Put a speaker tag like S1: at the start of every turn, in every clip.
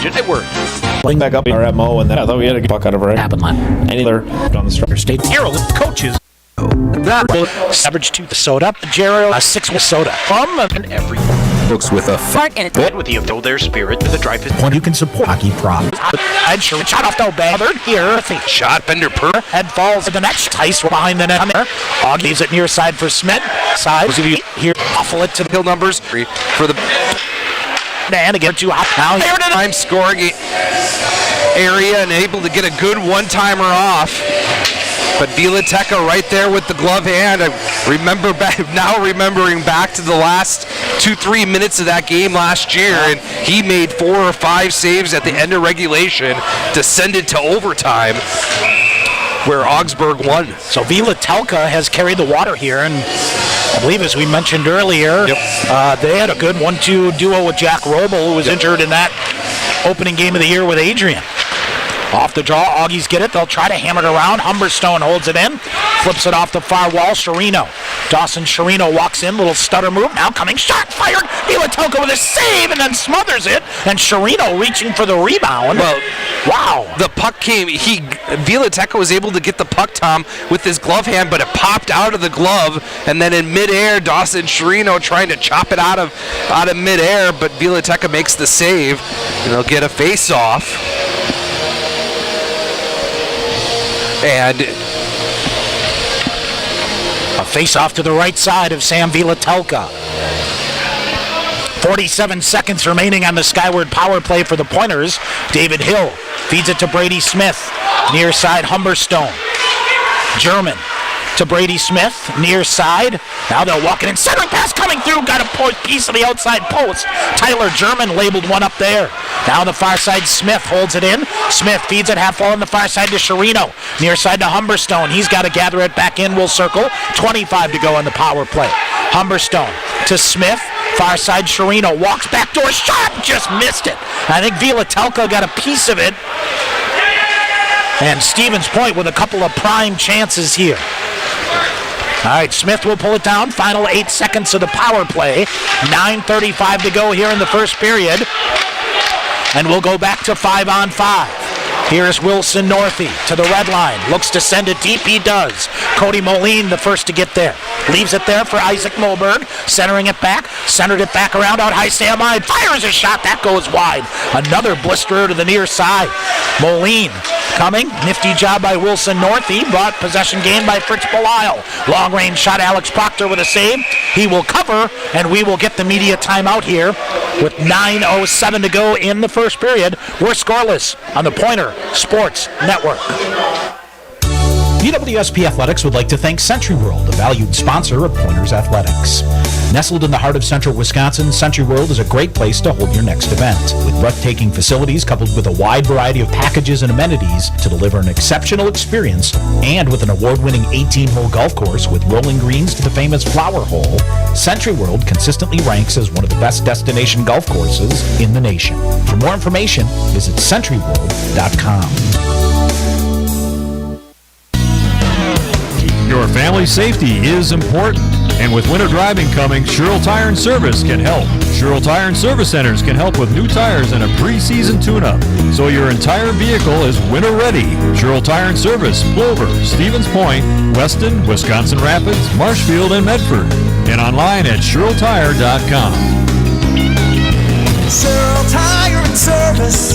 S1: Collegiate Network.
S2: Playing back up our MO, and then I thought we had a buck out of our
S1: Happened line.
S2: any other on the striker state.
S1: Harold coaches. That average to the soda. Jero, 6 with soda. And every
S3: Folks with a
S1: fart and it with you throw their spirit to the drive is
S4: one you can support hockey prop.
S1: Head shot off the bag. Here, shot Bender per head falls to the net. Tice behind the net. Hog leaves it near side for Smith. Side here, awful it to the
S3: hill numbers for the
S1: and again too hot now.
S3: Time scoring area and able to get a good one-timer off. But Bieliteka right there with the glove hand. I remember remembering back to the last 2-3 minutes of that game last year, and he made 4 or 5 saves at the end of regulation to send it to overtime, where Augsburg won.
S1: So Bieliteka has carried the water here, and I believe, as we mentioned earlier, they had a good 1-2 duo with Jack Robel, who was injured in that opening game of the year with Adrian. Off the draw, Augies get it. They'll try to hammer it around. Humberstone holds it in. Flips it off the far wall. Sherino. Dawson Sherino walks in. Little stutter move. Now coming. Shot fired. Bieliteka with a save and then smothers it. And Sherino reaching for the rebound.
S3: Well,
S1: wow.
S3: The puck came. Bieliteka was able to get the puck, Tom, with his glove hand, but it popped out of the glove. And then in midair, Dawson Sherino trying to chop it out of midair, but Bieliteka makes the save. And they'll get a face-off. And
S1: a face-off to the right side of Sam Bieliteka. 47 seconds remaining on the skyward power play for the Pointers. David Hill feeds it to Brady Smith. Near side, Humberstone. German to Brady Smith, near side. Now they'll walk it in. Centering pass coming through. Got a piece of the outside post. Tyler German labeled one up there. Now the far side, Smith holds it in. Smith feeds it half wall on the far side to Sherino. Near side to Humberstone. He's got to gather it back in. Will circle. 25 to go on the power play. Humberstone to Smith. Far side, Sherino walks backdoor shot. Just missed it. I think Bieliteka got a piece of it. And Stevens Point with a couple of prime chances here. All right, Smith will pull it down. Final 8 seconds of the power play. 9:35 to go here in the first period. And we'll go back to 5-on-5. Here's Wilson Northey to the red line. Looks to send it deep. He does. Cody Moline, the first to get there. Leaves it there for Isaac Moberg. Centering it back. Centered it back around out high. Sam Hyde fires a shot. That goes wide. Another blisterer to the near side. Moline coming. Nifty job by Wilson Northey. Brought possession gained by Fritz Belisle. Long range shot. Alex Proctor with a save. He will cover, and we will get the media timeout here with 9:07 to go in the first period. We're scoreless on the Pointer Sports Network.
S4: UWSP Athletics would like to thank Century World, a valued sponsor of Pointers Athletics. Nestled in the heart of central Wisconsin, Century World is a great place to hold your next event. With breathtaking facilities coupled with a wide variety of packages and amenities to deliver an exceptional experience, and with an award-winning 18-hole golf course with rolling greens to the famous Flower Hole, Century World consistently ranks as one of the best destination golf courses in the nation. For more information, visit centuryworld.com.
S5: Your family's safety is important, and with winter driving coming, Sherrill Tire and Service can help. Sherrill Tire and Service Centers can help with new tires and a pre-season tune-up, so your entire vehicle is winter ready. Sherrill Tire and Service, Plover, Stevens Point, Weston, Wisconsin Rapids, Marshfield, and Medford, and online at SherrillTire.com.
S6: Sherrill Tire and Service,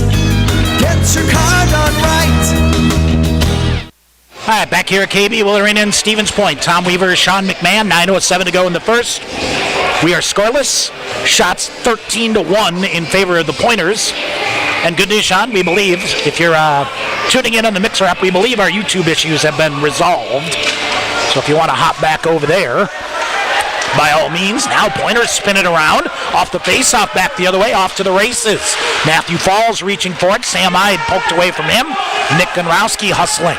S6: get your car done right.
S1: All right, back here at KB Will Arena in Stevens Point. Tom Weaver, Sean McMahon, 9:07 to go in the first. We are scoreless. Shots 13-1 in favor of the Pointers. And good news, Sean, we believe, if you're tuning in on the Mixer app, we believe our YouTube issues have been resolved. So if you want to hop back over there, by all means. Now Pointers spin it around. Off the face-off, back the other way, off to the races. Matthew Falls reaching for it. Sam Hyde poked away from him. Nick Gonrowski hustling.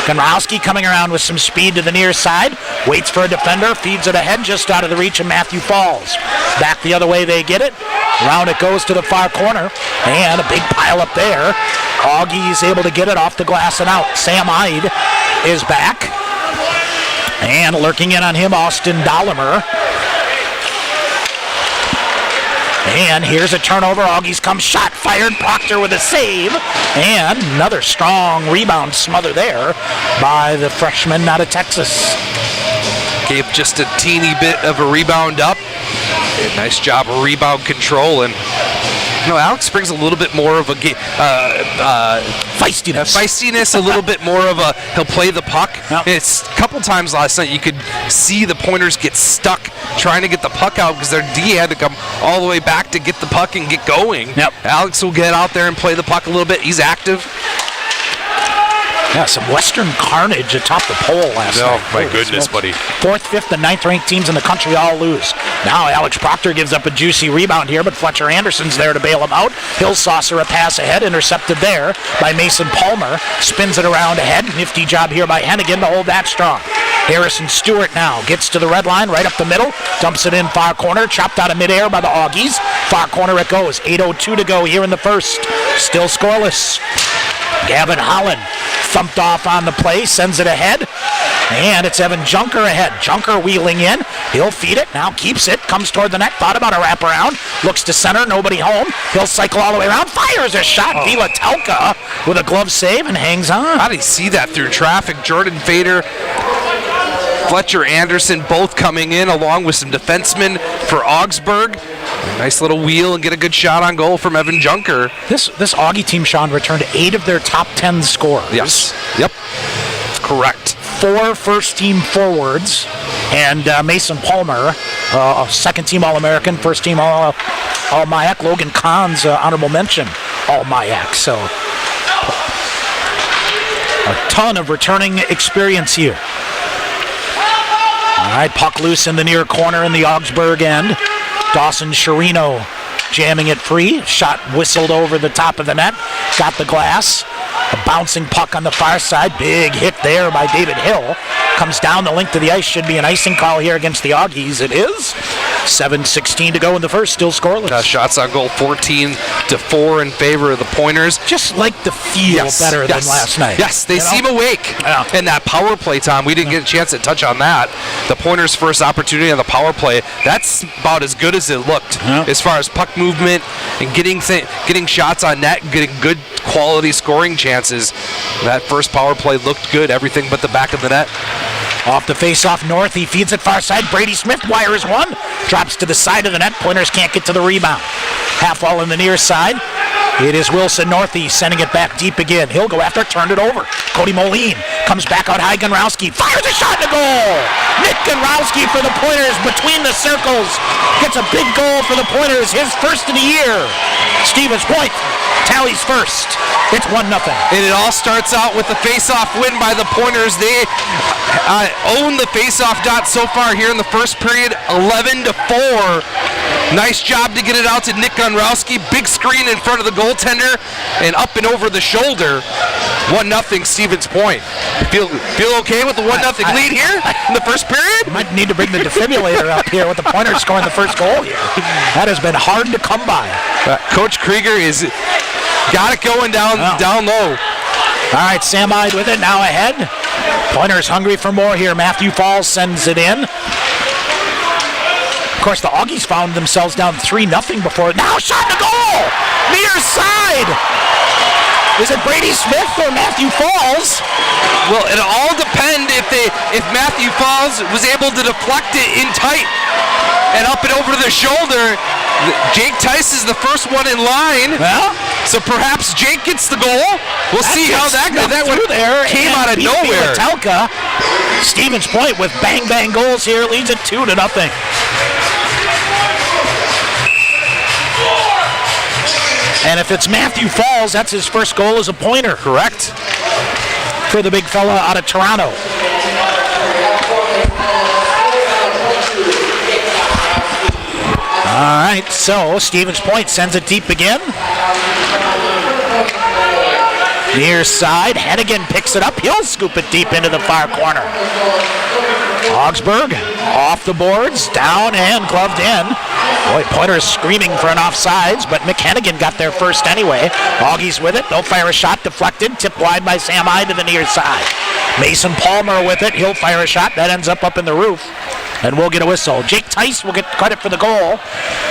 S1: Gonrowski coming around with some speed to the near side. Waits for a defender. Feeds it ahead just out of the reach of Matthew Falls. Back the other way they get it. Round it goes to the far corner. And a big pile up there. Augie's able to get it off the glass and out. Sam Hyde is back. And lurking in on him, Austin Dollimer. And here's a turnover. Augies come shot fired. Proctor with a save. And another strong rebound smother there by the freshman out of Texas.
S3: Gave just a teeny bit of a rebound up. Nice job of rebound control. And Alex brings a little bit more of a feistiness, a little bit more of a, he'll play the puck.
S1: Yep.
S3: It's a couple times last night you could see the Pointers get stuck trying to get the puck out because their D had to come all the way back to get the puck and get going.
S1: Yep.
S3: Alex will get out there and play the puck a little bit. He's active.
S1: Yeah, some Western carnage atop the pole last night.
S3: Oh, my goodness, buddy.
S1: 4th, 5th, and 9th ranked teams in the country all lose. Now Alex Proctor gives up a juicy rebound here, but Fletcher Anderson's there to bail him out. He'll saucer a pass ahead, intercepted there by Mason Palmer. Spins it around ahead. Nifty job here by Hennigan to hold that strong. Harrison Stewart now gets to the red line, right up the middle. Dumps it in far corner, chopped out of midair by the Augies. Far corner it goes. 8:02 to go here in the first. Still scoreless. Gavin Holland thumped off on the play, sends it ahead, and it's Evan Junker ahead. Junker wheeling in, he'll feed it, now keeps it, comes toward the net, thought about a wraparound, looks to center, nobody home, he'll cycle all the way around, fires a shot, Telka with a glove save and hangs on.
S3: How did he see that through traffic? Jordan Fader, Fletcher Anderson both coming in along with some defensemen for Augsburg. Nice little wheel and get a good shot on goal from Evan Junker.
S1: This Augie team, Sean, returned 8 of their top 10 scorers.
S3: Yes. Yep. Correct.
S1: 4 first-team forwards, and Mason Palmer, second-team All-American, first-team All-MIAC. Logan Kahn's honorable mention All-MIAC. So a ton of returning experience here. All right, puck loose in the near corner in the Augsburg end. Dawson Chirino jamming it free. Shot whistled over the top of the net. Got the glass. A bouncing puck on the far side. Big hit there by David Hill. Comes down the length of the ice. Should be an icing call here against the Augies. It is. 7:16 to go in the first. Still scoreless.
S3: Shots on goal 14-4 in favor of the Pointers.
S1: Just like the feel better than last night.
S3: Yes, they seem awake.
S1: Yeah.
S3: And that power play, Tom, we didn't get a chance to touch on that. The Pointers' first opportunity on the power play, that's about as good as it looked as far as puck movement and getting shots on net and getting good quality scoring chances. That first power play looked good, everything but the back of the net.
S1: Off the face-off north, he feeds it far side. Brady Smith wires one, drops to the side of the net. Pointers can't get to the rebound. Half wall in the near side. It is Wilson Northeast sending it back deep again. He'll go after it, turned it over. Cody Moline comes back out high. Gunrowski fires a shot to goal. Nick Gunrowski for the Pointers between the circles. Gets a big goal for the Pointers, his first of the year. Stevens Point tallies first. It's 1-0.
S3: And it all starts out with the face-off win by the Pointers. They own the face-off dot so far here in the first period, 11-4. Nice job to get it out to Nick Gunrowski. Big screen in front of the goaltender and up and over the shoulder. 1-0 Stevens Point. Feel okay with the 1-0 lead here in the first period?
S1: You might need to bring the defibrillator up here with the Pointers scoring the first goal here. That has been hard to come by.
S3: Coach Krieger is got it going down low.
S1: All right, Sam Ide with it, now ahead. Pointers hungry for more here. Matthew Falls sends it in. Of course, the Augies found themselves down 3-0 before. Now shot to goal! Near side! Is it Brady Smith or Matthew Falls?
S3: Well, it'll all depend if Matthew Falls was able to deflect it in tight and up and over the shoulder. Jake Tice is the first one in line.
S1: Well,
S3: so perhaps Jake gets the goal. We'll see how that one
S1: there
S3: came out of nowhere.
S1: Telka. Stevens Point with bang goals here leads it 2-0. And if it's Matthew Falls, that's his first goal as a Pointer.
S3: Correct.
S1: For the big fella out of Toronto. All right, so Stevens Point sends it deep again. Near side, Hennigan picks it up. He'll scoop it deep into the far corner. Augsburg off the boards, down and gloved in. Boy, Pointers screaming for an offsides, but Mick Hennigan got there first anyway. Augies with it. They'll fire a shot, deflected, tipped wide by Sam Ide to the near side. Mason Palmer with it. He'll fire a shot. That ends up in the roof. and we'll get a whistle. Jake Tice will get credit for the goal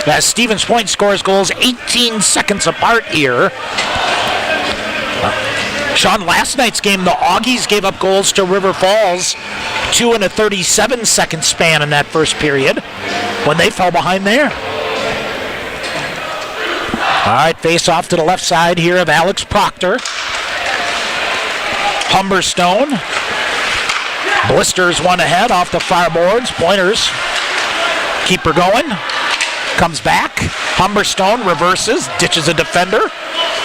S1: as Stevens Point scores goals 18 seconds apart here. Sean, last night's game, the Augies gave up goals to River Falls, 2 in a 37-second span in that first period when they fell behind there. All right, face off to the left side here of Alex Proctor. Humberstone blisters one ahead off the far boards. Pointers keep her going. Comes back. Humberstone reverses, ditches a defender.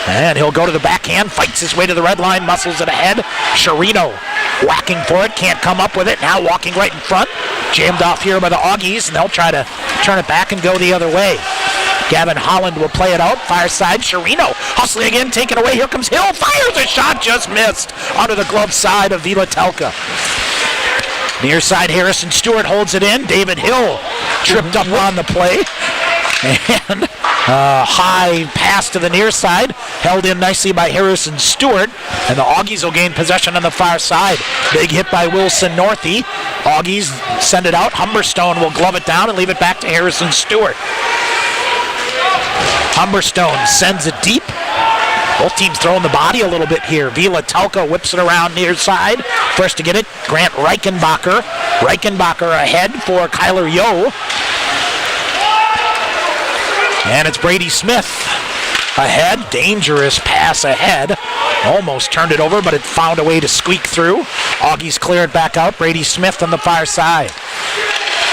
S1: And he'll go to the backhand, fights his way to the red line, muscles it ahead. Sherino whacking for it, can't come up with it. Now walking right in front. Jammed off here by the Augies, and they'll try to turn it back and go the other way. Gavin Holland will play it out. Far side, Sherino hustling again, taken away. Here comes Hill, fires a shot, just missed under the glove side of Vila Telka. Near side, Harrison Stewart holds it in. David Hill tripped up on the play. And high pass to the near side, held in nicely by Harrison Stewart, and the Augies will gain possession on the far side. Big hit by Wilson Northey. Augies send it out. Humberstone will glove it down and leave it back to Harrison Stewart. Humberstone sends it deep. Both teams throwing the body a little bit here. Vila Telka whips it around near side. First to get it, Grant Reichenbacher. Reichenbacher ahead for Kyler Yo. And it's Brady Smith ahead. Dangerous pass ahead. Almost turned it over, but it found a way to squeak through. Augies clear it back out. Brady Smith on the far side.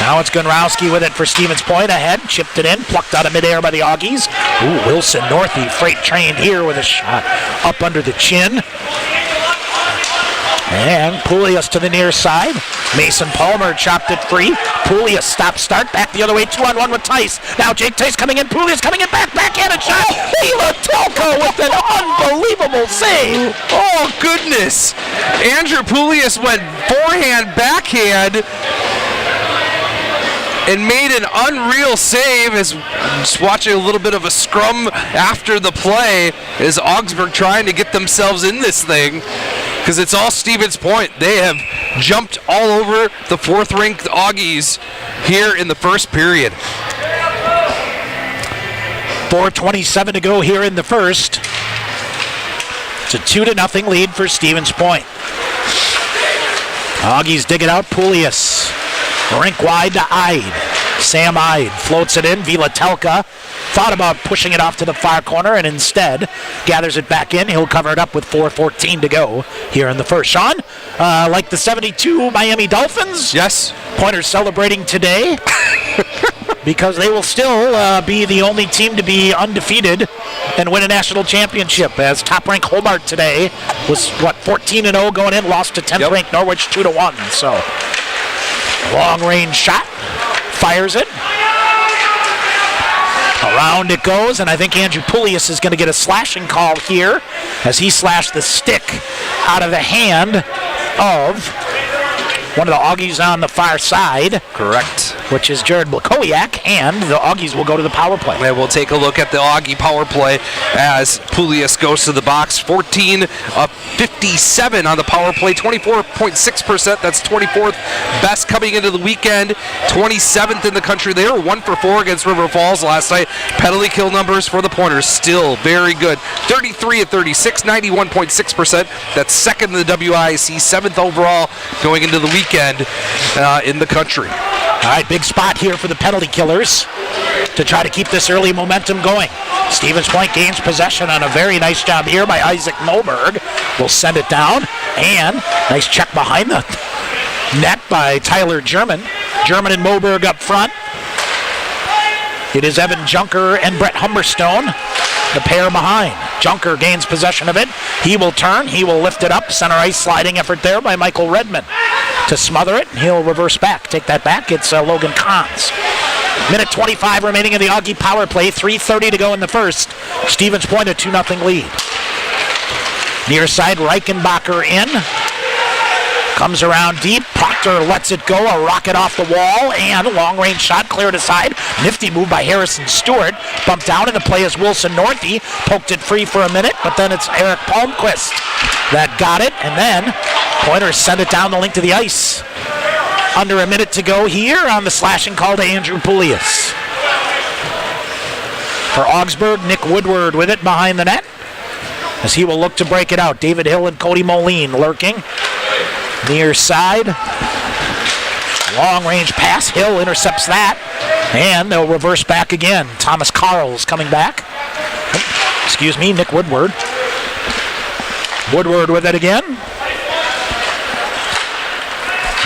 S1: Now it's Gunrowski with it for Stevens Point ahead. Chipped it in, plucked out of midair by the Augies. Ooh, Wilson Northey freight trained here with a shot up under the chin. And Poulias to the near side. Mason Palmer chopped it free. Poulias stop-start, back the other way, 2-on-1 with Tice. Now Jake Tice coming in, Poulias coming in, backhanded shot. Vila Telka with an unbelievable save.
S3: Oh, goodness. Andrew Poulias went forehand, backhand, and made an unreal save. As just watching a little bit of a scrum after the play is Augsburg trying to get themselves in this thing, because it's all Stevens Point. They have jumped all over the fourth-ranked Augies here in the first period.
S1: 4:27 to go here in the first. It's a 2-0 lead for Stevens Point. Augies dig it out. Poulias. Rink wide to Ide. Sam Ide floats it in. Vila Telka thought about pushing it off to the far corner and instead gathers it back in. He'll cover it up with 4:14 to go here in the first. Sean, like the 72 Miami Dolphins?
S3: Yes.
S1: Pointers celebrating today because they will still be the only team to be undefeated and win a national championship, as top-ranked Hobart today was, 14-0 going in, lost to 10th-ranked Norwich 2-1. So, long-range shot, fires it. Around it goes, and I think Andrew Poulias is going to get a slashing call here as he slashed the stick out of the hand of one of the Augies on the far side.
S3: Correct.
S1: Which is Jared Blakowiak, and the Augies will go to the power play.
S3: And we'll take a look at the Augie power play as Poulias goes to the box. 14 of 57 on the power play, 24.6%. That's 24th best coming into the weekend. 27th in the country. They were 1 for 4 against River Falls last night. Penalty kill numbers for the Pointers still very good. 33 of 36, 91.6%. That's second in the WIC, 7th overall going into the weekend in the country.
S1: All right, big spot here for the penalty killers to try to keep this early momentum going. Stevens Point gains possession on a very nice job here by Isaac Moberg. Will send it down, and nice check behind the net by Tyler German. German and Moberg up front. It is Evan Junker and Brett Humberstone, the pair behind. Junker gains possession of it. He will turn. He will lift it up. Center ice sliding effort there by Michael Redman to smother it. He'll reverse back. Take that back. It's Logan Kahns. Minute 25 remaining in the Augie power play. 3:30 to go in the first. Stevens Point a 2-0 lead. Near side, Reichenbacher in. Comes around deep. Proctor lets it go. A rocket off the wall. And a long-range shot cleared aside. Nifty move by Harrison Stewart. Bumped down in the play is Wilson Northey. Poked it free for a minute, but then it's Eric Palmquist that got it. And then Pointers send it down the length of the ice. Under a minute to go here on the slashing call to Andrew Poulias. For Augsburg, Nick Woodward with it behind the net as he will look to break it out. David Hill and Cody Moline lurking. Near side. Long range pass. Hill intercepts that. And they'll reverse back again. Thomas Carl's coming back. Excuse me, Nick Woodward. Woodward with it again.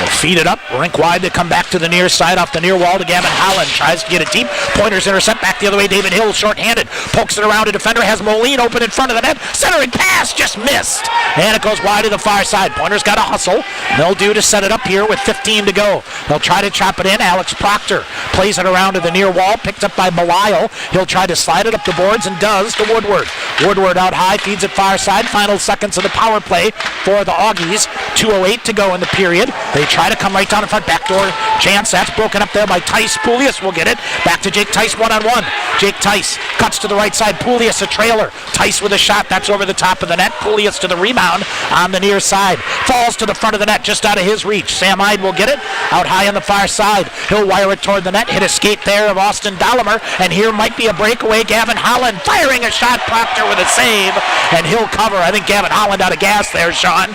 S1: Will feed it up, rink wide to come back to the near side off the near wall to Gavin Holland. Tries to get it deep. Pointers intercept back the other way. David Hill short-handed. Pokes it around a defender. Has Moline open in front of the net. Centering pass just missed. And it goes wide to the far side. Pointers got to hustle. They'll do to set it up here with 15 to go. They'll try to chop it in. Alex Proctor plays it around to the near wall. Picked up by Belisle. He'll try to slide it up the boards and does to Woodward. Woodward out high. Feeds it far side. Final seconds of the power play for the Augies. 2:08 to go in the period. They try to come right down in front. Backdoor chance. That's broken up there by Tice. Poulias will get it. Back to Jake Tice one-on-one. Jake Tice cuts to the right side. Poulias a trailer. Tice with a shot. That's over the top of the net. Poulias to the rebound on the near side. Falls to the front of the net just out of his reach. Sam Ide will get it. Out high on the far side. He'll wire it toward the net. Hit a skate there of Austin Dollimer. And here might be a breakaway. Gavin Holland firing a shot. Proctor with a save. And he'll cover. I think Gavin Holland out of gas there, Sean.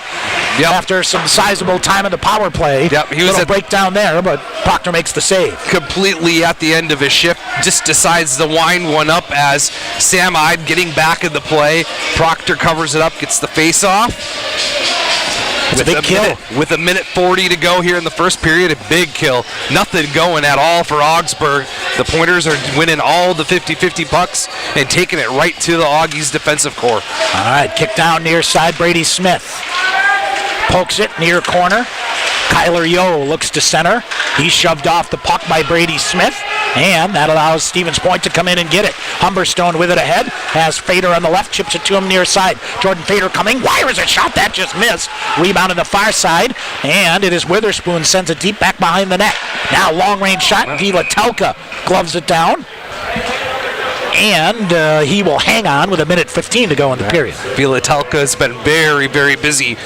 S3: Yep.
S1: After some sizable time in the power play.
S3: Yep, he was
S1: a breakdown there, but Proctor makes the save.
S3: Completely at the end of his shift, just decides to wind one up as Sam Ide getting back in the play. Proctor covers it up, gets the face off.
S1: It's a big kill.
S3: With a minute 40 to go here in the first period, a big kill. Nothing going at all for Augsburg. The Pointers are winning all the 50-50 pucks and taking it right to the Augies defensive core.
S1: All right, kick down near side, Brady Smith. Pokes it near corner. Kyler Yo looks to center. He's shoved off the puck by Brady Smith, and that allows Stevens Point to come in and get it. Humberstone with it ahead. Has Fader on the left, chips it to him near side. Jordan Fader coming, wires a shot, that just missed. Rebound on the far side, and it is Witherspoon sends it deep back behind the net. Now long range shot, Vila Telka gloves it down. And he will hang on with a minute 15 to go in the period.
S3: Vila Telka has been very, very busy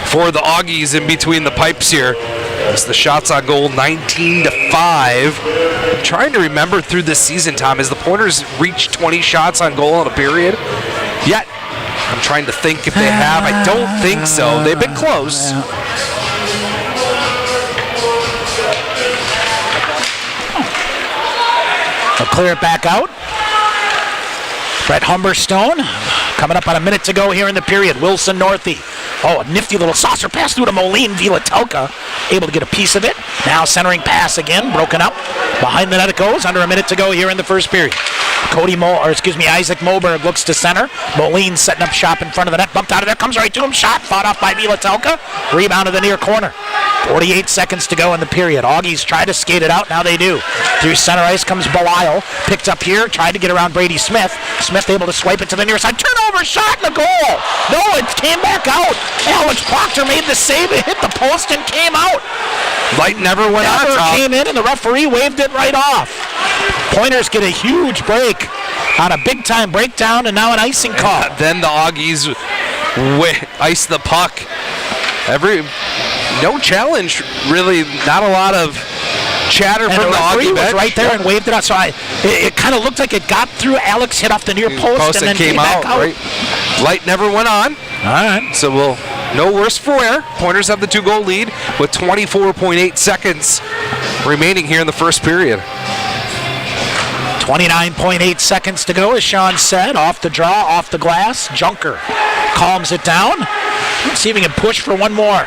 S3: for the Augies in between the pipes here. As the shots on goal, 19-5. I'm trying to remember through this season, Tom, has the Pointers reached 20 shots on goal in a period yet? I'm trying to think if they have. I don't think so. They've been close.
S1: They'll clear it back out. Brett Humberstone coming up on a minute to go here in the period. Wilson Northey. Oh, a nifty little saucer pass through to Moline. Vila Telka able to get a piece of it. Now centering pass again, broken up. Behind the net it goes. Under a minute to go here in the first period. Isaac Moberg looks to center. Moline setting up shop in front of the net. Bumped out of there. Comes right to him. Shot fought off by Vila Telka. Rebound to the near corner. 48 seconds to go in the period. Augies try to skate it out. Now they do. Through center ice comes Belisle. Picked up here. Tried to get around Brady Smith. Smith able to swipe it to the near side. Turnover shot and the goal. No, it came back out. Alex Proctor made the save. It hit the post and came out.
S3: Light never went on top.
S1: Came in and the referee waved it right off. Pointers get a huge break on a big-time breakdown and now an icing call.
S3: Then the Augies ice the puck. No challenge, really. Not a lot of chatter from the Augie bench.
S1: Was right there and waved it out. So it kind of looked like it got through. Alex hit off the near post and then came back out.
S3: Right. Light never went on.
S1: All right.
S3: So no worse for wear. Pointers have the 2-goal lead with 24.8 seconds remaining here in the first period.
S1: 29.8 seconds to go, as Sean said. Off the draw, off the glass. Junker calms it down. Let's see if he can push for one more.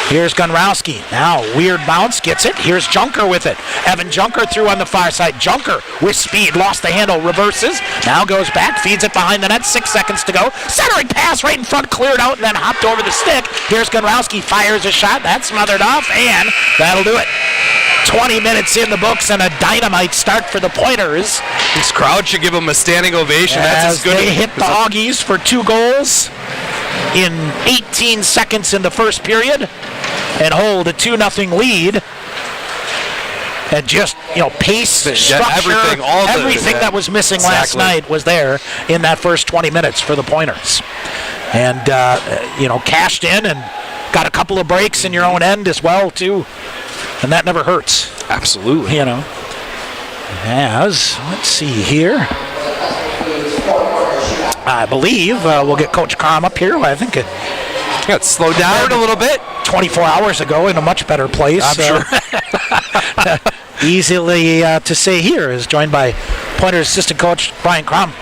S1: Here's Gunrowski. Now, weird bounce, gets it. Here's Junker with it. Evan Junker through on the far side. Junker with speed, lost the handle, reverses. Now goes back, feeds it behind the net. 6 seconds to go. Centering pass right in front, cleared out, and then hopped over the stick. Here's Gunrowski, fires a shot. That's smothered off, and that'll do it. 20 minutes in the books and a dynamite start for the Pointers.
S3: This crowd should give them a standing ovation. That's as good.
S1: They hit the Augies for 2 goals in 18 seconds in the first period and hold a 2-0 lead. And just, pace, structure, everything that was missing last night was there in that first 20 minutes for the Pointers. And, cashed in and got a couple of breaks in your own end as well, too. and that never hurts.
S3: Absolutely.
S1: You know. As, let's see here. I believe we'll get Coach Crom up here. I think
S3: Got slowed down a little bit.
S1: 24 hours ago in a much better place.
S3: I'm sure.
S1: Easily to say here is joined by Pointers assistant coach Brian Crom.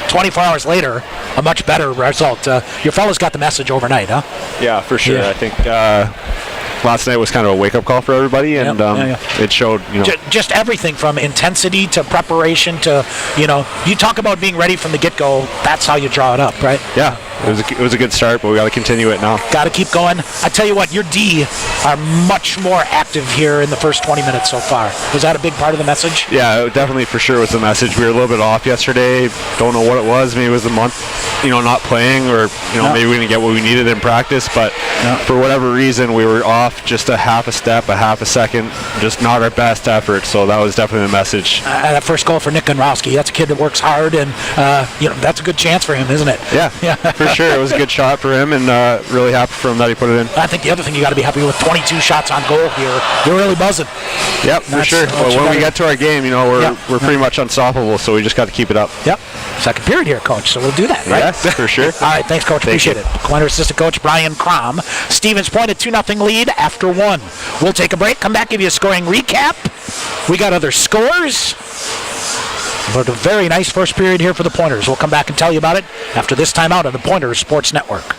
S1: 24 hours later, a much better result. Your fellas got the message overnight, huh?
S7: Yeah, for sure.
S1: Yeah.
S7: I think last night was kind of a wake-up call for everybody, and it showed,
S1: Just everything from intensity to preparation to, you talk about being ready from the get-go. That's how you draw it up, right?
S7: Yeah, it was a good start, but we got to continue it now.
S1: Got to keep going. I tell you what, your D are much more active here in the first 20 minutes so far. Was that a big part of the message?
S7: Yeah, it definitely for sure was the message. We were a little bit off yesterday. Don't know what it was. Maybe it was the month, not playing, or maybe we didn't get what we needed in practice. But for whatever reason, we were off just a half a step, a half a second, just not our best effort. So that was definitely the message.
S1: That first goal for Nick Gonrowski. That's a kid that works hard, and that's a good chance for him, isn't it?
S7: Yeah, for sure. It was a good shot for him, and really happy for him that he put it in.
S1: I think the other thing you got to be happy with, 22 shots on goal here. You're really buzzing.
S7: Yep, for sure. Well, when we get to our game, we're pretty much unstoppable, so we just got to keep it up.
S1: Yep. Second period here, Coach, so we'll do that, right?
S7: Yes, for sure.
S1: All right, thanks, Coach. Appreciate it. Pointer assistant coach Brian Crom. Stevens Point, a 2-0 lead after 1. We'll take a break, come back, give you a scoring recap. We got other scores. But a very nice first period here for the Pointers. We'll come back and tell you about it after this timeout on the Pointers Sports Network.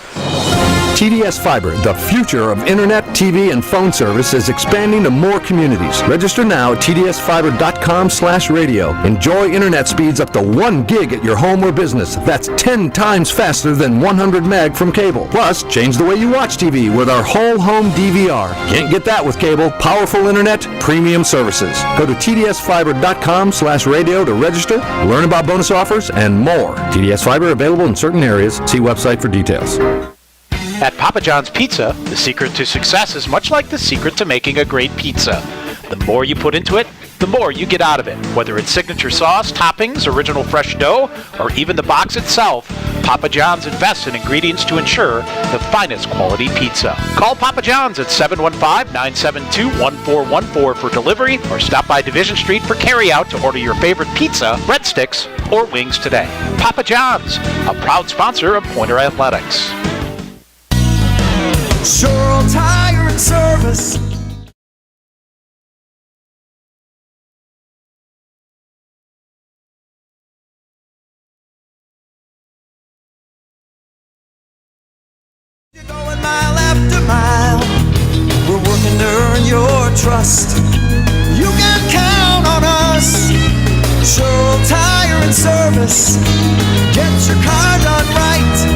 S8: TDS Fiber, the future of internet, TV, and phone service, is expanding to more communities. Register now at tdsfiber.com/radio. Enjoy internet speeds up to 1 gig at your home or business. That's 10 times faster than 100 meg from cable. Plus, change the way you watch TV with our whole home DVR. Can't get that with cable. Powerful internet, premium services. Go to tdsfiber.com/radio to register, learn about bonus offers, and more. TDS Fiber available in certain areas. See website for details.
S4: At Papa John's Pizza, the secret to success is much like the secret to making a great pizza. The more you put into it, the more you get out of it. Whether it's signature sauce, toppings, original fresh dough, or even the box itself, Papa John's invests in ingredients to ensure the finest quality pizza. Call Papa John's at 715-972-1414 for delivery, or stop by Division Street for carryout to order your favorite pizza, breadsticks, or wings today. Papa John's, a proud sponsor of Pointer Athletics.
S6: Sure Tire and Service. You're going mile after mile. We're working to earn your trust. You can count on us. Sure Tire and Service. Get your car done right.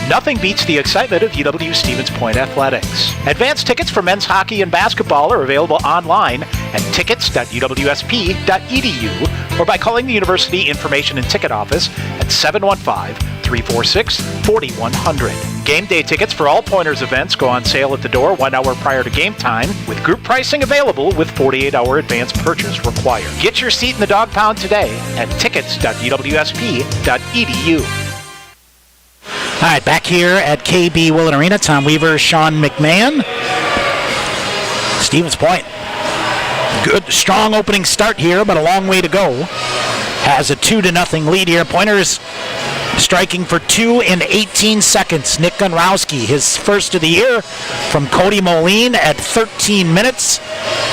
S4: Nothing beats the excitement of UW Stevens Point Athletics. Advanced tickets for men's hockey and basketball are available online at tickets.uwsp.edu or by calling the University Information and Ticket Office at 715-346-4100. Game day tickets for all Pointers events go on sale at the door 1 hour prior to game time, with group pricing available with 48-hour advance purchase required. Get your seat in the dog pound today at tickets.uwsp.edu.
S1: All right, back here at KB Willett Arena, Tom Weaver, Sean McMahon. Stevens Point. Good, strong opening start here, but a long way to go. Has a 2-0 lead here. Pointers striking for 2 in 18 seconds. Nick Gonrowski, his first of the year from Cody Moline at 13 minutes.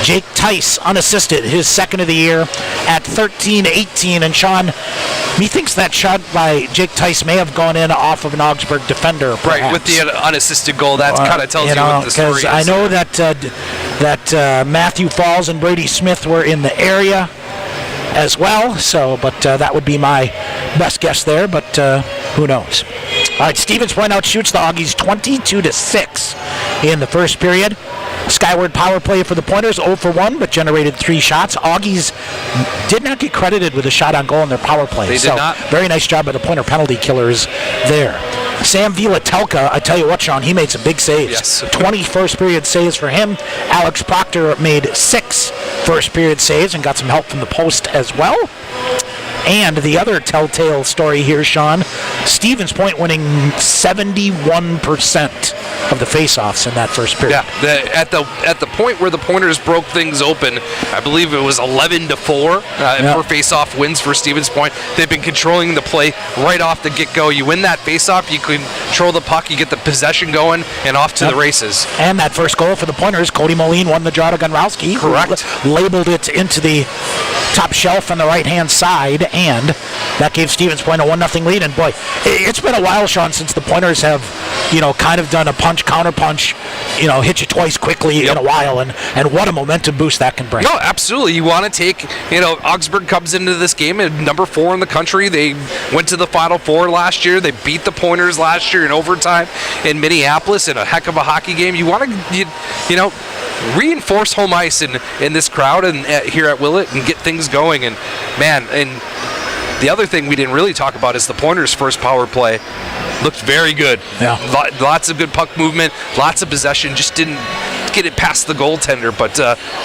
S1: Jake Tice, unassisted, his second of the year at 13-18. And Sean, methinks that shot by Jake Tice may have gone in off of an Augsburg defender, perhaps.
S3: Right, with the unassisted goal, that kind of tells you what the story is.
S1: I know that Matthew Falls and Brady Smith were in the area as well, but that would be my best guess there, but who knows. All right, Stevens Point outshoots the Augies 22-6 in the first period. Skyward power play for the Pointers, 0 for 1, but generated 3 shots. Augies did not get credited with a shot on goal in their power play.
S3: They did not.
S1: Very nice job by the Pointer penalty killers there. Sam Vilatelka, I tell you what, Sean, he made some big saves.
S3: Yes.
S1: 20 first period saves for him. Alex Proctor made 6 first period saves and got some help from the post as well. And the other telltale story here, Sean, Stevens Point winning 71% of the face-offs in that first period.
S3: Yeah, at the point where the Pointers broke things open, I believe it was 11-4 for face-off wins for Stevens Point. They've been controlling the play right off the get-go. You win that face-off, you control the puck, you get the possession going, and off to the races.
S1: And that first goal for the Pointers, Cody Moline won the draw to Gunrowski.
S3: Correct.
S1: Labeled it into the top shelf on the right-hand side, and that gave Stevens Point a 1-0 lead. And boy, it's been a while, Sean, since the Pointers have, kind of done a punch-counter-punch, hit you twice quickly in a while, and what a momentum boost that can bring.
S3: No, absolutely. You want to take, Augsburg comes into this game at number 4 in the country. They went to the Final Four last year. They beat the Pointers last year in overtime in Minneapolis in a heck of a hockey game. You want to, reinforce home ice in this crowd and here at Willett and get things going. And man, and the other thing we didn't really talk about is the Pointers' first power play looked very good.
S1: Yeah.
S3: Lots of good puck movement, lots of possession, just didn't get it past the goaltender, but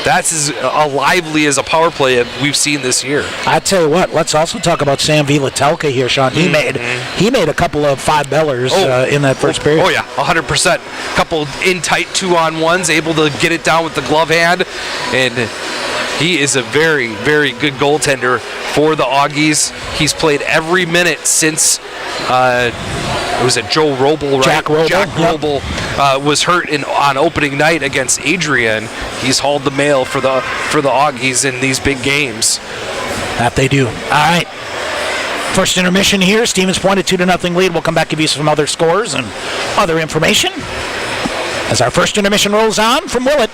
S3: that's as lively as a power play we've seen this year.
S1: I tell you what, let's also talk about Sam Vilatelka here, Sean. He made a couple of 5-bellers in that first period.
S3: Oh yeah, 100%. Couple in tight 2-on-1s, able to get it down with the glove hand, and he is a very, very good goaltender for the Augies. He's played every minute since it was Joe Roble, right?
S1: Jack Roble.
S3: Jack Roble was hurt on opening night against Adrian. He's hauled the mail for the Augies in these big games.
S1: That they do. All right. First intermission here. Stevens Point, a 2-0 lead. We'll come back, give you some other scores and other information as our first intermission rolls on from Willett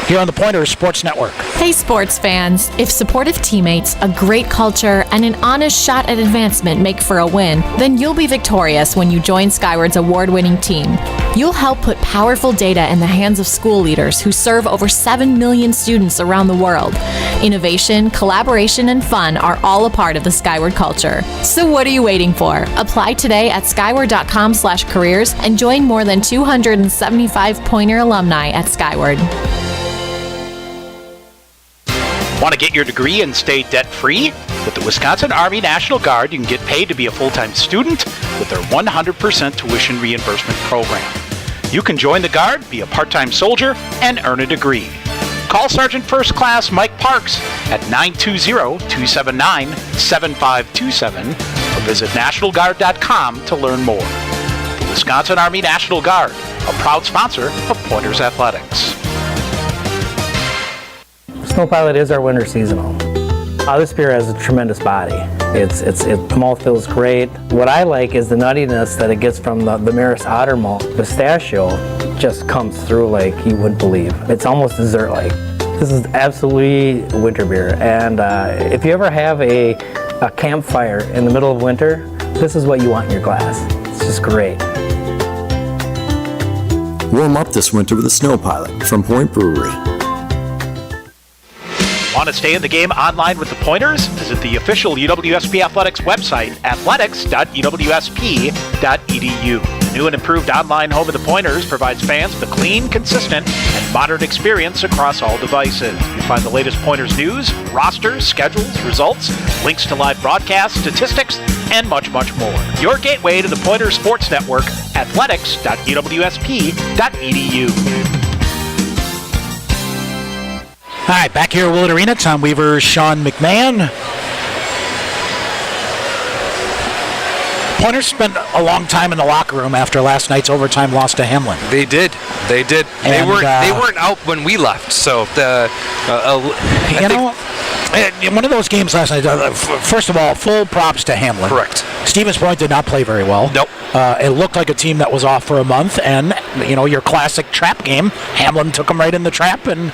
S1: here on the Pointers Sports Network.
S9: Hey sports fans, if supportive teammates, a great culture, and an honest shot at advancement make for a win, then you'll be victorious when you join Skyward's award-winning team. You'll help put powerful data in the hands of school leaders who serve over 7 million students around the world. Innovation, collaboration, and fun are all a part of the Skyward culture. So what are you waiting for? Apply today at skyward.com/careers and join more than 275 Pointer alumni at Skyward.
S4: Want to get your degree and stay debt-free? With the Wisconsin Army National Guard, you can get paid to be a full-time student with their 100% tuition reimbursement program. You can join the Guard, be a part-time soldier, and earn a degree. Call Sergeant First Class Mike Parks at 920-279-7527 or visit NationalGuard.com to learn more. The Wisconsin Army National Guard, a proud sponsor of Pointers Athletics.
S10: Snow Pilot is our winter seasonal. This beer has a tremendous body. The malt feels great. What I like is the nuttiness that it gets from the Maris Otter malt. Pistachio just comes through like you wouldn't believe. It's almost dessert-like. This is absolutely a winter beer. And if you ever have a campfire in the middle of winter, this is what you want in your glass. It's just great.
S11: Warm up this winter with a Snow Pilot from Point Brewery.
S4: Want to stay in the game online with the Pointers? Visit the official UWSP Athletics website, athletics.uwsp.edu. The new and improved online home of the Pointers provides fans with a clean, consistent, and modern experience across all devices. You find the latest Pointers news, rosters, schedules, results, links to live broadcasts, statistics, and much, much more. Your gateway to the Pointers Sports Network, athletics.uwsp.edu.
S1: All right, back here at Willett Arena, Tom Weaver, Sean McMahon. Pointers spent a long time in the locker room after last night's overtime loss to Hamlin.
S3: They did. They weren't out when we left. So
S1: one of those games last night. First of all, full props to Hamlin.
S3: Correct.
S1: Stevens Point did not play very well.
S3: Nope.
S1: It looked like a team that was off for a month, and your classic trap game. Hamlin took them right in the trap, and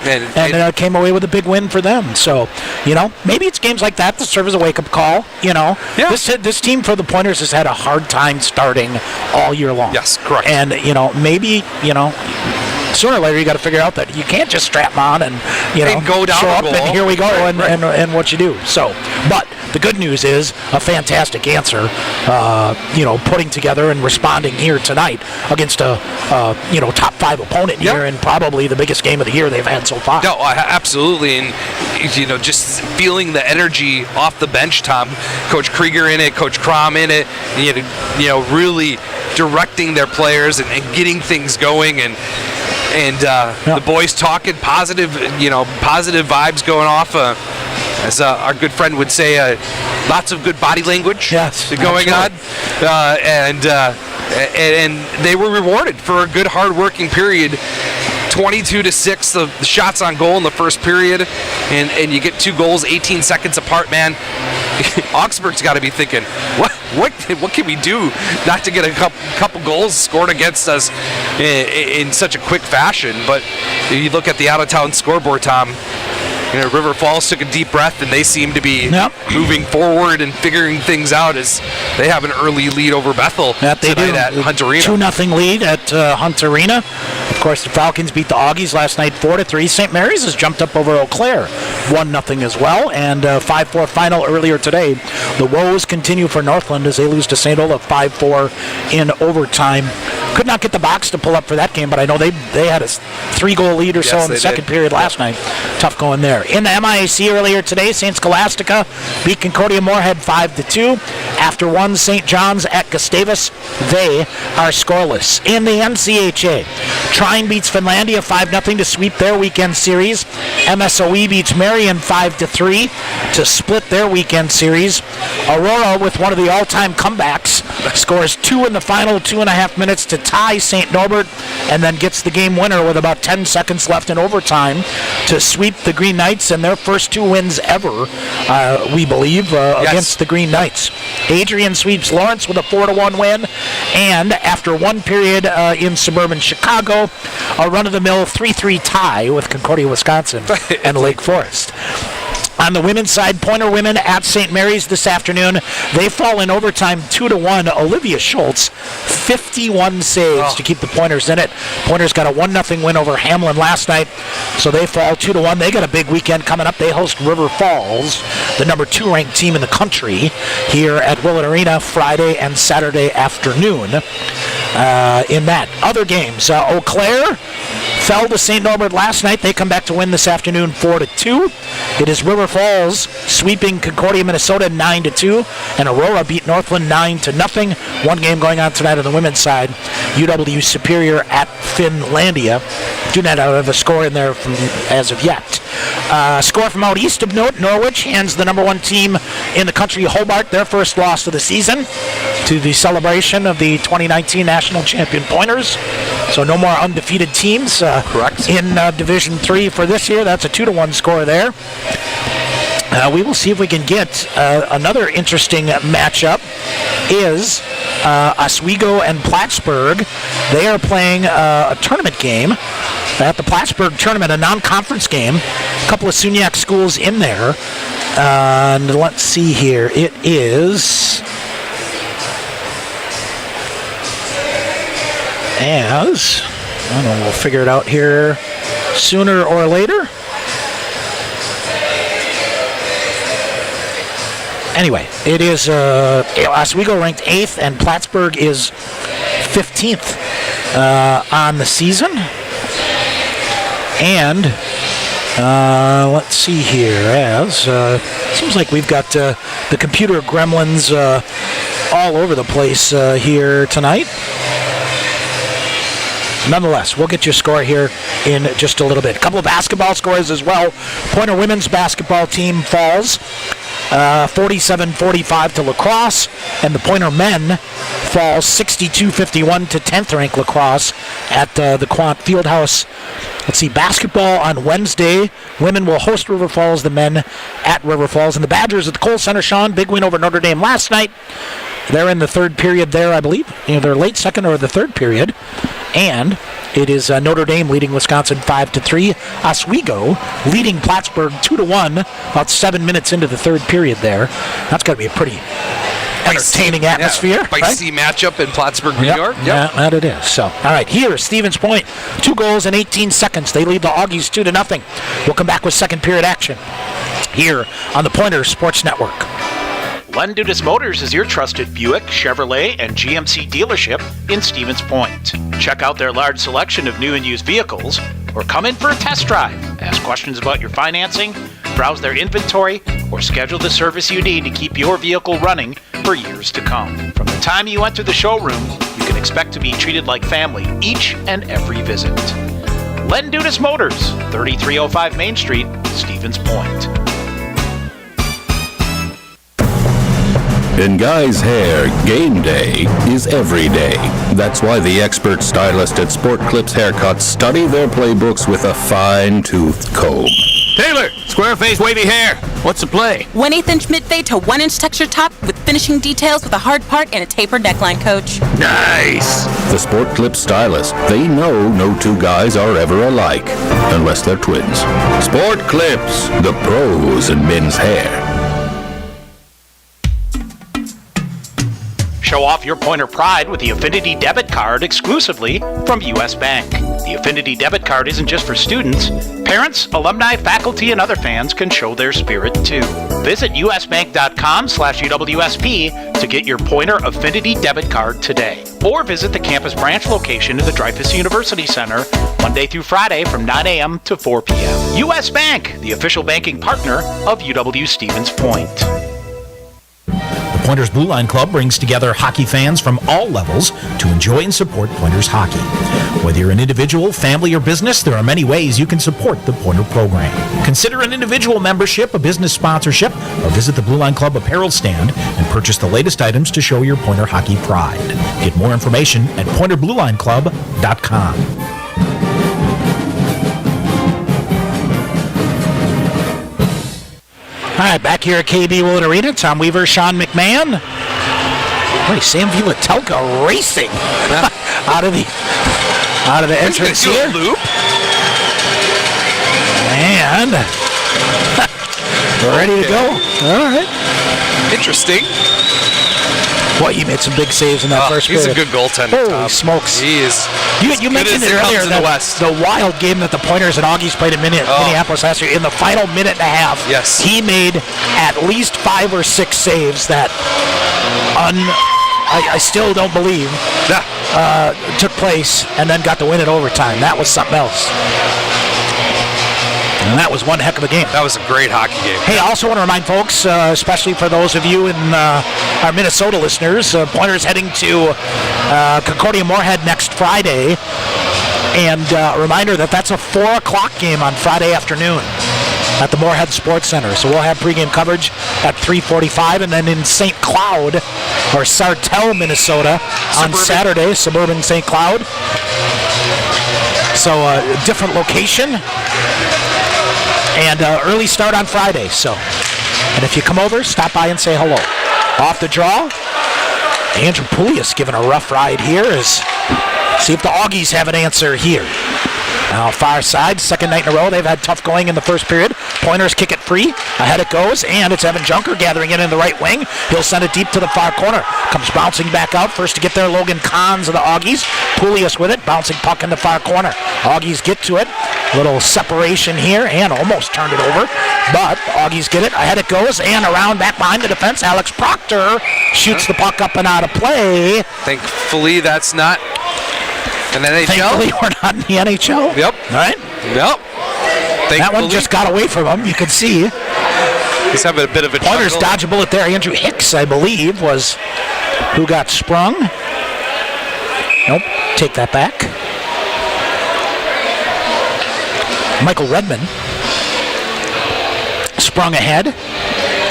S1: came away with a big win for them. So, maybe it's games like that that serve as a wake-up call.
S3: Yeah.
S1: This team for the Pointers has had a hard time starting all year long.
S3: Yes, correct.
S1: And maybe sooner or later you got to figure out that you can't just strap them on and
S3: go down
S1: show up
S3: the goal.
S1: and here we go
S3: Right.
S1: and what you do. So, but the good news is a fantastic answer. Putting together and responding here tonight against a top 5 opponent here and probably the biggest game of the year they've had so far.
S3: No, absolutely, and just feeling the energy off the bench, Tom. Coach Krieger in it, Coach Crom in it. Really directing their players and getting things going, and the boys talking positive vibes going off. As our good friend would say, lots of good body language going on, and they were rewarded for a good, hard-working period. 22-6, the shots on goal in the first period, and you get 2 goals 18 seconds apart, man. Augsburg's got to be thinking, what can we do not to get a couple goals scored against us in such a quick fashion? But you look at the out-of-town scoreboard, Tom. River Falls took a deep breath, and they seem to be moving forward and figuring things out as they have an early lead over Bethel tonight at Hunt Arena.
S1: 2-0 lead at Hunt Arena. Of course, the Falcons beat the Augies last night 4-3. St. Mary's has jumped up over Eau Claire 1-0 as well, and 5-4 final earlier today. The woes continue for Northland as they lose to St. Olaf 5-4 in overtime. Could not get the box to pull up for that game, but I know they had a 3-goal lead or so in the second period last night. Tough going there. In the MIAC earlier today, St. Scholastica beat Concordia Moorhead 5-2. After 1, St. John's at Gustavus, they are scoreless. In the NCHA, Trine beats Finlandia 5-0 to sweep their weekend series. MSOE beats Marion 5-3 to split their weekend series. Aurora, with one of the all-time comebacks, scores 2 in the final 2.5 minutes to tie St. Norbert, and then gets the game winner with about 10 seconds left in overtime to sweep the Green Knights and their first 2 wins ever, we believe, against the Green Knights. Adrian sweeps Lawrence with a 4-1 win, and after 1 period in suburban Chicago, a run-of-the-mill 3-3 tie with Concordia, Wisconsin and Lake Forest. On the women's side, Pointer women at St. Mary's this afternoon. They fall in overtime 2-1. Olivia Schultz, 51 saves to keep the Pointers in it. Pointers got a 1-0 win over Hamlin last night, so they fall 2-1. They got a big weekend coming up. They host River Falls, the number 2 ranked team in the country, here at Willett Arena Friday and Saturday afternoon. In that. Other games, Eau Claire fell to St. Norbert last night. They come back to win this afternoon 4-2. It is River Falls sweeping Concordia, Minnesota 9-2, and Aurora beat Northland 9-0. One game going on tonight on the women's side. UW Superior at Finlandia. Do not have a score in there as of yet. Score from out east of note, Norwich hands the number 1 team in the country, Hobart, their first loss of the season to the celebration of the 2019 national champion Pointers. So no more undefeated teams in Division 3 for this year. That's a 2-1 score there. We will see if we can get another interesting matchup is Oswego and Plattsburgh. They are playing a tournament game at the Plattsburgh tournament, a non-conference game. A couple of SUNYAC schools in there. And let's see here. It is as, I don't know, we'll figure it out here sooner or later. Anyway, it is Oswego ranked 8th, and Plattsburgh is 15th on the season. And let's see here, as seems like we've got the computer gremlins all over the place here tonight. Nonetheless, we'll get your score here in just a little bit. A couple of basketball scores as well. Pointer women's basketball team falls 47-45 to La Crosse, and the Pointer men fall 62-51 to 10th ranked La Crosse at the Quant Fieldhouse. Let's see, basketball on Wednesday. Women will host River Falls, the men at River Falls. And the Badgers at the Kohl Center, Sean, big win over Notre Dame last night. They're in the third period there, I believe. They're late second or the third period. And it is Notre Dame leading Wisconsin 5-3. Oswego leading Plattsburgh 2-1, about 7 minutes into the third period there. That's got to be a pretty entertaining atmosphere.
S3: Feisty matchup in Plattsburgh, New York. Yep.
S1: Yeah, that it is. So, all right, here, Stevens Point. 2 goals in 18 seconds. They lead the Augies 2-0. We'll come back with second period action here on the Pointers Sports Network.
S4: Len Dudas Motors is your trusted Buick, Chevrolet, and GMC dealership in Stevens Point. Check out their large selection of new and used vehicles or come in for a test drive. Ask questions about your financing
S1: Browse their inventory or schedule the service you need to keep your vehicle running for years to come. From the time you enter the showroom, you can expect to be treated like family each and every visit. Len Dudas Motors, 3305 Main Street, Stevens Point.
S8: In guys' hair, game day is every day. That's why the expert stylist at Sport Clips Haircuts study their playbooks with a fine-toothed comb.
S12: Taylor, square face, wavy hair. What's the play?
S13: 1/8 inch mid-fade to 1 inch texture top with finishing details with a hard part and a tapered neckline, coach.
S12: Nice.
S8: The Sport Clips stylist, they know no two guys are ever alike, unless they're twins. Sport Clips, the pros in men's hair.
S1: Show off your Pointer pride with the Affinity Debit Card exclusively from U.S. Bank. The Affinity Debit Card isn't just for students. Parents, alumni, faculty, and other fans can show their spirit too. Visit usbank.com/UWSP to get your Pointer Affinity Debit Card today. Or visit the campus branch location in the Dreyfous University Center Monday through Friday from 9 a.m. to 4 p.m. U.S. Bank, the official banking partner of UW Stevens Point.
S4: The Pointers Blue Line Club brings together hockey fans from all levels to enjoy and support Pointers hockey. Whether you're an individual, family, or business, there are many ways you can support the Pointer program. Consider an individual membership, a business sponsorship, or visit the Blue Line Club apparel stand and purchase the latest items to show your Pointer hockey pride. Get more information at PointerBlueLineClub.com.
S1: All right, back here at KB Willett Arena, Tom Weaver, Sean McMahon. Boy, Sam Villatelka racing out of the entrance here.
S3: Loop.
S1: And we're ready to go. All right.
S3: Interesting.
S1: Boy, he made some big saves in that first
S3: he's
S1: period.
S3: a good goaltender,
S1: Holy
S3: Tom.
S1: smokes.
S3: He is.
S1: You mentioned it earlier, the wild game that the Pointers and Augies played in Minneapolis last year. In the final minute and a half,
S3: yes,
S1: he made at least 5 or 6 saves that I still don't believe took place, and then got to win it overtime. That was something else. And that was one heck of a game.
S3: That was a great hockey game.
S1: Hey, I also want to remind folks, especially for those of you in our Minnesota listeners, Pointers heading to Concordia Moorhead next Friday. And a reminder that that's a 4 o'clock game on Friday afternoon at the Moorhead Sports Center. So we'll have pregame coverage at 3:45, and then in St. Cloud, or Sartell, Minnesota, on Saturday, suburban St. Cloud. So a different location. And early start on Friday, so. And if you come over, stop by and say hello. Off the draw, Andrew Poulias giving a rough ride here. See if the Augies have an answer here. Now far side, second night in a row, they've had tough going in the first period. Pointers kick it free, ahead it goes, and it's Evan Junker gathering it in the right wing. He'll send it deep to the far corner. Comes bouncing back out, first to get there, Logan Kahns of the Augies. Poulias with it, bouncing puck in the far corner. Augies get to it, little separation here, and almost turned it over. But the Augies get it, ahead it goes, and around back behind the defense, Alex Proctor shoots the puck up and out of play.
S3: Thankfully, that's not in the NHL.
S1: Thankfully, we're not in the NHL.
S3: Yep.
S1: All right.
S3: Yep.
S1: That one just got away from him. You can see.
S3: He's having a bit of a
S1: Pointers
S3: juggle.
S1: dodge a bullet there. Andrew Hicks, I believe, was who got sprung. Nope. Take that back. Michael Redman sprung ahead.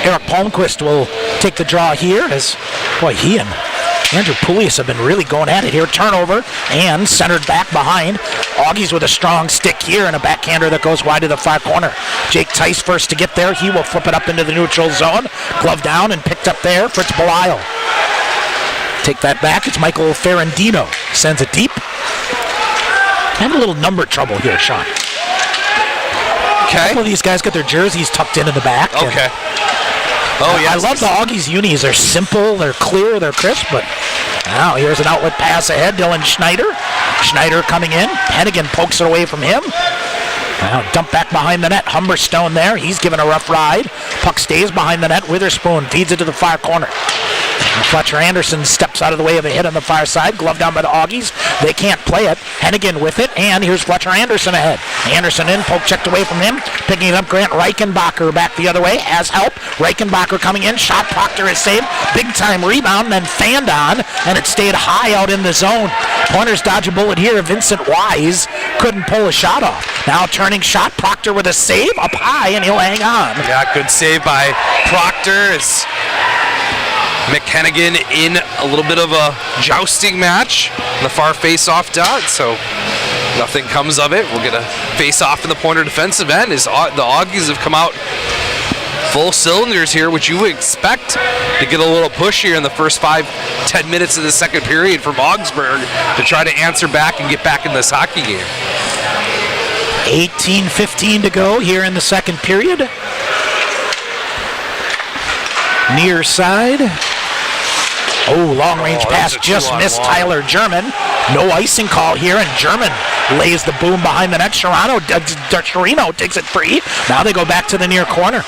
S1: Eric Palmquist will take the draw here as, boy, he and Andrew Poulias have been really going at it here. Turnover and centered back behind. Augies with a strong stick here and a backhander that goes wide to the far corner. Jake Tice first to get there. He will flip it up into the neutral zone. Glove down and picked up there. Fritz Belisle. Take that back. It's Michael Ferrandino. Sends it deep. Having a little number trouble here, Sean.
S3: Okay.
S1: A couple of these guys got their jerseys tucked in the back.
S3: Okay. Oh, yeah.
S1: I love the Augies unis. They're simple, they're clear, they're crisp, but now here's an outlet pass ahead. Dylan Schneider. Schneider coming in. Hennigan pokes it away from him. Now dump back behind the net. Humberstone there. He's given a rough ride. Puck stays behind the net. Witherspoon feeds it to the far corner. Fletcher Anderson steps out of the way of a hit on the far side. Glove down by the Augies. They can't play it. Hennigan with it, and here's Fletcher Anderson ahead. Anderson in, poke checked away from him. Picking it up, Grant Reichenbacher back the other way. Has help. Reichenbacher coming in. Shot, Proctor is saved. Big time rebound, then fanned on, and it stayed high out in the zone. Pointers dodge a bullet here. Vincent Wise couldn't pull a shot off. Now turning shot. Proctor with a save up high, and he'll hang on.
S3: Yeah, good save by Proctor. It's McKennigan in a little bit of a jousting match in the far face-off dot, so nothing comes of it. We'll get a face-off in the Pointer defensive end as the Augies have come out full cylinders here, which you would expect to get a little push here in the first 5-10 minutes of the second period from Augsburg to try to answer back and get back in this hockey game.
S1: 18:15 to go here in the second period. Near side. Oh, long-range pass just missed Tyler German. No icing call here, and German lays the boom behind the net. Chirino takes it free. Now they go back to the near corner.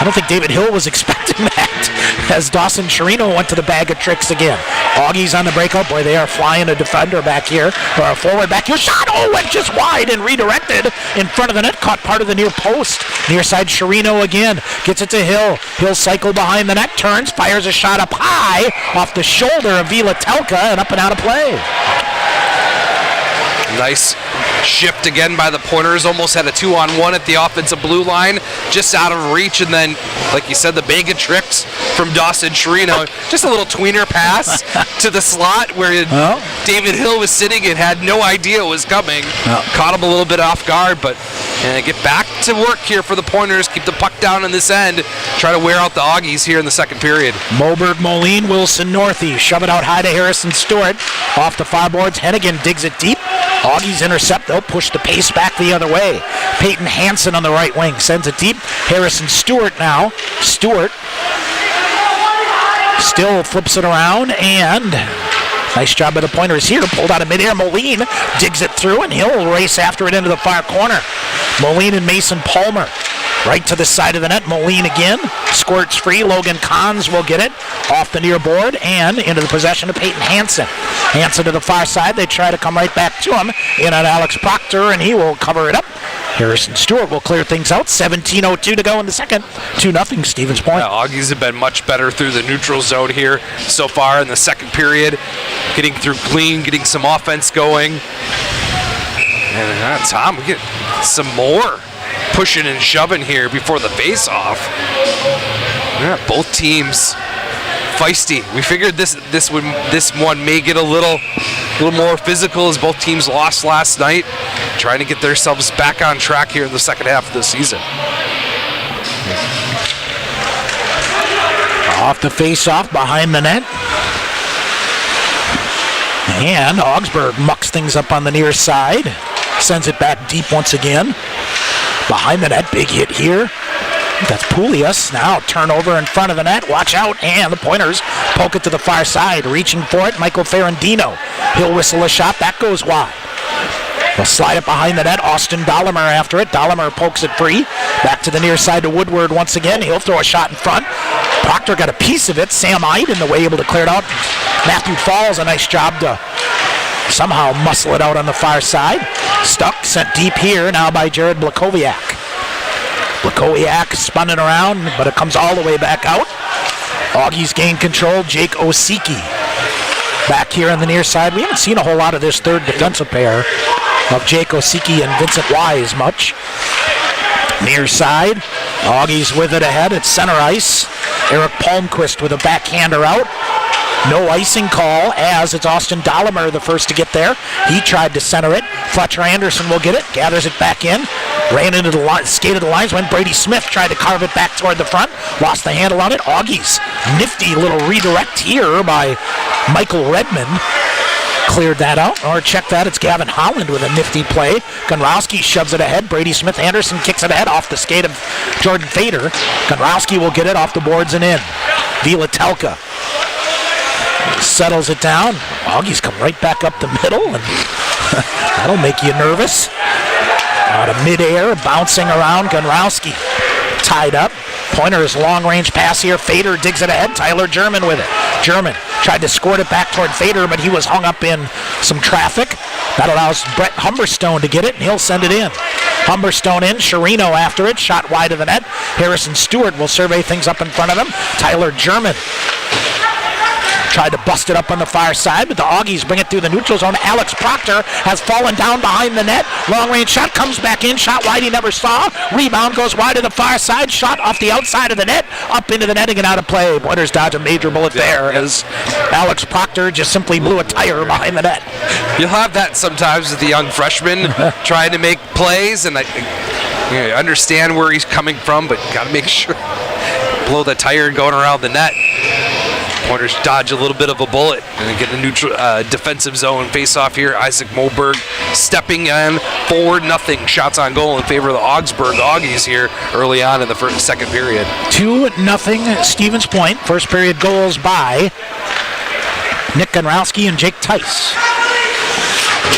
S1: I don't think David Hill was expecting that as Dawson Chirino went to the bag of tricks again. Augies on the breakout. Boy, they are flying a defender back here, or a forward back here. Shot, went just wide and redirected in front of the net. Caught part of the near post. Near side, Chirino again. Gets it to Hill. Hill cycle behind the net, turns, fires a shot up high off the shoulder of Vila Telka and up and out of play.
S3: Nice shift again by the Pointers. Almost had a 2-on-1 at the offensive blue line, just out of reach. And then, like you said, the bag of tricks from Dawson Chirino. Just a little tweener pass to the slot where David Hill was sitting and had no idea it was coming. Caught him a little bit off guard, but get back to work here for the Pointers. Keep the puck down in this end. Try to wear out the Augies here in the second period.
S1: Moberg, Moline, Wilson, Northey. Shove it out high to Harrison Stewart. Off the far boards, Hennigan digs it deep. Augies intercept, they'll push the pace back the other way. Peyton Hansen on the right wing sends it deep. Harrison Stewart now. Stewart still flips it around, and nice job by the Pointers here. Pulled out of midair. Moline digs it through, and he'll race after it into the far corner. Moline and Mason Palmer right to the side of the net. Moline again. Squirts free. Logan Kahns will get it off the near board and into the possession of Peyton Hansen. Hansen to the far side. They try to come right back to him. In on Alex Proctor, and he will cover it up. Harrison Stewart will clear things out. 17:02 to go in the second. 2-0 Stevens Point.
S3: Yeah, Augies have been much better through the neutral zone here so far in the second period. Getting through clean, getting some offense going. And Tom, we get some more pushing and shoving here before the face-off. Yeah, both teams feisty. We figured this one may get a little more physical as both teams lost last night, trying to get themselves back on track here in the second half of the season.
S1: Off the face-off behind the net. And Augsburg mucks things up on the near side. Sends it back deep once again. Behind the net, big hit here. That's Poulias. Now turnover in front of the net. Watch out. And the Pointers poke it to the far side. Reaching for it, Michael Ferrandino. He'll whistle a shot. That goes wide. They'll slide it behind the net. Austin Dollimer after it. Dollimer pokes it free. Back to the near side to Woodward once again. He'll throw a shot in front. Proctor got a piece of it. Sam Ide in the way, able to clear it out. Matthew Falls, a nice job to somehow muscle it out on the far side. Stuck, sent deep here now by Jared Blakowiak. Blakowiak spun it around, but it comes all the way back out. Augies gain control. Jake Osiki back here on the near side. We haven't seen a whole lot of this third defensive pair of Jake Osiki and Vincent Wise much. Near side, Augies with it ahead at center ice. Eric Palmquist with a backhander out. No icing call as it's Austin Dollimer the first to get there. He tried to center it. Fletcher Anderson will get it, gathers it back in. Ran into the line, skated the lines, when Brady Smith tried to carve it back toward the front. Lost the handle on it. Augies, nifty little redirect here by Michael Redmond. Cleared that out, or check that, it's Gavin Holland with a nifty play. Gonrowski shoves it ahead. Brady Smith Anderson kicks it ahead off the skate of Jordan Fader. Gonrowski will get it off the boards and in. Vila Telka settles it down. Augies come right back up the middle, and that'll make you nervous. Out of midair, bouncing around, Gonrowski tied up. Pointers long-range pass here. Fader digs it ahead. Tyler German with it. German tried to squirt it back toward Fader, but he was hung up in some traffic. That allows Brett Humberstone to get it, and he'll send it in. Humberstone in. Sherino after it. Shot wide of the net. Harrison Stewart will survey things up in front of him. Tyler German tried to bust it up on the far side, but the Augies bring it through the neutral zone. Alex Proctor has fallen down behind the net. Long-range shot comes back in. Shot wide he never saw. Rebound goes wide to the far side. Shot off the outside of the net. Up into the netting and out of play. Pointers dodge a major bullet there as Alex Proctor just simply blew a tire behind the net.
S3: You'll have that sometimes with the young freshmen trying to make plays, and I understand where he's coming from, but got to make sure blow the tire going around the net. Pointers dodge a little bit of a bullet and get a neutral defensive zone face-off here. Isaac Moberg stepping in forward, nothing. Shots on goal in favor of the Augsburg Augies here early on in the second period.
S1: 2-0 Stevens Point. First period goals by Nick Gonrowski and Jake Tice.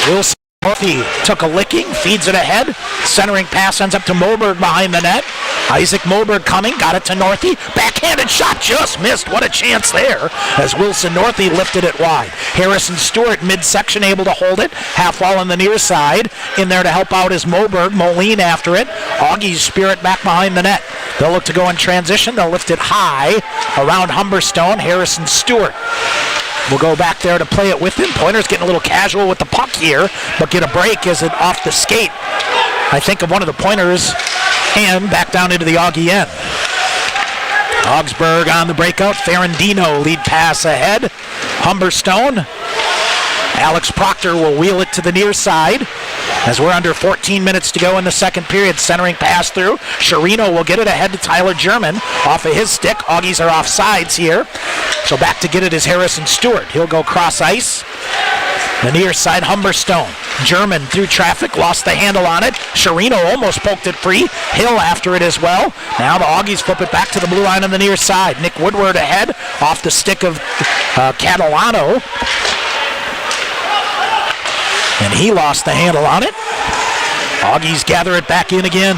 S1: Wilson Northey took a licking, feeds it ahead. Centering pass ends up to Moberg behind the net. Isaac Moberg coming, got it to Northey. Backhanded shot, just missed. What a chance there as Wilson Northey lifted it wide. Harrison Stewart midsection able to hold it. Half wall on the near side. In there to help out is Moberg. Moline after it. Augies Spirit back behind the net. They'll look to go in transition. They'll lift it high around Humberstone. Harrison Stewart will go back there to play it with him. Pointers getting a little casual with the puck here, but get a break as it off the skate, I think, of one of the Pointers, and back down into the Augie end. Augsburg on the breakout. Ferrandino lead pass ahead. Humberstone. Alex Proctor will wheel it to the near side as we're under 14 minutes to go in the second period. Centering pass through. Sherino will get it ahead to Tyler German off of his stick. Augies are off sides here. So back to get it is Harrison Stewart. He'll go cross ice. The near side, Humberstone. German through traffic, lost the handle on it. Sherino almost poked it free. Hill after it as well. Now the Augies flip it back to the blue line on the near side. Nick Woodward ahead off the stick of Catalano. And he lost the handle on it. Augies gather it back in again.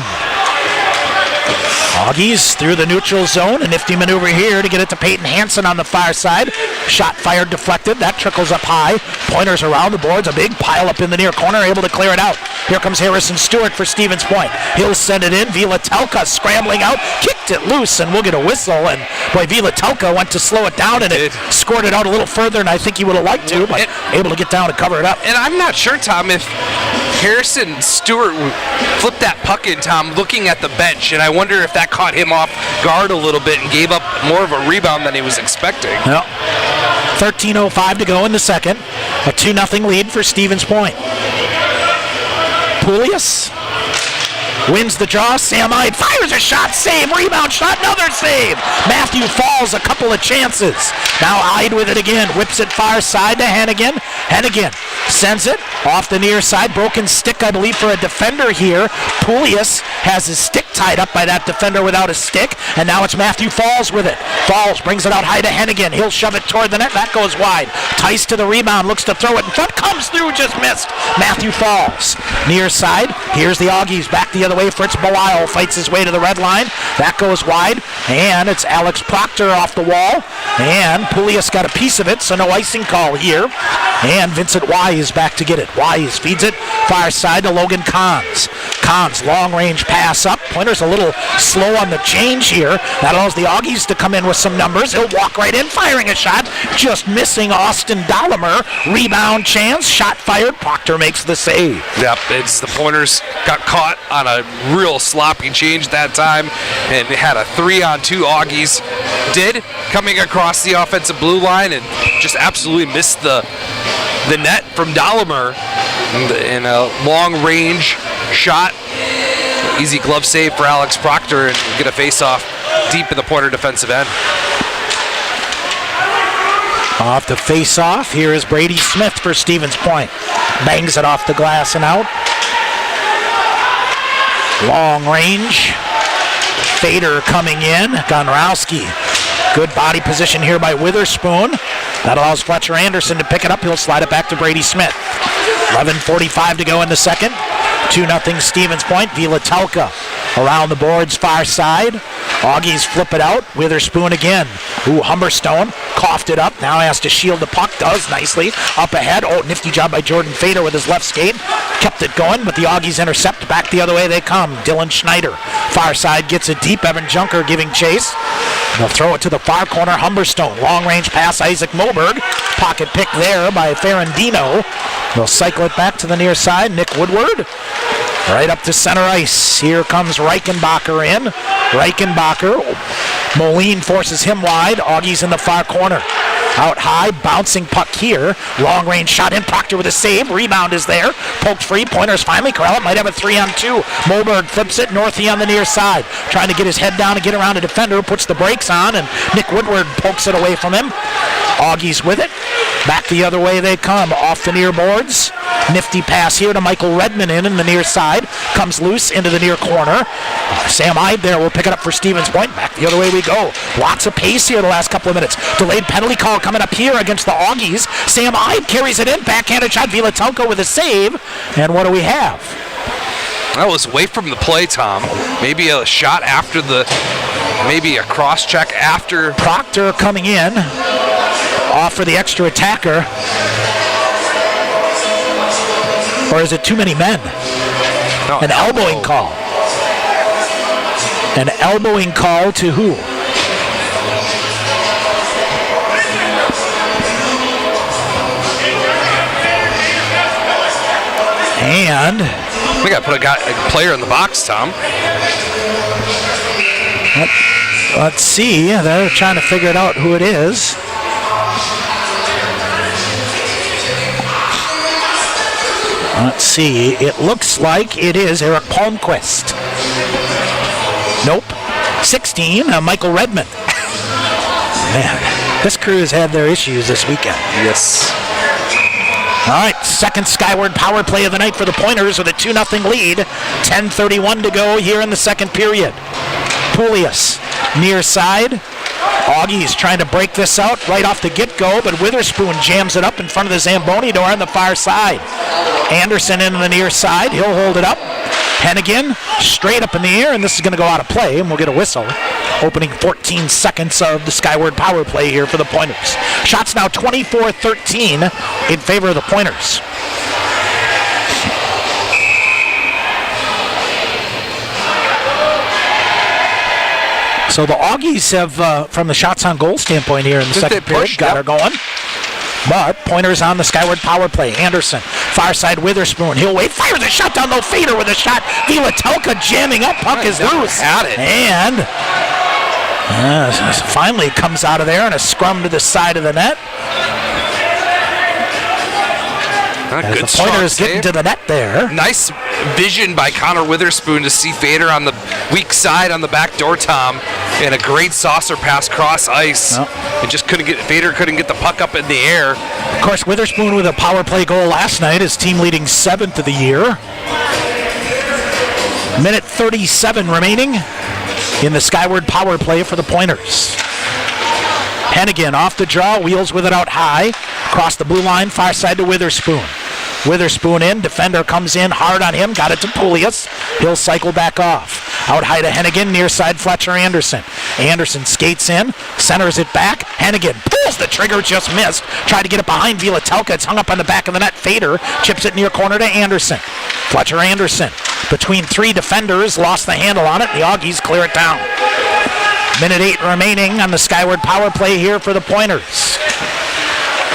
S1: Augies through the neutral zone. A nifty maneuver here to get it to Peyton Hansen on the far side. Shot fired, deflected. That trickles up high. Pointers around the boards. A big pile up in the near corner, able to clear it out. Here comes Harrison Stewart for Stevens Point. He'll send it in. Vilatelka scrambling out. Kicked it loose, and we'll get a whistle. And boy, Vilatelka went to slow it down, and it scored it out a little further than I think he would have liked to, but able to get down and cover it up.
S3: And I'm not sure, Tom, if Harrison Stewart flipped that puck in, Tom, looking at the bench, and I wonder if that caught him off guard a little bit and gave up more of a rebound than he was expecting.
S1: Yep. 13:05 to go in the second. A 2-0 lead for Stevens Point. Poulias wins the draw. Sam Hyde fires a shot, save, rebound shot, another save. Matthew Falls, a couple of chances. Now Hyde with it again, whips it far side to Hennigan. Hennigan sends it off the near side. Broken stick, I believe, for a defender here. Poulias has his stick tied up by that defender without a stick, and now it's Matthew Falls with it. Falls brings it out high to Hennigan. He'll shove it toward the net. That goes wide. Tice to the rebound, looks to throw it in front, comes through, just missed. Matthew Falls. Near side, here's the Augies back the other way. Fritz Belisle fights his way to the red line. That goes wide, and it's Alex Proctor off the wall, and Poulias got a piece of it, so no icing call here. And Vincent Wise back to get it. Wise feeds it far side to Logan Kahns. Kahns, long range pass up. Pointer's a little slow on the change here. That allows the Augies to come in with some numbers. He'll walk right in, firing a shot, just missing Austin Dahlemer. Rebound chance, shot fired. Proctor makes the save.
S3: Yep, it's the Pointers got caught on a real sloppy change that time, and had a 3-on-2 Augies did coming across the offensive blue line and just absolutely missed the net from Dahlemer in a long range shot. Easy glove save for Alex Proctor and get a face off deep in the Pointer defensive end.
S1: Off the face off, here is Brady Smith for Stevens Point. Bangs it off the glass and out. Long range. Fader coming in. Gonrowski. Good body position here by Witherspoon. That allows Fletcher Anderson to pick it up. He'll slide it back to Brady Smith. 11:45 to go in the second. 2-0 Stevens Point. Vilatelka around the boards far side. Augies flip it out. Witherspoon again. Ooh, Humberstone coughed it up. Now has to shield the puck. Does nicely. Up ahead. Oh, nifty job by Jordan Fader with his left skate. Kept it going, but the Augies intercept. Back the other way they come. Dylan Schneider. Far side gets it deep. Evan Junker giving chase. They'll throw it to the far corner. Humberstone. Long range pass. Isaac Moberg. Pocket pick there by Ferrandino. They'll cycle it back to the near side. Nick Woodward. Right up to center ice. Here comes Reichenbacher in. Reichenbacher. Moline forces him wide. Augies in the far corner. Out high, bouncing puck here. Long range shot in. Proctor with a save. Rebound is there. Poked free. Pointers finally. Correll might have a 3-on-2. Moberg flips it. Northey on the near side. Trying to get his head down and get around a defender. Puts the brakes on, and Nick Woodward pokes it away from him. Augies with it. Back the other way they come. Off the near boards. Nifty pass here to Michael Redman in the near side. Comes loose into the near corner. Sam Ide there will pick it up for Stevens Point. Back the other way we go. Lots of pace here the last couple of minutes. Delayed penalty call coming up here against the Augies. Sam Ide carries it in. Backhanded shot. Vilatelko with a save. And what do we have?
S3: That was away from the play, Tom. Maybe a shot after maybe a cross check after.
S1: Proctor coming in. Off for the extra attacker. Or is it too many men?
S3: No,
S1: An elbowing call. An elbowing call to who? And
S3: we got to put a player in the box, Tom.
S1: Let's see. They're trying to figure it out who it is. Let's see. It looks like it is Eric Palmquist. Nope. 16, Michael Redman. Man, this crew has had their issues this weekend.
S3: Yes.
S1: All right, second Skyward power play of the night for the Pointers with a 2-0 lead. 10:31 to go here in the second period. Poulias, near side. Augies trying to break this out right off the get-go, but Witherspoon jams it up in front of the Zamboni door on the far side. Anderson in the near side. He'll hold it up. Hennigan straight up in the air, and this is going to go out of play, and we'll get a whistle. Opening 14 seconds of the Skyward power play here for the Pointers. Shots now 24-13 in favor of the Pointers. So the Augies have, from the shots on goal standpoint here in the second period, got her going. But Pointers on the Skyward power play. Anderson, far side Witherspoon. He'll wait, fires a shot down low. Fader with a shot. Vilatelka jamming up. Puck is loose. And finally comes out of there and a scrum to the side of the net. As the Pointers getting to the net there.
S3: Nice vision by Connor Witherspoon to see Fader on the weak side on the back door, Tom, and a great saucer pass cross ice. It just Fader couldn't get the puck up in the air.
S1: Of course, Witherspoon with a power play goal last night, his team leading 7th of the year. Minute 37 remaining in the Skyward power play for the Pointers. Hennigan off the draw, wheels with it out high. Across the blue line, far side to Witherspoon. Witherspoon in, defender comes in hard on him, got it to Poulias. He'll cycle back off. Out high to Hennigan, near side Fletcher Anderson. Anderson skates in, centers it back. Hennigan pulls the trigger, just missed. Tried to get it behind Vilatelka, it's hung up on the back of the net. Fader chips it near corner to Anderson. Fletcher Anderson, between 3 defenders, lost the handle on it. The Augies clear it down. Minute 8 remaining on the Skyward power play here for the Pointers.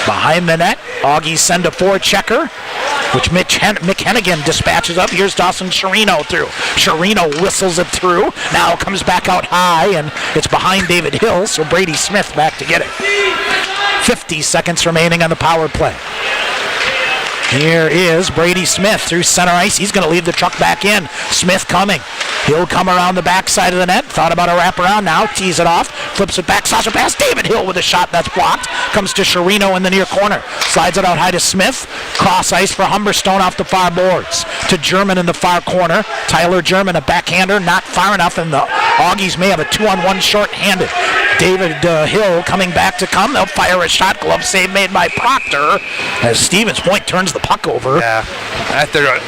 S1: Behind the net, Augies send a forechecker, which Mick Hennigan dispatches up. Here's Dawson Chirino through. Chirino whistles it through. Now comes back out high, and it's behind David Hill, so Brady Smith back to get it. 50 seconds remaining on the power play. Here is Brady Smith through center ice. He's going to leave the truck back in. Smith coming. He'll come around the backside of the net. Thought about a wraparound now. Tees it off. Flips it back. Saucer pass. David Hill with a shot that's blocked. Comes to Chirino in the near corner. Slides it out high to Smith. Cross ice for Humberstone off the far boards. To German in the far corner. Tyler German, a backhander. Not far enough, and the Augies may have a 2-on-1 short-handed. David Hill coming back to come. They'll fire a shot. Glove save made by Proctor as Stevens Point turns the puck over.
S3: Yeah, at their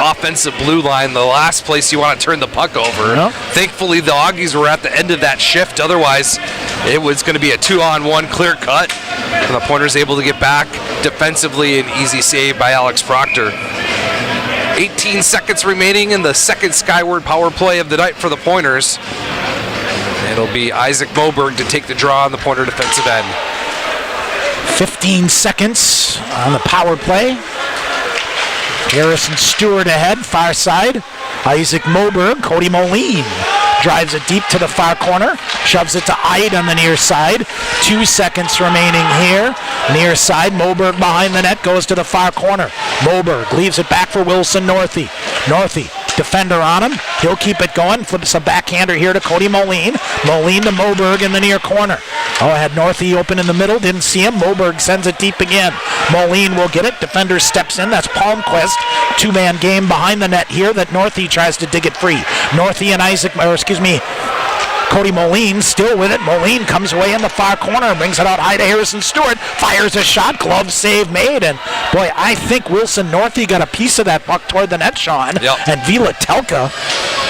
S3: offensive blue line, the last place you want to turn the puck over.
S1: Yep.
S3: Thankfully, the Augies were at the end of that shift. Otherwise, it was going to be a 2-on-1 clear cut. And the Pointers able to get back defensively, an easy save by Alex Proctor. 18 seconds remaining in the second Skyward power play of the night for the Pointers. It'll be Isaac Moberg to take the draw on the Pointer defensive end.
S1: 15 seconds on the power play. Harrison Stewart ahead, far side. Isaac Moberg, Cody Moline drives it deep to the far corner, shoves it to Ide on the near side. 2 seconds remaining here. Near side, Moberg behind the net, goes to the far corner. Moberg leaves it back for Wilson Northey. Northey, defender on him. He'll keep it going. Flips a backhander here to Cody Moline. Moline to Moberg in the near corner. Oh, had Northey open in the middle. Didn't see him. Moberg sends it deep again. Moline will get it. Defender steps in. That's Palmquist. Two-man game behind the net here that Northey tries to dig it free. Northey and Cody Moline still with it. Moline comes away in the far corner, brings it out high to Harrison Stewart, fires a shot, glove save made, and boy, I think Wilson Northey got a piece of that puck toward the net, Sean.
S3: Yep.
S1: And Vila Telka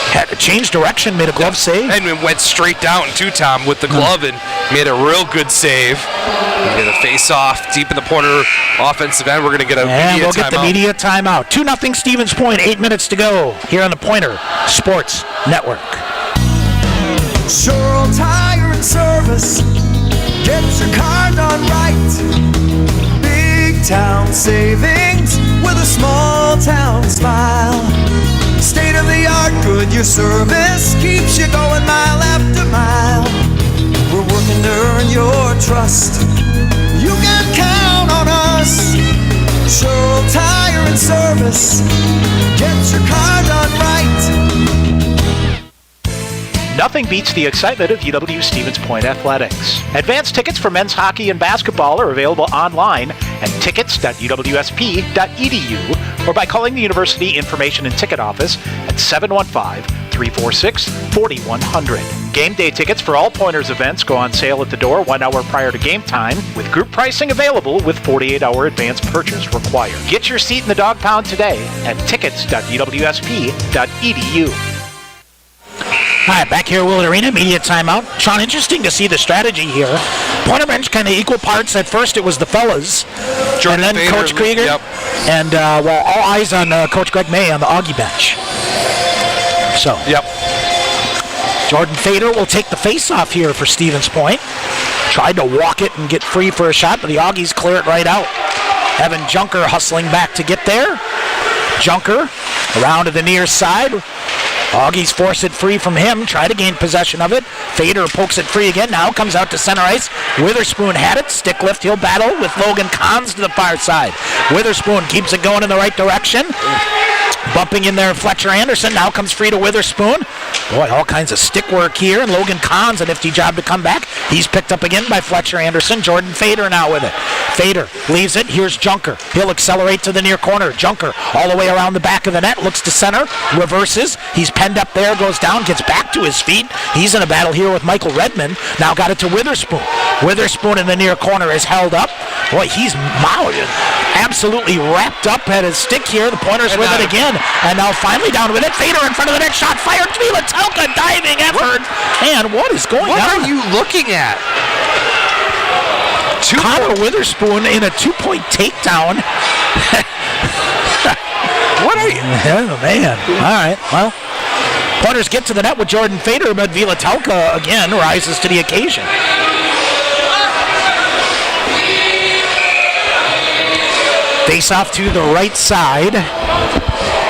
S1: had to change direction, made a glove save.
S3: And went straight down too, Tom, with the glove and made a real good save. We get a face-off deep in the Pointer offensive end. We're going to get a media timeout.
S1: And we'll get the media timeout. 2-0 Stevens Point, 8 minutes to go here on the Pointer Sports Network.
S6: Sure Tire and Service, get your car done right. Big town savings with a small town smile. State of the art Goodyear service keeps you going mile after mile. We're working to earn your trust. You can count on us. Sure Tire and Service, get your car done right.
S4: Nothing beats the excitement of UW Stevens Point Athletics. Advanced tickets for men's hockey and basketball are available online at tickets.uwsp.edu or by calling the University Information and Ticket Office at 715-346-4100. Game day tickets for all Pointers events go on sale at the door 1 hour prior to game time, with group pricing available with 48-hour advance purchase required. Get your seat in the dog pound today at tickets.uwsp.edu.
S1: All right, back here at Willett Arena, media timeout. Sean, interesting to see the strategy here. Pointer bench kind of equal parts. At first it was the fellas,
S3: Jordan
S1: and then
S3: Bader,
S1: Coach Krieger,
S3: yep.
S1: and all eyes on Coach Greg May on the Augie bench. So,
S3: yep.
S1: Jordan Fader will take the face-off here for Stevens Point. Tried to walk it and get free for a shot, but the Augies clear it right out. Evan Junker hustling back to get there. Junker around to the near side. Augies force it free from him, try to gain possession of it. Fader pokes it free again, now comes out to center ice. Witherspoon had it, stick lift, he'll battle with Logan Kahns to the far side. Witherspoon keeps it going in the right direction. Bumping in there, Fletcher Anderson now comes free to Witherspoon. Boy, all kinds of stick work here, and Logan Kahns, a nifty job to come back. He's picked up again by Fletcher Anderson. Jordan Fader now with it. Fader leaves it, here's Junker. He'll accelerate to the near corner. Junker all the way around the back of the net, looks to center, reverses. He's penned up there, goes down, gets back to his feet. He's in a battle here with Michael Redmond. Now got it to Witherspoon. Witherspoon in the near corner is held up. Boy, he's absolutely wrapped up at his stick here. The Pointers with it again. And now finally down with it. Fader in front of the net, shot fired. Vila Telka diving effort. And what is going on?
S3: What are you looking at?
S1: Connor Witherspoon in a 2-point takedown.
S3: What are you?
S1: Oh, man. All right. Well, Pointers get to the net with Jordan Fader, but Vila Telka again rises to the occasion. Face off to the right side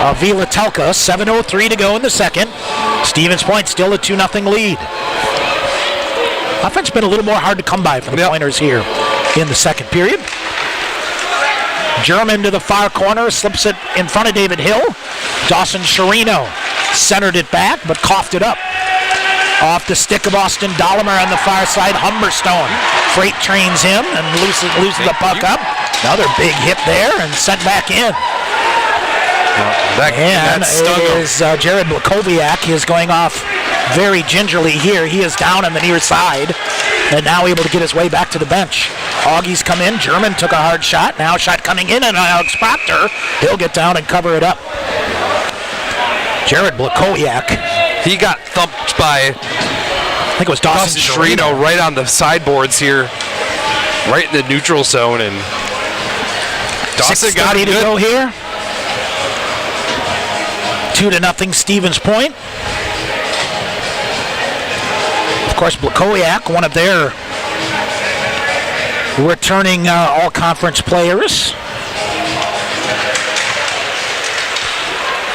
S1: of Vila Telka. 7:03 to go in the second. Stevens Point still a 2-0 lead. Offense been a little more hard to come by for the Pointers here in the second period. German to the far corner, slips it in front of David Hill. Dawson Sherino centered it back, but coughed it up. Off the stick of Austin Dollimer on the far side. Humberstone freight trains him and loses the puck up. Another big hit there and sent back in. And it is Jared Blakowiak is going off very gingerly here. He is down on the near side and now able to get his way back to the bench. Augies come in. German took a hard shot. Now shot coming in, and Alex Proctor, he'll get down and cover it up. Jared Blakowiak.
S3: He got thumped by,
S1: I think it was Dawson
S3: Sherino right on the sideboards here, right in the neutral zone, and Dawson got it
S1: to go here. 2-0 Stevens Point. Of course, Blakowiak, one of their returning all-conference players.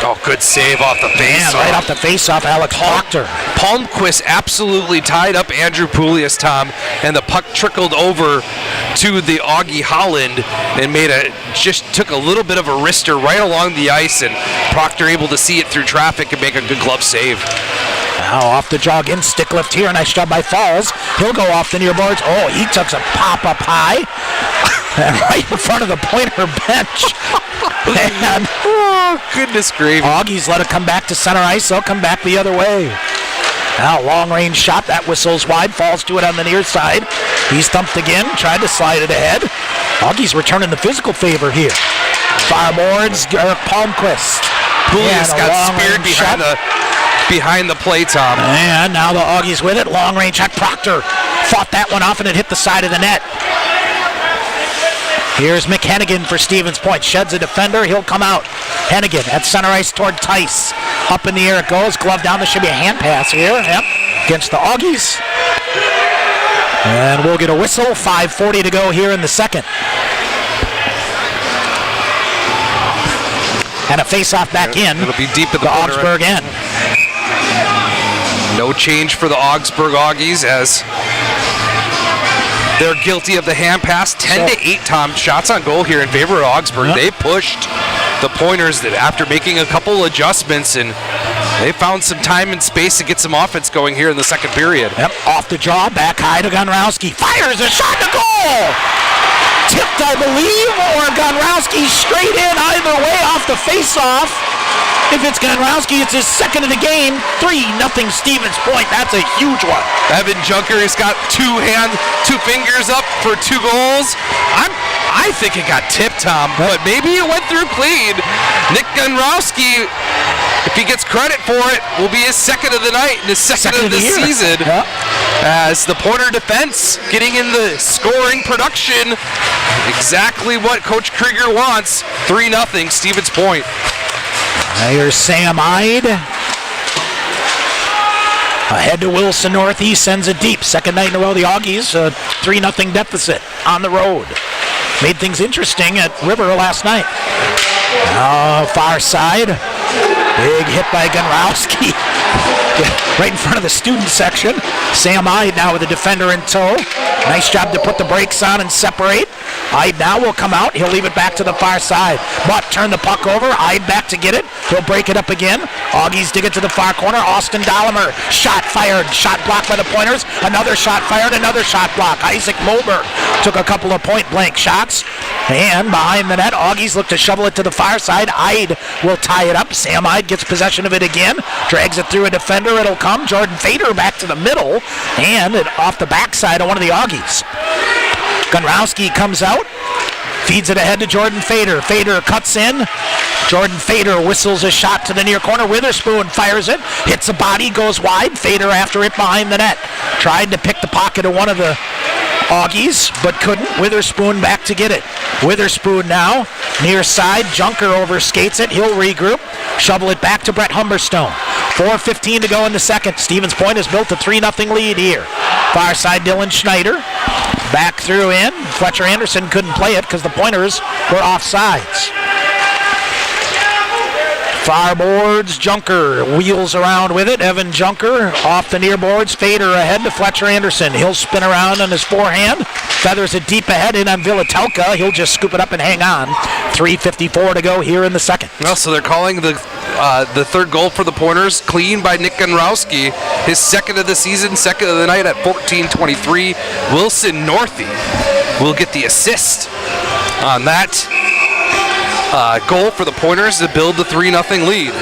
S3: Oh, good save off the face.
S1: Right off the face-off, Alex Proctor.
S3: Palmquist absolutely tied up Andrew Poulias, Tom, and the puck trickled over to the Augie Holland and took a little bit of a wrister right along the ice, and Proctor able to see it through traffic and make a good glove save.
S1: Now off the jog in, stick lift here, nice job by Falls. He'll go off the near boards. Oh, he took a pop up high. And right in front of the Pointer bench. And
S3: oh, goodness gravy.
S1: Augies let it come back to center ice. They'll come back the other way. Now long range shot. That whistles wide. Falls to it on the near side. He's thumped again. Tried to slide it ahead. Augies returning the physical favor here. Fireboards, Palmquist.
S3: Poulias got speared behind the play, Tom.
S1: And now the Augies with it. Long range shot. Proctor fought that one off and it hit the side of the net. Here's Mick Hennigan for Stevens Point. Sheds a defender. He'll come out. Hennigan at center ice toward Tice. Up in the air it goes. Glove down. There should be a hand pass here. Yep. Against the Augies. And we'll get a whistle. 5:40 to go here in the second. And a face-off back in.
S3: It'll be deep in the
S1: Augsburg end.
S3: No change for the Augsburg Augies as they're guilty of the hand pass. 10-8, Tom. Shots on goal here in favor of Augsburg. Yep. They pushed the Pointers after making a couple adjustments, and they found some time and space to get some offense going here in the second period.
S1: Yep. Off the jaw, back high to Gonrowski. Fires a shot to goal! Tipped, I believe, or Gonrowski straight in either way off the face-off. If it's Gonrowski, it's his second of the game. 3-0 Stevens Point. That's a huge one.
S3: Evan Junker has got two fingers up for 2 goals. I think it got tipped, Tom, but maybe it went through clean. Nick Gonrowski, if he gets credit for it, will be his second of the night and his second of the season.
S1: Yep.
S3: As the Pointer defense getting in the scoring production, exactly what Coach Krieger wants. 3-0 Stevens Point.
S1: Here's Sam Ide. Ahead to Wilson Northeast, sends it deep. Second night in a row, the Augies, 3-0 deficit on the road. Made things interesting at River last night. Far side. Big hit by Gonrowski. Right in front of the student section. Sam Ide now with the defender in tow. Nice job to put the brakes on and separate. Ide now will come out. He'll leave it back to the far side. Butt turn the puck over. Ide back to get it. He'll break it up again. Augies dig it to the far corner. Austin Dollimer. Shot fired. Shot blocked by the Pointers. Another shot fired. Another shot blocked. Isaac Moberg took a couple of point-blank shots. And behind the net, Augies look to shovel it to the far side. Ide will tie it up. Sam Ide gets possession of it again. Drags it through a defender. It'll come. Jordan Fader back to the middle. And off the backside of one of the Augies. Gonrowski comes out, feeds it ahead to Jordan Fader. Fader cuts in. Jordan Fader whistles a shot to the near corner. Witherspoon fires it, hits the body, goes wide. Fader after it behind the net. Tried to pick the pocket of one of the Augies, but couldn't. Witherspoon back to get it. Witherspoon now, near side. Junker overskates it. He'll regroup. Shovel it back to Brett Humberstone. 4:15 to go in the second. Stevens Point has built a 3-0 lead here. Far side, Dylan Schneider. Back through in. Fletcher Anderson couldn't play it because the Pointers were offsides. Fireboards, Junker wheels around with it. Evan Junker off the near boards. Fader ahead to Fletcher Anderson. He'll spin around on his forehand. Feathers it deep ahead in on Vilitelka. He'll just scoop it up and hang on. 3:54 to go here in the second.
S3: Well, so they're calling the third goal for the Pointers clean by Nick Gonrowski. His second of the season, second of the night at 14:23. Wilson Northey will get the assist on that. goal for the Pointers to build the 3-0 lead.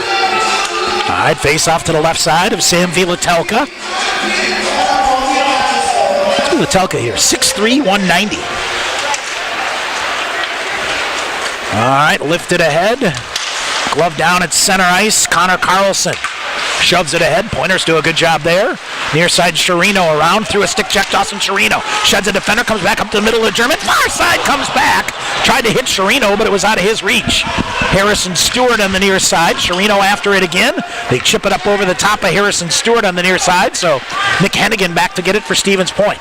S1: All right, face off to the left side of Sam Vilatelka. Vilatelka here, 6'3", 190. All right, lifted ahead. Glove down at center ice. Connor Carlson shoves it ahead. Pointers do a good job there. Near side, Chirino around through a stick check toss, and Chirino sheds a defender, comes back up to the middle of German. Far side comes back. Tried to hit Chirino, but it was out of his reach. Harrison Stewart on the near side. Chirino after it again. They chip it up over the top of Harrison Stewart on the near side, so Nick Hennigan back to get it for Stevens Point.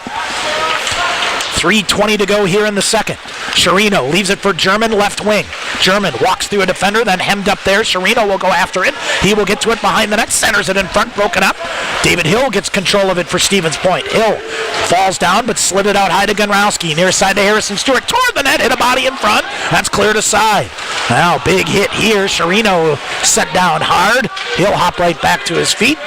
S1: 3:20 to go here in the second. Chirino leaves it for German, left wing. German walks through a defender, then hemmed up there. Chirino will go after it. He will get to it behind the net, centers it in front, broken up. David Hill gets control of it for Stevens Point. Hill falls down, but slid it out high to Gunrowski. Near side to Harrison Stewart, toward the net, hit a body in front. That's cleared aside. Now, big hit here. Chirino set down hard. He'll hop right back to his feet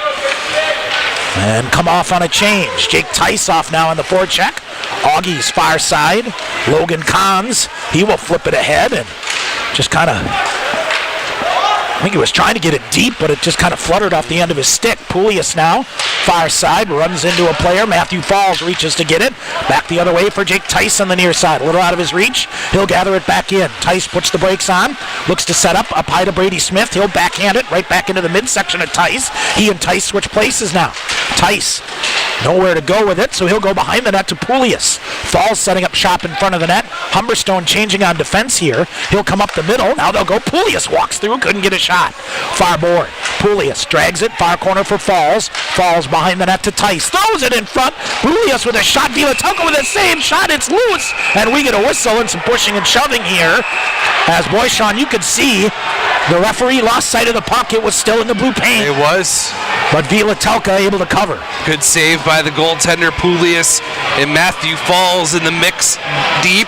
S1: and come off on a change. Jake Tice off now on the forecheck. Augie's far side. Logan Kahns, he will flip it ahead and just kind of, I think he was trying to get it deep, but it just kind of fluttered off the end of his stick. Poulius now, far side, runs into a player. Matthew Falls reaches to get it. Back the other way for Jake Tice on the near side. A little out of his reach. He'll gather it back in. Tice puts the brakes on. Looks to set up high to Brady Smith. He'll backhand it right back into the midsection of Tice. He and Tice switch places now. Tice nowhere to go with it, so he'll go behind the net to Poulius. Falls setting up shop in front of the net. Humberstone changing on defense here. He'll come up the middle. Now they'll go. Poulius walks through, couldn't get a shot. Far board. Poulius drags it, far corner for Falls. Falls behind the net to Tice. Throws it in front. Poulius with a shot. Vilatelka with the same shot. It's loose. And we get a whistle and some pushing and shoving here. As boy, Sean, you could see the referee lost sight of the puck. It was still in the blue paint.
S3: It was.
S1: But Vilatelka able to cover.
S3: Good save by the goaltender Poulius, and Matthew Falls in the mix deep.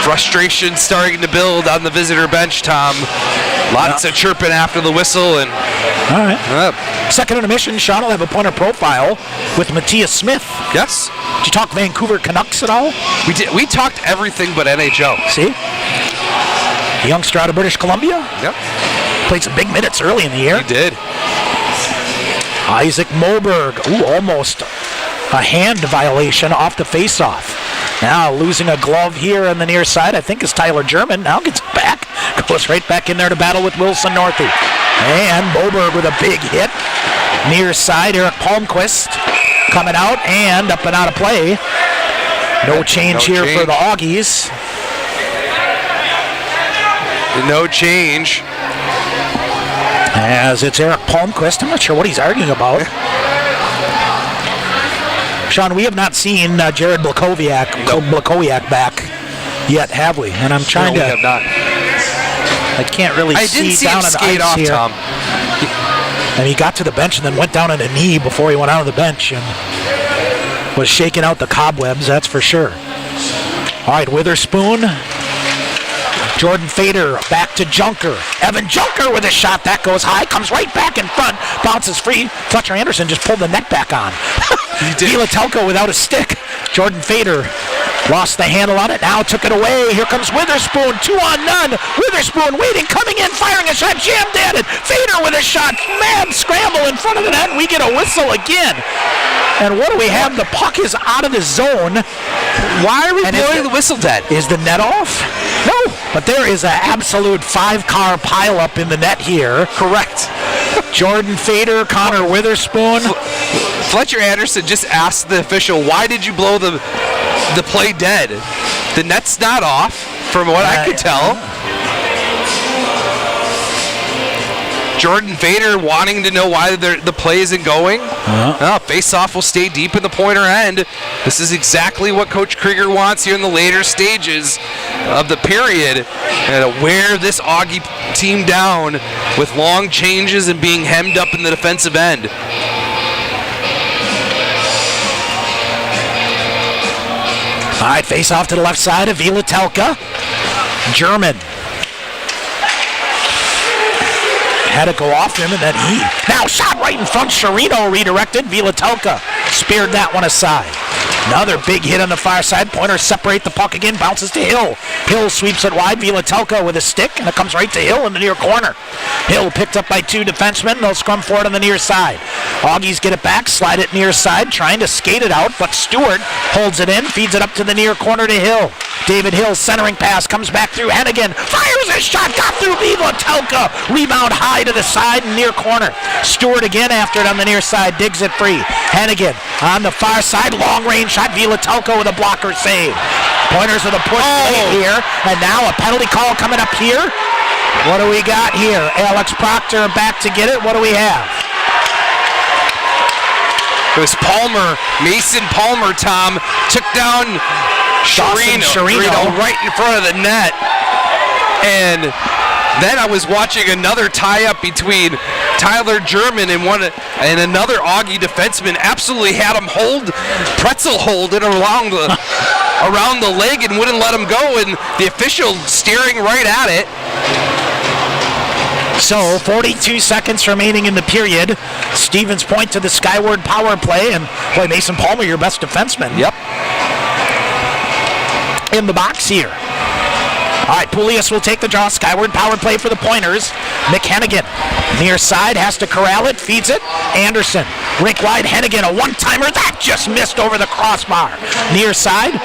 S3: Frustration starting to build on the visitor bench, Tom. Lots of chirping after the whistle. And
S1: all right. Second intermission, Sean will have a Pointer profile with Matthias Smith.
S3: Yes.
S1: Did you talk Vancouver Canucks at all?
S3: We did. We talked everything but NHL.
S1: See? A youngster out of British Columbia.
S3: Yep.
S1: Played some big minutes early in the year.
S3: He did.
S1: Isaac Moberg. Ooh, almost a hand violation off the face-off. Now losing a glove here on the near side, I think is Tyler German. Now gets it back. Goes right back in there to battle with Wilson Northey. And Moberg with a big hit. Near side, Eric Palmquist coming out and up and out of play. No change here for the Augies.
S3: No change.
S1: As it's Eric Palmquist. I'm not sure what he's arguing about. Sean, we have not seen Jared Blakowiak back yet, have we? And I'm trying
S3: to.
S1: We have not. I can't really see down on the ice
S3: off,
S1: here.
S3: Tom.
S1: And he got to the bench and then went down on a knee before he went out of the bench and was shaking out the cobwebs, that's for sure. All right, Witherspoon. Jordan Fader back to Junker. Evan Junker with a shot. That goes high. Comes right back in front. Bounces free. Fletcher Anderson just pulled the net back on.
S3: He did.
S1: Vilatelka without a stick. Jordan Fader lost the handle on it. Now took it away. Here comes Witherspoon. 2-on-0. Witherspoon waiting. Coming in. Firing a shot. Jammed at it. Fader with a shot. Mad scramble in front of the net. We get a whistle again. And what do we have? The puck is out of the zone.
S3: Why are we blowing the whistle dead?
S1: Is the net off? No. But there is an absolute 5-car pileup in the net here.
S3: Correct.
S1: Jordan Fader, Connor Witherspoon.
S3: Fletcher Anderson just asked the official, why did you blow the play dead? The net's not off, from what I could tell. Jordan Fader wanting to know why the play isn't going. Face-off will stay deep in the Pointer end. This is exactly what Coach Krieger wants here in the later stages of the period. And to wear this Augie team down with long changes and being hemmed up in the defensive end.
S1: All right, face-off to the left side of Vilatelka. German. Had it go off him, and then now shot right in front. Chirino redirected. Vilatelka speared that one aside. Another big hit on the far side. Pointers separate the puck again. Bounces to Hill. Hill sweeps it wide. Vilatelka with a stick, and it comes right to Hill in the near corner. Hill picked up by two defensemen. They'll scrum for it on the near side. Augies get it back, slide it near side, trying to skate it out, but Stewart holds it in, feeds it up to the near corner to Hill. David Hill centering pass, comes back through Hennigan, fires a shot, got through Vilatelka. Rebound high to the side and near corner. Stewart again after it on the near side, digs it free. Hennigan on the far side, long range shot. Vilatelka with a blocker save. Pointers with a push late here, and now a penalty call coming up here. What do we got here? Alex Proctor back to get it. What do we have?
S3: It was Palmer, Mason Palmer, Tom, took down Sherino right in front of the net. And then I was watching another tie-up between Tyler German and another Augie defenseman. Absolutely had him pretzel hold it around the leg and wouldn't let him go. And the official staring right at it.
S1: So 42 seconds remaining in the period. Stevens Point to the skyward power play, and boy, Mason Palmer, your best defenseman.
S3: Yep.
S1: In the box here. All right, Poulias will take the draw. Skyward power play for the Pointers. McHennigan, near side, has to corral it, feeds it. Anderson, rink wide. Hennigan, a one-timer. That just missed over the crossbar. Near side,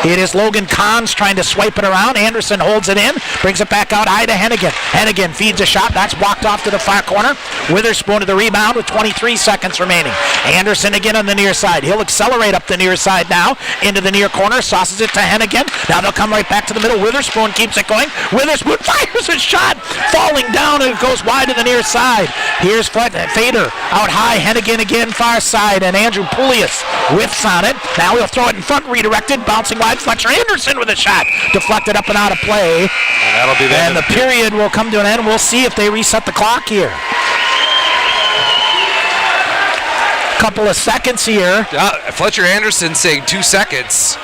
S1: it is Logan Kahns trying to swipe it around. Anderson holds it in, brings it back out high to Hennigan. Hennigan feeds a shot. That's blocked off to the far corner. Witherspoon to the rebound with 23 seconds remaining. Anderson again on the near side. He'll accelerate up the near side now into the near corner. Sauces it to Hennigan. Now they'll come right back to the middle. Witherspoon keeps it going. Witherspoon fires a shot, falling down, and it goes wide to the near side. Here's Fader out high. Hennigan again, far side, and Andrew Poulias whiffs on it. Now he'll throw it in front, redirected, bouncing wide. Fletcher Anderson with a shot, deflected up and out of play.
S3: And that'll be the
S1: end. And the period will come to an end. We'll see if they reset the clock here. Couple of seconds here.
S3: Fletcher Anderson saying 2 seconds.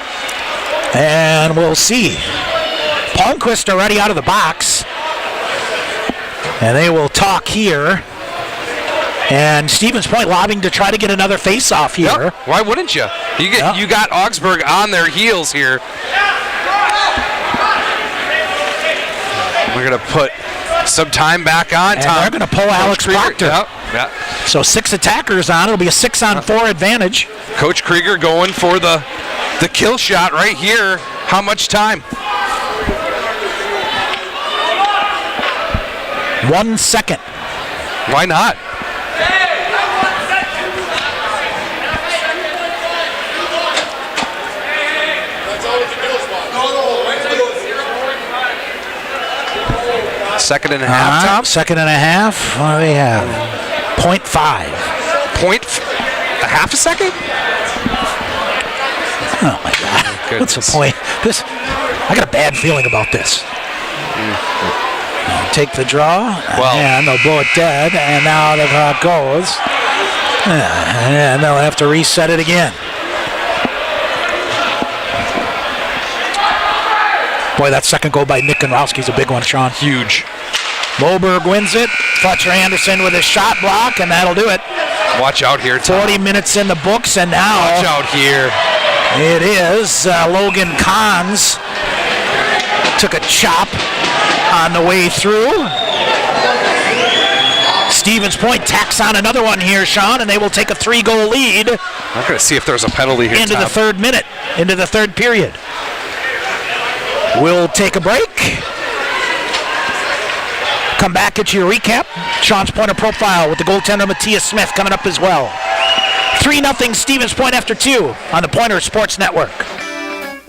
S1: And we'll see. Palmquist already out of the box. And they will talk here. And Stevens Point lobbing to try to get another face-off here.
S3: Yep. Why wouldn't you? You got Augsburg on their heels here. We're going to put some time back on.
S1: And they're going to pull Alex Proctor.
S3: Yep.
S1: So 6 attackers on. It'll be a 6-on-4 advantage.
S3: Coach Krieger going for the kill shot right here. How much time?
S1: 1 second.
S3: Why not? Second and a half, Tom?
S1: Second and a half. What do we have? 0.5.
S3: A half a second?
S1: Oh, my God. What's the point? I got a bad feeling about this. Take the draw, and they'll blow it dead, and now the clock goes. And they'll have to reset it again. Boy, that second goal by Nick Konrowski's a big one, Sean.
S3: Huge.
S1: Moberg wins it. Fletcher Anderson with a shot block, and that'll do it.
S3: Watch out here, Tom.
S1: 40 minutes in the books, and now...
S3: Watch out here.
S1: It is Logan Kahns. Took a chop on the way through. Stevens Point tacks on another one here, Sean, and they will take a 3-goal lead.
S3: I'm going to see if there's a penalty here,
S1: into
S3: Tom.
S1: the third minute, into the third period. We'll take a break. Come back at your recap. Sean's Pointer profile with the goaltender Matthias Smith coming up as well. 3-0 Stevens Point after 2 on the Pointer Sports Network.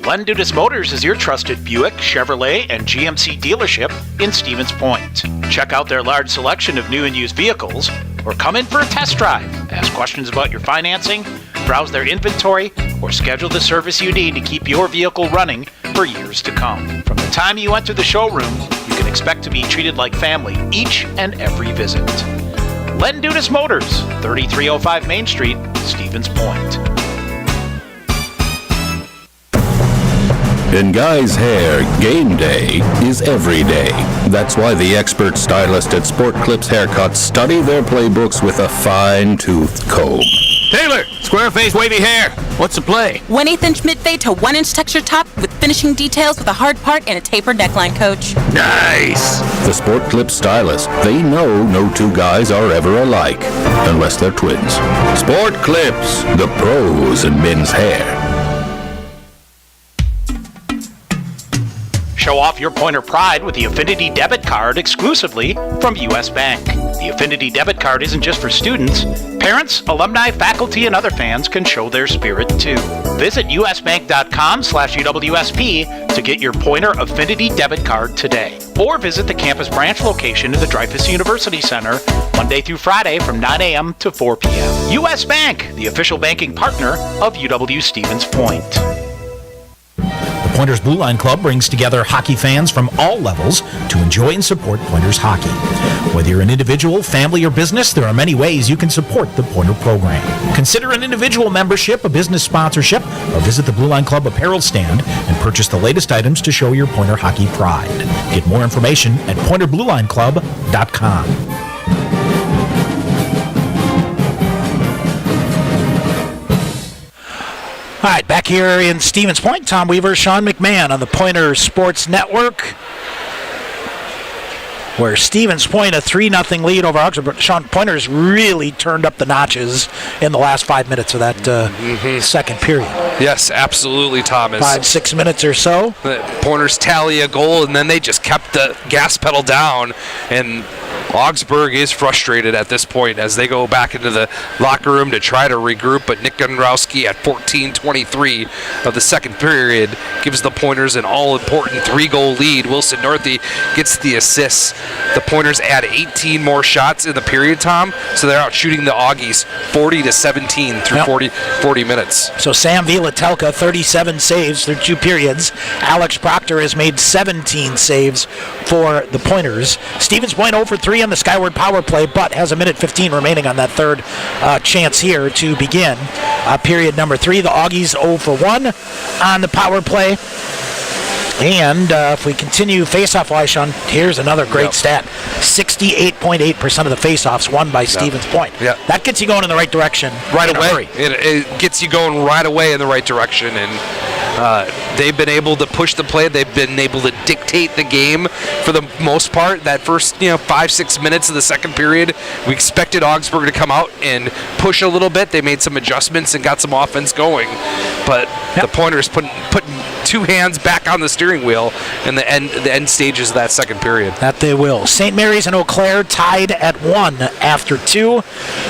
S4: Len Dudas Motors is your trusted Buick, Chevrolet, and GMC dealership in Stevens Point. Check out their large selection of new and used vehicles, or come in for a test drive. Ask questions about your financing, browse their inventory, or schedule the service you need to keep your vehicle running for years to come. From the time you enter the showroom, you can expect to be treated like family each and every visit. Len Dudas Motors, 3305 Main Street, Stevens Point.
S11: In guys' hair, game day is every day. That's why the expert stylist at Sport Clips Haircuts study their playbooks with a fine-toothed comb.
S12: Taylor, square-faced wavy hair. What's the play?
S13: 1/8 inch mid-fade to 1-inch texture top with finishing details with a hard part and a tapered neckline, Coach.
S12: Nice.
S11: The Sport Clips stylists, they know no two guys are ever alike, unless they're twins. Sport Clips, the pros in men's hair.
S1: Show off your Pointer pride with the Affinity Debit Card exclusively from U.S. Bank. The Affinity Debit Card isn't just for students. Parents, alumni, faculty, and other fans can show their spirit too. Visit usbank.com/UWSP to get your Pointer Affinity Debit Card today. Or visit the campus branch location at the Dreyfus University Center Monday through Friday from 9 a.m. to 4 p.m. U.S. Bank, the official banking partner of UW-Stevens Point.
S4: The Pointers Blue Line Club brings together hockey fans from all levels to enjoy and support Pointers hockey. Whether you're an individual, family, or business, there are many ways you can support the Pointer program. Consider an individual membership, a business sponsorship, or visit the Blue Line Club apparel stand and purchase the latest items to show your Pointer hockey pride. Get more information at pointerbluelineclub.com.
S1: All right, back here in Stevens Point, Tom Weaver, Sean McMahon on the Pointer Sports Network, where Stevens Point a 3-0 lead over Augsburg. Sean, Pointer's really turned up the notches in the last 5 minutes of that second period.
S3: Yes, absolutely, Thomas.
S1: 5-6 minutes or so.
S3: The Pointers tally a goal, and then they just kept the gas pedal down, and Augsburg is frustrated at this point as they go back into the locker room to try to regroup, but Nick Gundrowski at 14:23 of the second period gives the Pointers an all-important 3-goal lead. Wilson Northey gets the assists. The Pointers add 18 more shots in the period, Tom, so they're out shooting the Augies 40-17 through 40 minutes.
S1: So Sam Vielatelka, 37 saves through 2 periods. Alex Proctor has made 17 saves for the Pointers. Stevens Point 0 for 3 on the Skyward power play, but has 1:15 remaining on that third chance here to begin period number 3. The Augies 0 for 1 on the power play. And if we continue face-off wise, Sean, here's another great stat. 68.8% of the face-offs won by Stevens Point.
S3: Yep.
S1: That gets you going in the right direction
S3: right away. It gets you going right away in the right direction, and they've been able to push the play. They've been able to dictate the game for the most part. That first 5-6 minutes of the second period, we expected Augsburg to come out and push a little bit. They made some adjustments and got some offense going, but the Pointers putting 2 hands back on the steering wheel in the end stages of that second period.
S1: That they will. St. Mary's and Eau Claire tied at 1 after 2.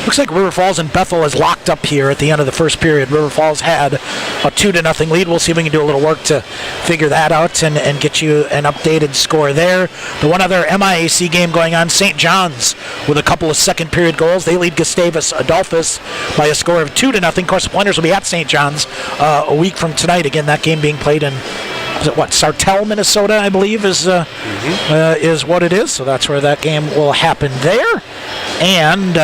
S1: Looks like River Falls and Bethel is locked up here at the end of the first period. River Falls had a 2-0 lead. We'll see if we can do a little work to figure that out and get you an updated score there. The one other MIAC game going on, St. John's with a couple of second period goals. They lead Gustavus Adolphus by a score of 2-0. Of course, the Pointers will be at St. John's a week from tonight. Again, that game being played in Sartell, Minnesota, I believe is what it is. So that's where that game will happen there. And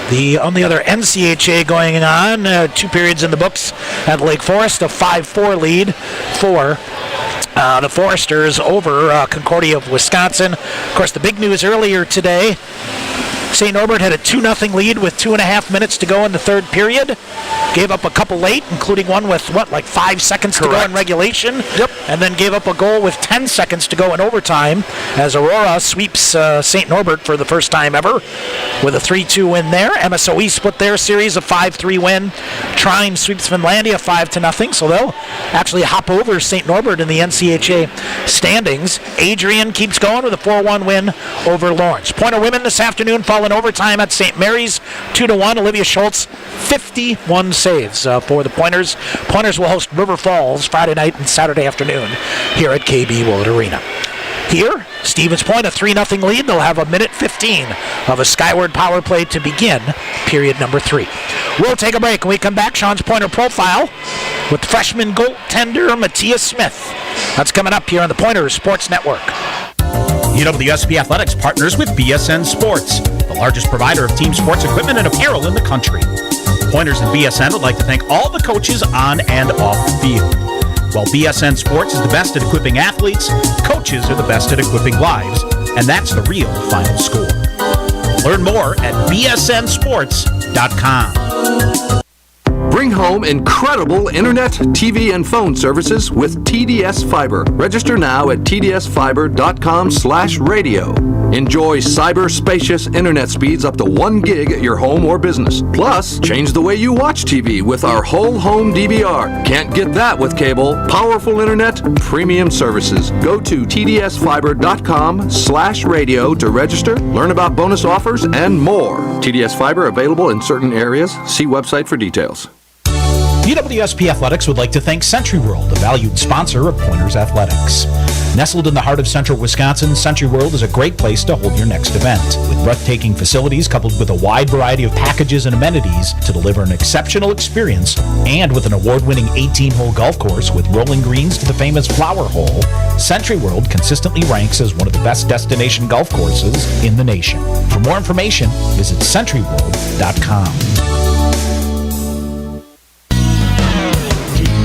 S1: the only other NCHA going on, 2 periods in the books at Lake Forest, a 5-4 lead for the Foresters over Concordia of Wisconsin. Of course, the big news earlier today, St. Norbert had a 2-0 lead with 2.5 minutes to go in the third period. Gave up a couple late, including one with, 5 seconds to go in regulation? Yep. And then gave up a goal with 10 seconds to go in overtime as Aurora sweeps St. Norbert for the first time ever with a 3-2 win there. MSOE split their series, a 5-3 win. Trine sweeps Finlandia 5-0, so they'll actually hop over St. Norbert in the NCHA standings. Adrian keeps going with a 4-1 win over Lawrence. Pointer women this afternoon fall in overtime at St. Mary's, 2-1. Olivia Schultz, 51 saves for the Pointers. Pointers will host River Falls Friday night and Saturday afternoon here at KB Willett Arena. Here, Stevens Point, a 3-0 lead. They'll have 1:15 of a Skyward power play to begin period number 3. We'll take a break. When we come back, Sean's Pointer profile with freshman goaltender Matthias Smith. That's coming up here on the Pointers Sports Network.
S4: UWSP Athletics partners with BSN Sports, the largest provider of team sports equipment and apparel in the country. Pointers and BSN would like to thank all the coaches on and off the field. While BSN Sports is the best at equipping athletes, coaches are the best at equipping lives, and that's the real final score. Learn more at bsnsports.com. centrywworld.com.
S8: Bring home incredible internet, TV, and phone services with TDS Fiber. Register now at tdsfiber.com/radio. Enjoy cyber-spacious internet speeds up to 1 gig at your home or business. Plus, change the way you watch TV with our whole home DVR. Can't get that with cable. Powerful internet, premium services. Go to tdsfiber.com/radio to register, learn about bonus offers, and more. TDS Fiber available in certain areas. See website for details.
S4: UWSP Athletics would like to thank Century World, a valued sponsor of Pointers Athletics. Nestled in the heart of central Wisconsin, Century World is a great place to hold your next event. With breathtaking facilities coupled with a wide variety of packages and amenities to deliver an exceptional experience, and with an award-winning 18-hole golf course with rolling greens to the famous Flower Hole, Century World consistently ranks as one of the best destination golf courses in the nation. For more information, visit centrywworld.com.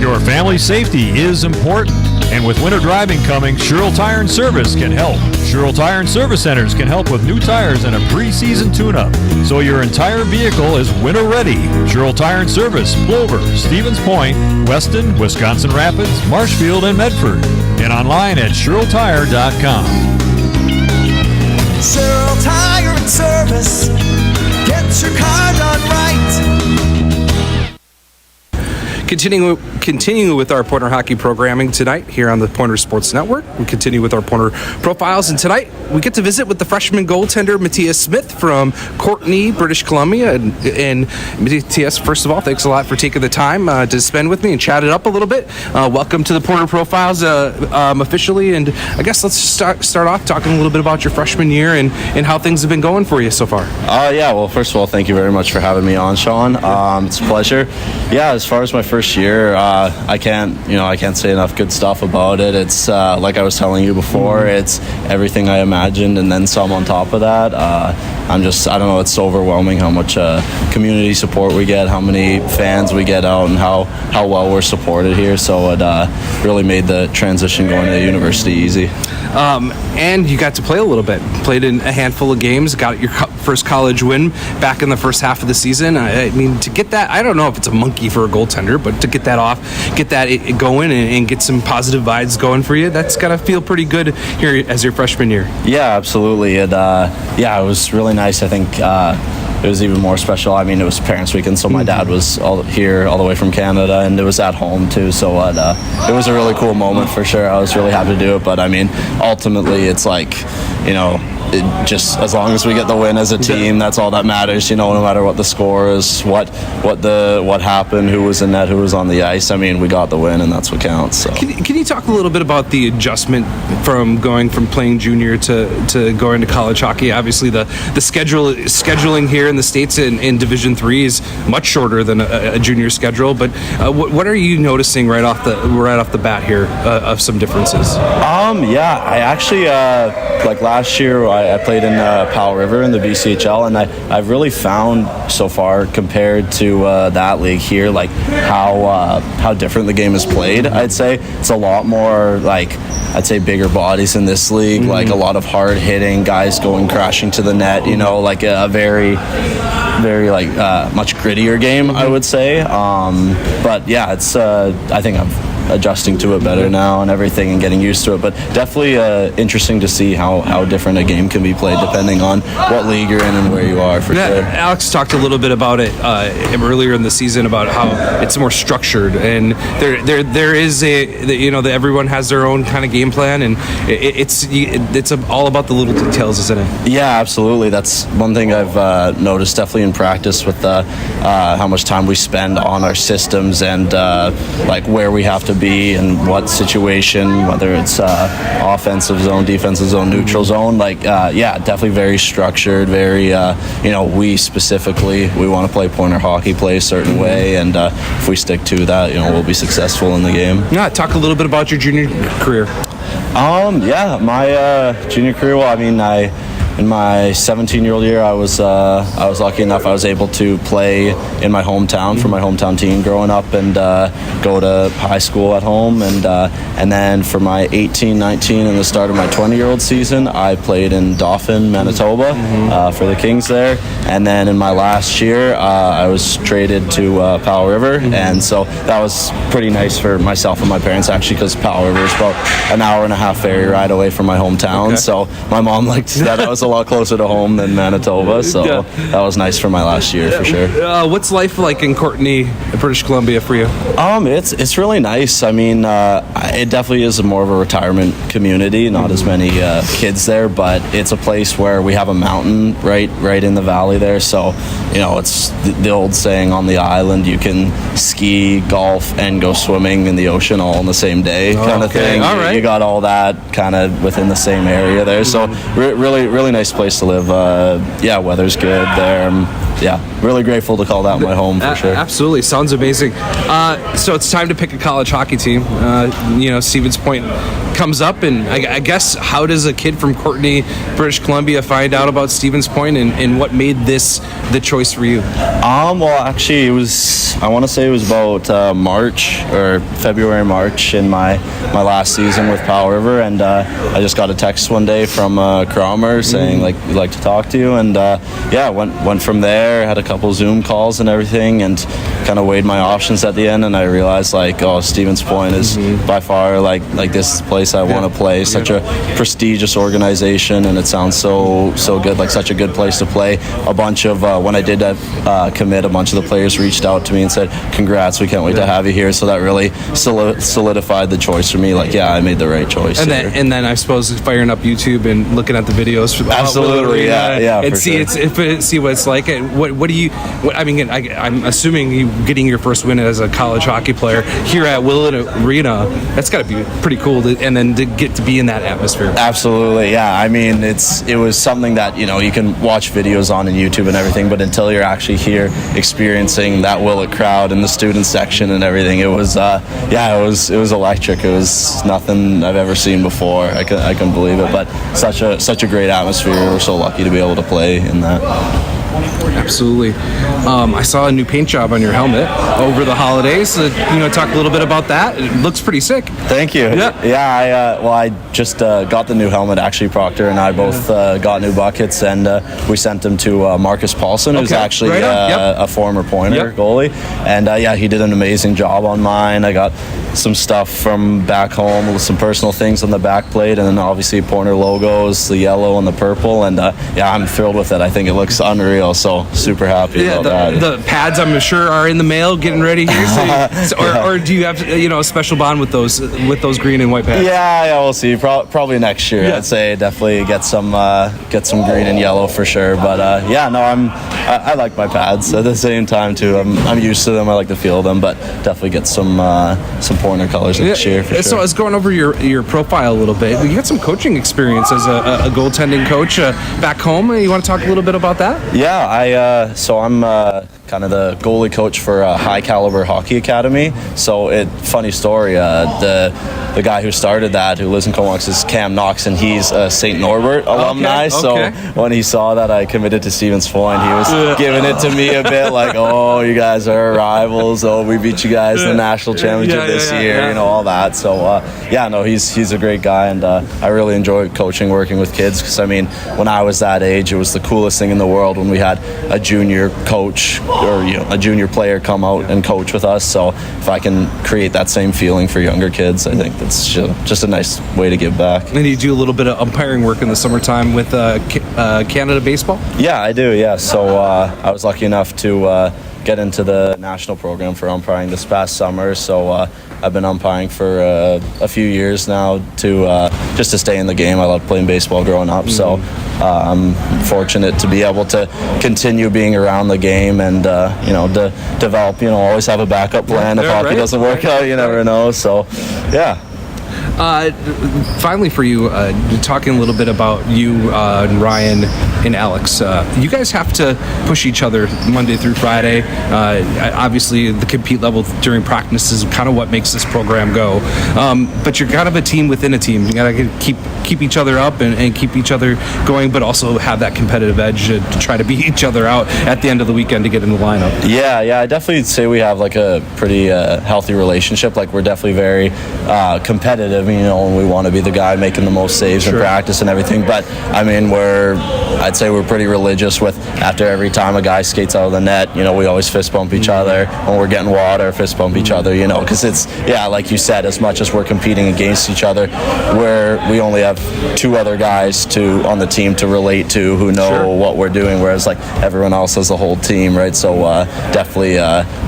S5: Your family's safety is important. And with winter driving coming, Sherrill Tire and Service can help. Sherrill Tire and Service Centers can help with new tires and a pre-season tune-up, so your entire vehicle is winter ready. Sherrill Tire and Service, Plover, Stevens Point, Weston, Wisconsin Rapids, Marshfield, and Medford. And online at SherrillTire.com.
S6: Sherrill Tire and Service. Get your car done right.
S3: Continuing with our Pointer hockey programming tonight here on the Pointer Sports Network. We continue with our Pointer profiles, and tonight we get to visit with the freshman goaltender Matthias Smith from Courtenay, British Columbia. And Matthias, first of all, thanks a lot for taking the time to spend with me and chat it up a little bit. Welcome to the Pointer profiles officially, and I guess let's start off talking a little bit about your freshman year and how things have been going for you so far.
S14: Yeah, well, first of all, thank you very much for having me on, Sean. It's a pleasure. Yeah, as far as my first year, I can't say enough good stuff about it. It's like I was telling you before, it's everything I imagined and then some on top of that. I don't know, it's so overwhelming how much community support we get, how many fans we get out, and how well we're supported here. So it really made the transition going to university easy.
S3: And you got to play a little bit. Played in a handful of games, got your first college win back in the first half of the season. I mean, to get that, I don't know if it's a monkey for a goaltender, but to get that off, get that going and get some positive vibes going for you, that's got to feel pretty good here as your freshman year.
S14: Yeah, absolutely. It was really nice. I think it was even more special. I mean, it was Parents' Weekend, so my dad was all the way from Canada, and it was at home too. So it was a really cool moment for sure. I was really happy to do it. But I mean, ultimately, it's like, just as long as we get the win as a team, that's all that matters. No matter what the score is, what happened, who was in net, who was on the ice. I mean, we got the win, and that's what counts. So.
S3: Can you talk a little bit about the adjustment from going from playing junior to going to college hockey? Obviously, the scheduling here in the States in Division III is much shorter than a junior schedule. But what are you noticing right off the bat here of some differences?
S14: I actually like last year I played in Powell River in the BCHL, and I've really found so far compared to that league here, like how different the game is played. I'd say it's a lot more bigger bodies in this league, like a lot of hard hitting guys going crashing to the net. Like a very much grittier game, I would say. But yeah, it's I think I'm adjusting to it better now and everything and getting used to it, but definitely interesting to see how different a game can be played depending on what league you're in and where you are, for sure.
S3: Alex talked a little bit about it earlier in the season about how it's more structured, and there is everyone has their own kind of game plan, and it's all about the little details, isn't it?
S14: Yeah, absolutely. That's one thing I've noticed definitely in practice with how much time we spend on our systems and where we have to be and what situation, whether it's offensive zone, defensive zone, neutral zone. Definitely very structured, very we specifically, we want to play pointer hockey, play a certain way, and if we stick to that, we'll be successful in the game.
S3: Yeah, talk a little bit about your junior career.
S14: My junior career, well, I mean, I in my 17-year-old year, I was lucky enough I was able to play in my hometown for my hometown team growing up, and go to high school at home, and then for my 18, 19, and the start of my 20-year-old season, I played in Dauphin, Manitoba, for the Kings there, and then in my last year, I was traded to Powell River, and so that was pretty nice for myself and my parents, actually, because Powell River is about an hour and a half ferry ride away from my hometown, so my mom liked that I was a lot closer to home than Manitoba, so that was nice for my last year, for sure.
S3: What's life like in Courtenay, British Columbia for you?
S14: It's really nice. I mean, it definitely is more of a retirement community, not as many kids there, but it's a place where we have a mountain right in the valley there, so, it's the old saying on the island, you can ski, golf, and go swimming in the ocean all in the same day kind of thing.
S3: All right.
S14: You got all that kind of within the same area there, so really nice place to live. Weather's good there. Really grateful to call that my home, for sure.
S3: Absolutely, sounds amazing. So it's time to pick a college hockey team. Stevens Point comes up, and I guess, how does a kid from Courtenay, British Columbia, find out about Stevens Point, and what made this the choice for you?
S14: Well, actually, I want to say it was about March or February, March in my last season with Powell River, and I just got a text one day from Cromer saying, we'd like to talk to you, and went from there, had a couple Zoom calls and everything, and kind of weighed my options at the end, and I realized, Stevens Point is by far, this is the place I want to play. Such a prestigious organization, and it sounds so good, such a good place to play. A bunch of, when I did commit, a bunch of the players reached out to me and said, congrats, we can't wait to have you here, so that really solidified the choice for me. I made the right choice.
S3: And then I suppose firing up YouTube and looking at the videos.
S14: Absolutely,
S3: and see what it's like. What do you? I'm assuming you getting your first win as a college hockey player here at Willett Arena. That's got to be pretty cool, and then to get to be in that atmosphere.
S14: Absolutely, yeah. It was something that you can watch videos on YouTube and everything, but until you're actually here experiencing that Willett crowd and the student section and everything, it was electric. It was nothing I've ever seen before. I couldn't believe it, but such a great atmosphere. We're so lucky to be able to play in that.
S3: Absolutely. I saw a new paint job on your helmet over the holidays. Talk a little bit about that. It looks pretty sick.
S14: Thank you. I just got the new helmet. Actually, Proctor and I both got new buckets, and we sent them to Marcus Paulson, who's actually a former Pointer goalie. And he did an amazing job on mine. I got some stuff from back home, some personal things on the back plate, and then obviously Pointer logos, the yellow and the purple. And I'm thrilled with it. I think it looks unreal. So super happy about that.
S3: The pads, I'm sure, are in the mail, getting ready here. Or do you have a special bond with those green and white pads?
S14: Yeah, we'll see. Probably next year. I'd say definitely get some green and yellow for sure. But I like my pads at the same time too. I'm used to them. I like the feel of them, but definitely get some Pointer colors next year for sure.
S3: So I was going over your profile a little bit. You got some coaching experience as a goaltending coach back home. You want to talk a little bit about that?
S14: Yeah, I'm kind of the goalie coach for High Caliber Hockey Academy. So funny story, the guy who started that, who lives in Comox, is Cam Knox, and he's a St. Norbert alumni. So when he saw that I committed to Stevens Point, he was giving it to me a bit like, oh, you guys are rivals. Oh, we beat you guys in the national championship this year, all that. So he's a great guy, and I really enjoy coaching, working with kids, because when I was that age, it was the coolest thing in the world when we had a junior coach or a junior player come out and coach with us. So if I can create that same feeling for younger kids, I think that's just a nice way to give back.
S3: And you do a little bit of umpiring work in the summertime with Canada Baseball?
S14: Yeah, I do. Yeah, so I was lucky enough to get into the national program for umpiring this past summer. So I've been umpiring for a few years now just to stay in the game. I loved playing baseball growing up, so I'm fortunate to be able to continue being around the game and to develop. Always have a backup plan if hockey doesn't work out. You never know. So, yeah.
S3: Finally for you, talking a little bit about you and Ryan and Alex. You guys have to push each other Monday through Friday. Obviously, the compete level during practice is kind of what makes this program go. But you're kind of a team within a team. You got to keep each other up and keep each other going, but also have that competitive edge to try to beat each other out at the end of the weekend to get in the lineup.
S14: Yeah, I definitely say we have like a pretty healthy relationship. Like we're definitely very competitive, and we want to be the guy making the most saves in practice and everything. But I mean, I'd say we're pretty religious with after every time a guy skates out of the net, we always fist bump each other. When we're getting water, fist bump each other, because it's, like you said, as much as we're competing against each other, we only have two other guys on the team to relate to who know what we're doing, whereas like everyone else has the whole team, right? So definitely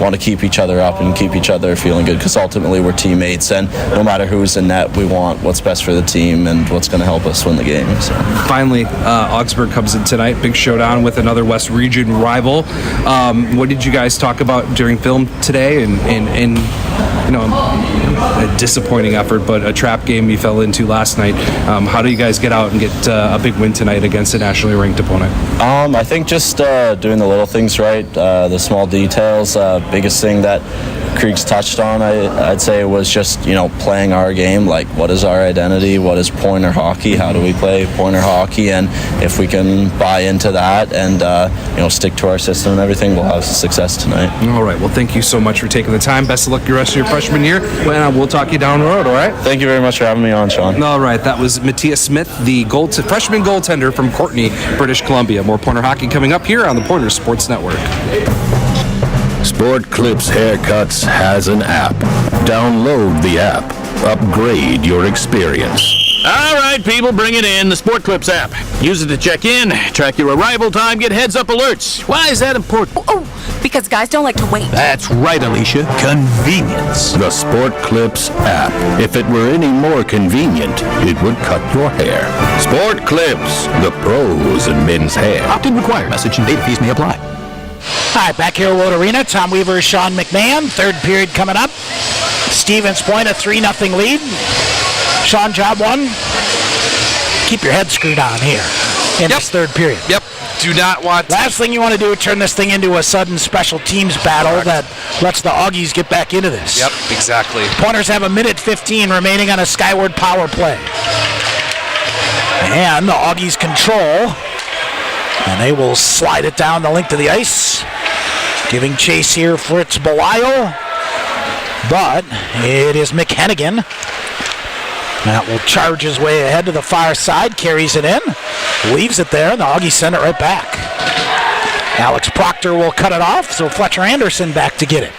S14: want to keep each other up and keep each other feeling good, because ultimately we're teammates, and no matter who's in net, we want what's best for the team and what's going to help us win the game. So.
S3: Finally, Augsburg comes in tonight, big showdown with another West Region rival. What did you guys talk about during film today? And a disappointing effort, but a trap game you fell into last night. How do you guys get out and get a big win tonight against a nationally ranked opponent?
S14: I think just doing the little things right, the small details. Biggest thing that Krieg's touched on, I'd say, was just playing our game. Like, what is our identity? What is pointer hockey? How do we play pointer hockey? And if we can buy into that and stick to our system and everything, we'll have success tonight.
S3: All right. Well, thank you so much for taking the time. Best of luck the rest of your freshman year. We'll talk you down the road. All right.
S14: Thank you very much for having me on, Sean.
S3: All right. That was Matthias Smith, the freshman goaltender from Courtenay, British Columbia. More Pointer hockey coming up here on the Pointer Sports Network.
S11: Sport Clips Haircuts has an app. Download the app. Upgrade your experience.
S12: All right, people, bring it in. The Sport Clips app. Use it to check in, track your arrival time, get heads-up alerts. Why is that important?
S13: Because guys don't like to wait.
S12: That's right, Alicia. Convenience.
S11: The Sport Clips app. If it were any more convenient, it would cut your hair. Sport Clips, the pros in men's hair.
S4: Opt-in required. Message and data fees may apply.
S1: All right, back here at Wood Arena, Tom Weaver, Sean McMahon. Third period coming up. Stevens Point, a 3-0 lead. Sean, job one. Keep your head screwed on here in this third period.
S3: Yep. Do not want to.
S1: Last thing you want to do is turn this thing into a sudden special teams battle that lets the Augies get back into this.
S3: Yep, exactly.
S1: Pointers have 1:15 remaining on a skyward power play. And the Augies control. And they will slide it down the length of the ice. Giving chase here, Fritz Belisle. But it is McHennigan. That will charge his way ahead to the far side, carries it in, leaves it there, and the Augies send it right back. Alex Proctor will cut it off, so Fletcher Anderson back to get it.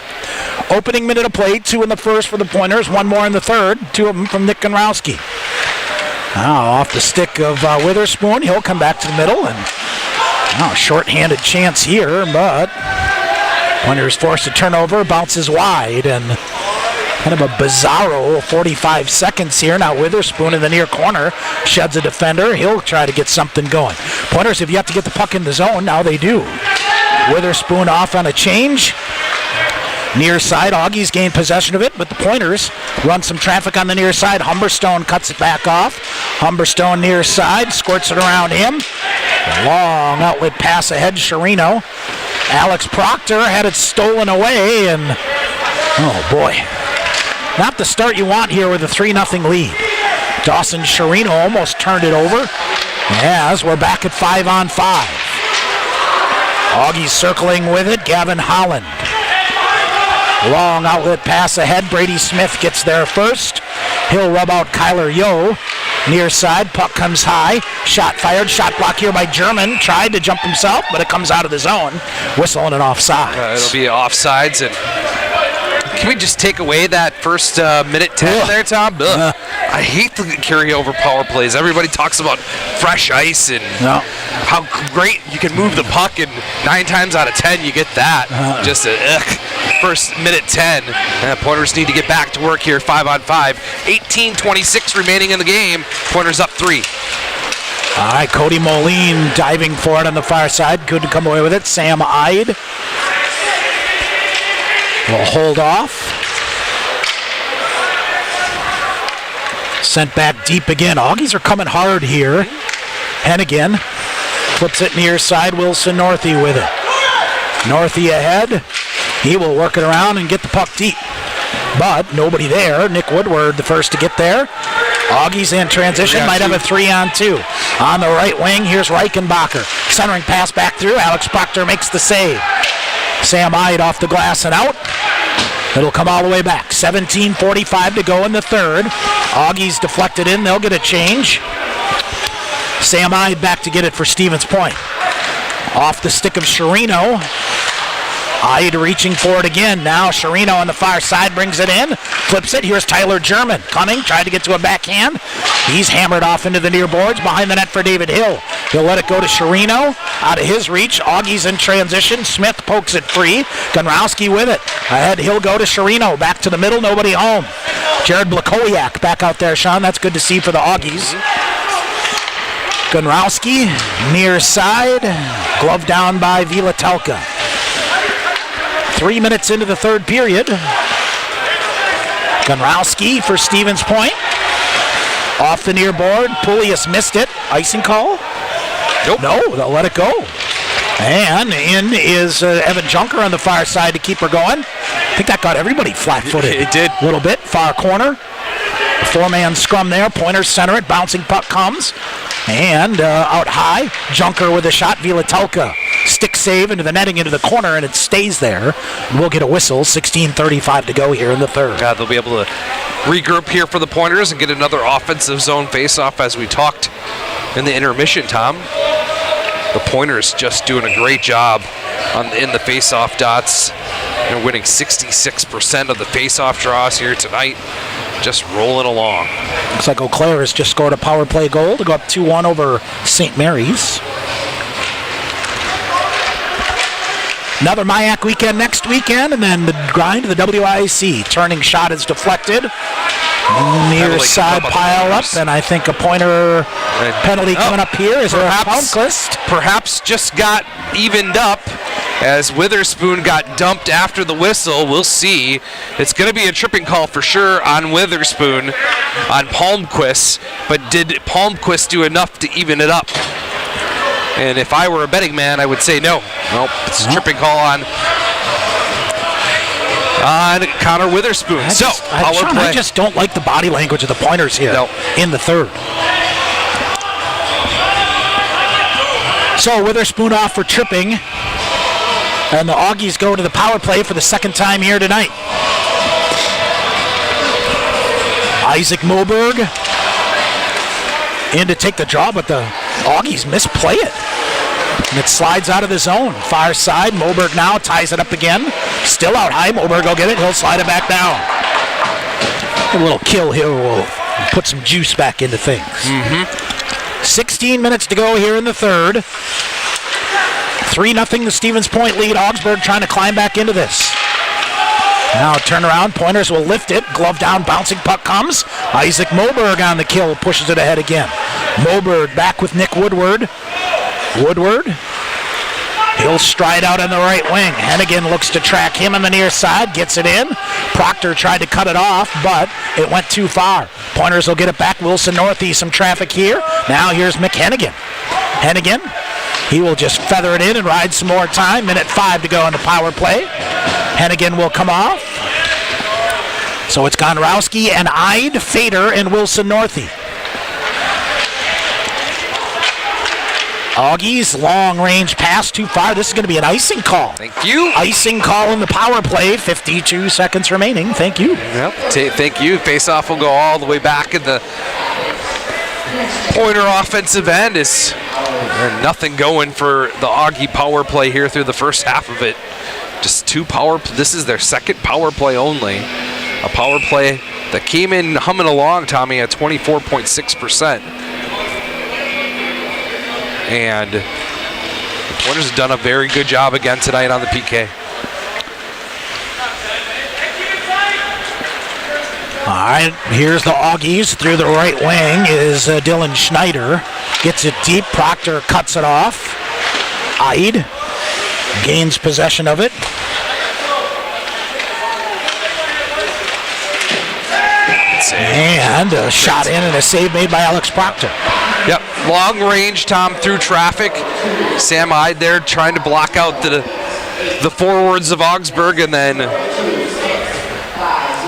S1: Opening minute of play, 2 in the first for the Pointers, 1 more in the third, 2 of them from Nick Konrowski. Now off the stick of Witherspoon, he'll come back to the middle, and short-handed chance here, but Pointers forced a turnover, bounces wide, and kind of a bizarro 45 seconds here. Now Witherspoon in the near corner sheds a defender. He'll try to get something going. Pointers have yet to get the puck in the zone. Now they do. Witherspoon off on a change. Near side, Augies gain possession of it, but the Pointers run some traffic on the near side. Humberstone cuts it back off. Humberstone near side, squirts it around him. Long outlet pass ahead, Sherino. Alex Proctor had it stolen away, and oh boy. Not the start you want here with a 3-0 lead. Dawson Sherino almost turned it over, as we're back at 5-on-5. Augies circling with it, Gavin Holland. Long outlet pass ahead, Brady Smith gets there first. He'll rub out Kyler Yo. Near side, puck comes high. Shot fired, shot blocked here by German. Tried to jump himself, but it comes out of the zone. Whistle and an offside.
S3: It'll be offsides, and can we just take away that first minute 10 there, Tom? I hate the carryover power plays. Everybody talks about fresh ice and how great you can move the puck, and 9 times out of 10 you get that. Just first minute 10. Pointers need to get back to work here, 5-on-5. 18:26 remaining in the game. Pointers up 3.
S1: All right, Cody Moline diving for it on the far side. Couldn't come away with it. Sam Ide will hold off. Sent back deep again. Augies are coming hard here. Hennigan flips it near side. Wilson Northey with it. Northey ahead. He will work it around and get the puck deep. But nobody there. Nick Woodward the first to get there. Augies in transition. Might have a 3-on-2. On the right wing, here's Reichenbacher. Centering pass back through. Alex Proctor makes the save. Sam Ide off the glass and out. It'll come all the way back. 17:45 to go in the third. Augies deflected in. They'll get a change. Sam Ide back to get it for Stevens Point. Off the stick of Sherino. Ide reaching for it again. Now Sherino on the far side brings it in. Flips it. Here's Tyler German. Coming. Tried to get to a backhand. He's hammered off into the near boards. Behind the net for David Hill. He'll let it go to Sherino. Out of his reach. Augies in transition. Smith pokes it free. Gunrowski with it. Ahead. He'll go to Sherino. Back to the middle. Nobody home. Jared Blakowiak back out there, Sean. That's good to see for the Augies. Gunrowski near side. Glove down by Vilatelka. 3 minutes into the third period. Gunrowski for Stevens Point. Off the near board. Poulius missed it. Icing call?
S3: Nope.
S1: No, they'll let it go. And in is Evan Junker on the far side to keep her going. I think that got everybody flat-footed.
S3: It did.
S1: A little bit. Far corner. A four-man scrum there. Pointers center it. Bouncing puck comes. And out high. Junker with a shot. Vilatelka. Stick save into the netting, into the corner, and it stays there. And we'll get a whistle. 16:35 to go here in the third.
S3: Yeah, they'll be able to regroup here for the Pointers and get another offensive zone face-off as we talked in the intermission, Tom. The Pointers just doing a great job in the face-off dots. They're winning 66% of the face-off draws here tonight. Just rolling along.
S1: Looks like Eau Claire has just scored a power play goal to go up 2-1 over St. Mary's. Another MIAC weekend next weekend, and then the grind of the WIAC. Turning shot is deflected. Near side pile up, and I think a Pointer penalty coming up here. Is there a Palmquist?
S3: Perhaps just got evened up as Witherspoon got dumped after the whistle. We'll see. It's going to be a tripping call for sure on Witherspoon on Palmquist, but did Palmquist do enough to even it up? And if I were a betting man, I would say no. Nope, it's a tripping call on Connor Witherspoon.
S1: I just don't like the body language of the Pointers here in the third. So Witherspoon off for tripping. And the Augies go to the power play for the second time here tonight. Isaac Moberg in to take the draw, but the Augies misplay it. And it slides out of the zone. Far side, Moberg now ties it up again. Still out high, Moberg will get it. He'll slide it back down. A little kill here will put some juice back into things. 16 minutes to go here in the third. 3-0 the Stevens Point lead. Augsburg trying to climb back into this. Now turn around. Pointers will lift it. Glove down. Bouncing puck comes. Isaac Moberg on the kill. Pushes it ahead again. Moberg back with Nick Woodward. Woodward. He'll stride out on the right wing. Hennigan looks to track him on the near side. Gets it in. Proctor tried to cut it off, but it went too far. Pointers will get it back. Wilson Northey, some traffic here. Now here's McHennigan. Hennigan. He will just feather it in and ride some more time. 1:05 to go on the power play. Hennigan will come off. So it's Gonrowski and Ide, Fader, and Wilson Northey. Augies, long range pass too far. This is going to be an icing call.
S3: Thank you.
S1: Icing call in the power play. 52 seconds remaining. Thank you.
S3: Yep. Thank you. Face-off will go all the way back in the Pointer offensive end. Is nothing going for the Augie power play here through the first half of it. Just two power. This is their second power play only. A power play that came in humming along, Tommy, at 24.6%. And the Pointers have done a very good job again tonight on the PK.
S1: All right, here's the Augies. Through the right wing is Dylan Schneider. Gets it deep. Proctor cuts it off. Ide gains possession of it.
S3: save.
S1: And a shot in and a save made by Alex Proctor.
S3: Yep, long range, Tom, through traffic. Sam Hyde there trying to block out the forwards of Augsburg, and then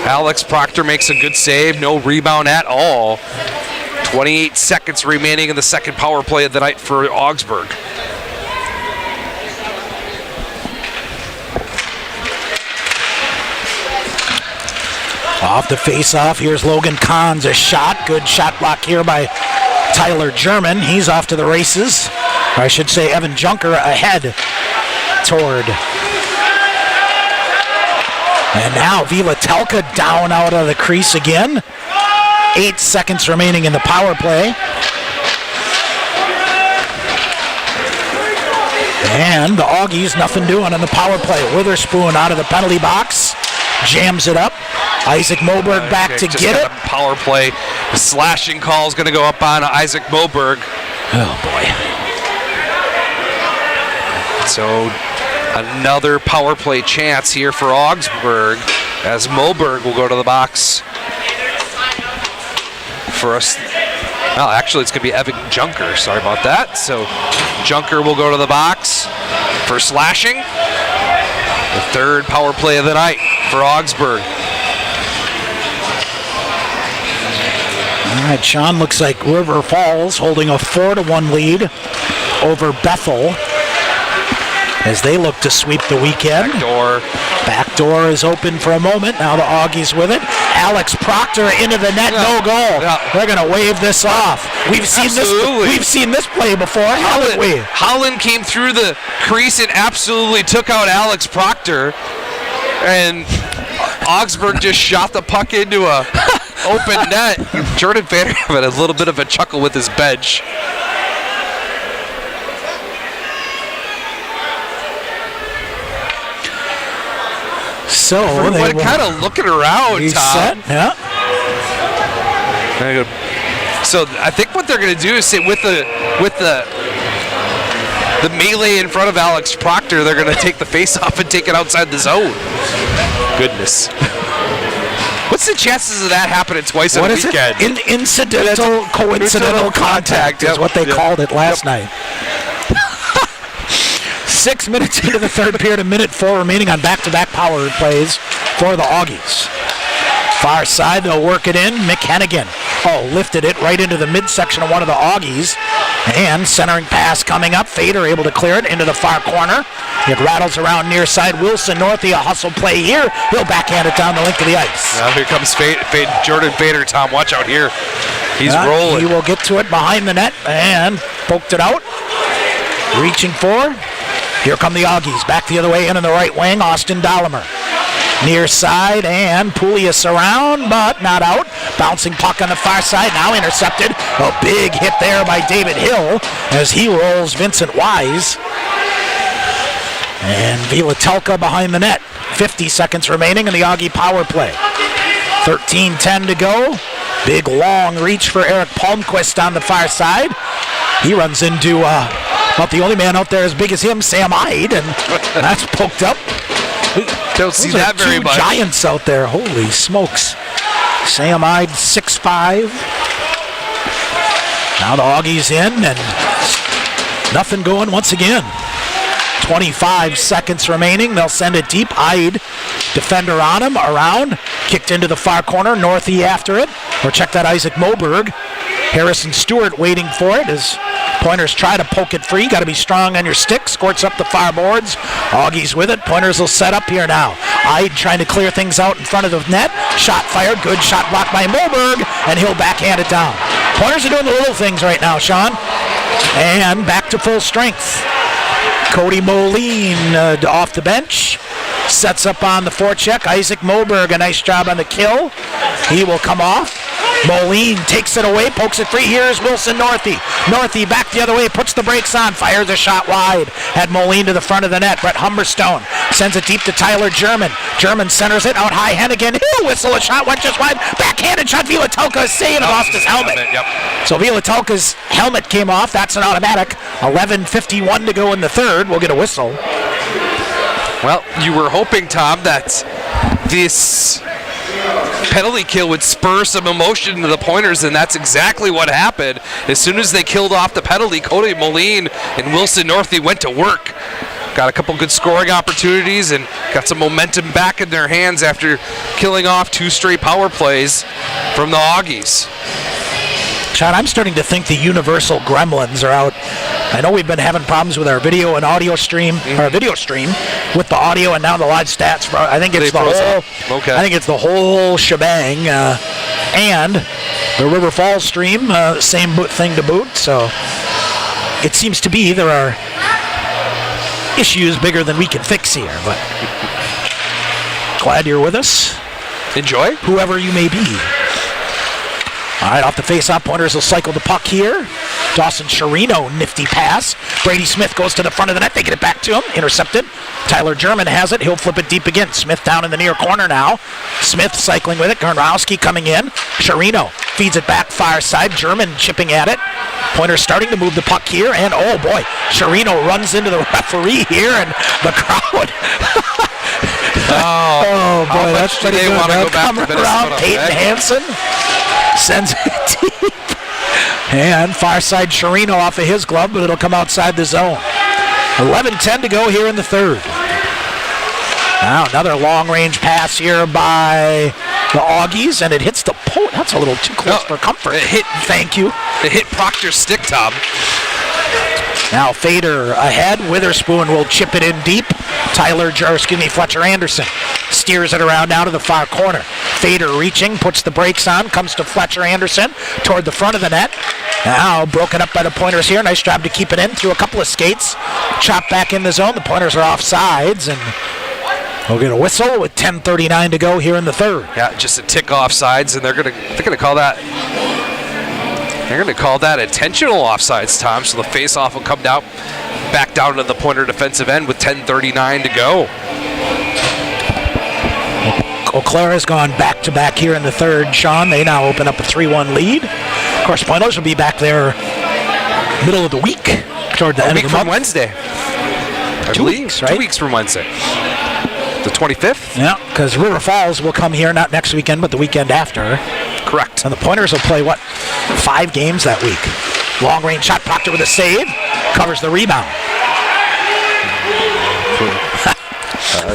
S3: Alex Proctor makes a good save. No rebound at all. 28 seconds remaining in the second power play of the night for Augsburg.
S1: Off the face-off, here's Logan Kahn's a shot. Good shot block here by Tyler German. He's off to the races. Or I should say Evan Junker ahead toward. And now Vilatelka down out of the crease again. 8 seconds remaining in the power play. And the Augies, nothing doing on the power play. Witherspoon out of the penalty box. Jams it up. Isaac Moberg back to get it.
S3: Power play. The slashing call is going to go up on Isaac Moberg.
S1: Oh, boy.
S3: So another power play chance here for Augsburg as Moberg will go to the box for us. Well, actually, it's going to be Evan Junker. Sorry about that. So Junker will go to the box for slashing. The third power play of the night for Augsburg.
S1: All right, Sean, looks like River Falls holding a 4-1 lead over Bethel as they look to sweep the weekend. Back door is open for a moment. Now the Augies with it. Alex Proctor into the net, no goal. They're going to wave this off. We've seen this play before, haven't we?
S3: Holland came through the crease and absolutely took out Alex Proctor, and Augsburg just shot the puck into a open net. Jordan Vander had a little bit of a chuckle with his bench.
S1: So
S3: they kind of looking around, Tom.
S1: Yeah.
S3: So I think what they're going to do is say with the melee in front of Alex Proctor, they're going to take the face off and take it outside the zone. Goodness. What's the chances of that happening twice in a weekend?
S1: Incidental, coincidental contact is what they called it last night. 6 minutes into the third period, a minute 4 remaining on back-to-back power plays for the Augies. Far side, they'll work it in. Mick Hennigan, lifted it right into the midsection of one of the Augies. And centering pass coming up. Fader able to clear it into the far corner. It rattles around near side. Wilson Northey, a hustle play here. He'll backhand it down the length of the ice.
S3: Now here comes Jordan Fader, Tom. Watch out here. He's rolling.
S1: He will get to it behind the net and poked it out. Reaching for. Here come the Augies. Back the other way in the right wing. Austin Dollimer. Near side, and Poulias around, but not out. Bouncing puck on the far side, now intercepted. A big hit there by David Hill as he rolls Vincent Wise. And Vilatelka behind the net. 50 seconds remaining in the Augie power play. 13:10 to go. Big long reach for Eric Palmquist on the far side. He runs into about the only man out there as big as him, Sam Hyde, and that's poked up.
S3: Don't see that very much.
S1: Two giants out there. Holy smokes. Sam Hyde, 6'5". Now the Augies in, and nothing going once again. 25 seconds remaining. They'll send it deep. Hyde, defender on him, around. Kicked into the far corner. Northey after it. Or check that Isaac Moberg. Harrison Stewart waiting for it as Pointers try to poke it free. Got to be strong on your stick. Squirts up the far boards. Augies with it. Pointers will set up here now. Hyde trying to clear things out in front of the net. Shot fired. Good shot blocked by Moberg. And he'll backhand it down. Pointers are doing the little things right now, Sean. And back to full strength. Cody Moline off the bench. Sets up on the forecheck. Isaac Moberg, a nice job on the kill. He will come off. Moline takes it away, pokes it free. Here's Wilson Northey. Northey back the other way, puts the brakes on, fires a shot wide. Had Moline to the front of the net. Brett Humberstone sends it deep to Tyler German. German centers it out high. Hennigan, he'll whistle a shot, went just wide. Backhanded shot. Vilatelka is saved, lost his helmet. So Vilatelka's helmet came off. That's an automatic. 11:51 to go in the third. We'll get a whistle.
S3: Well, you were hoping, Tom, that this penalty kill would spur some emotion into the Pointers, and that's exactly what happened. As soon as they killed off the penalty, Cody Moline and Wilson Northey went to work. Got a couple good scoring opportunities and got some momentum back in their hands after killing off 2 straight power plays from the Augies.
S1: Sean, I'm starting to think the universal gremlins are out. I know we've been having problems with our video and audio stream, our video stream, with the audio and now the live stats. I think it's I think it's the whole shebang, and the River Falls stream, same thing to boot. So it seems to be there are issues bigger than we can fix here, but glad you're with us.
S3: Enjoy.
S1: Whoever you may be. All right, off the face-off, Pointers will cycle the puck here. Dawson Chirino, nifty pass. Brady Smith goes to the front of the net. They get it back to him. Intercepted. Tyler German has it. He'll flip it deep again. Smith down in the near corner now. Smith cycling with it. Garnowski coming in. Chirino feeds it back far side. German chipping at it. Pointers starting to move the puck here. And, oh, boy, Chirino runs into the referee here, and the crowd.
S3: Oh,
S1: boy, that's pretty good.
S3: Want to go back
S1: come
S3: to
S1: around. Peyton Hansen sends it deep. And far side Chirino off of his glove, but it'll come outside the zone. 11:10 to go here in the third. Now another long-range pass here by the Augies, and it hits the post. That's a little too close for comfort.
S3: It hit.
S1: Thank you.
S3: It hit Proctor's stick, Tom.
S1: Now Fader ahead. Witherspoon will chip it in deep. Fletcher Anderson steers it around now to the far corner. Fader reaching, puts the brakes on, comes to Fletcher Anderson toward the front of the net. Now broken up by the Pointers here. Nice job to keep it in through a couple of skates. Chopped back in the zone. The Pointers are off sides, and we'll get a whistle with 10:39 to go here in the third.
S3: Yeah, just a tick off sides, and they're gonna call that. They're going to call that intentional offsides, Tom, so the face-off will come down, back down to the Pointer defensive end with 10:39 to go.
S1: Eau Claire has gone back-to-back here in the third, Sean. They now open up a 3-1 lead. Of course, Pointers will be back there middle of the week, toward the end of the month.
S3: A week from Wednesday.
S1: 2 weeks, right?
S3: 2 weeks from Wednesday. The 25th?
S1: Yeah, because River Falls will come here not next weekend, but the weekend after.
S3: Correct.
S1: And the Pointers will play, 5 games that week. Long-range shot, Proctor with a save, covers the rebound.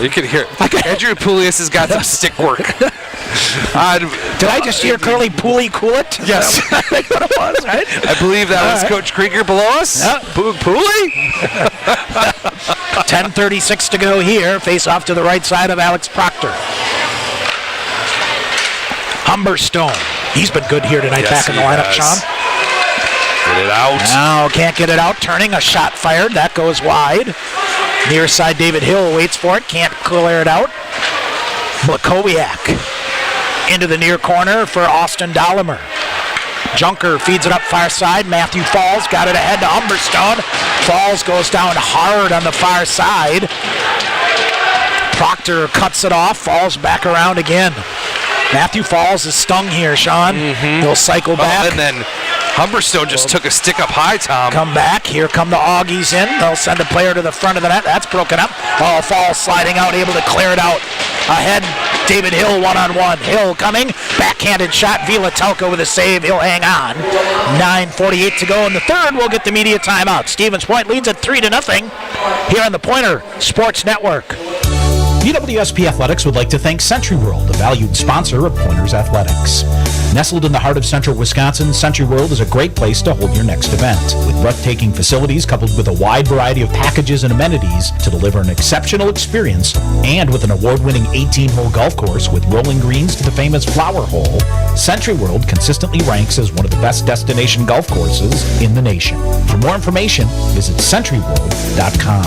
S3: You can hear Andrew Poulias has got some stick work.
S1: Did I just hear Curly Pooley cool it?
S3: Yes.
S1: I think what it was, right?
S3: I believe that was Coach Krieger below us.
S1: Yeah.
S3: Pooley?
S1: 10:36 to go here. Face off to the right side of Alex Proctor. Humberstone. He's been good here tonight, back in the lineup, Sean.
S3: Get it out.
S1: Now can't get it out. Turning, a shot fired. That goes wide. Near side, David Hill waits for it. Can't clear it out. Blakowiak into the near corner for Austin Dollimer. Junker feeds it up far side. Matthew Falls got it ahead to Humberstone. Falls goes down hard on the far side. Proctor cuts it off. Falls back around again. Matthew Falls is stung here, Sean. He'll cycle back.
S3: And then Humberstone just took a stick up high, Tom.
S1: Come back. Here come the Augies in. They'll send a player to the front of the net. That's broken up. Oh, Falls sliding out, able to clear it out. Ahead, David Hill one-on-one. Hill coming. Backhanded shot. Vilatelka with a save. He'll hang on. 9:48 to go in the third. We'll get the media timeout. Stevens Point leads at 3-0 here on the Pointer Sports Network.
S4: UWSP Athletics would like to thank Century World, a valued sponsor of Pointers Athletics. Nestled in the heart of central Wisconsin, Century World is a great place to hold your next event. With breathtaking facilities coupled with a wide variety of packages and amenities to deliver an exceptional experience, and with an award-winning 18-hole golf course with rolling greens to the famous Flower Hole, Century World consistently ranks as one of the best destination golf courses in the nation. For more information, visit centuryworld.com.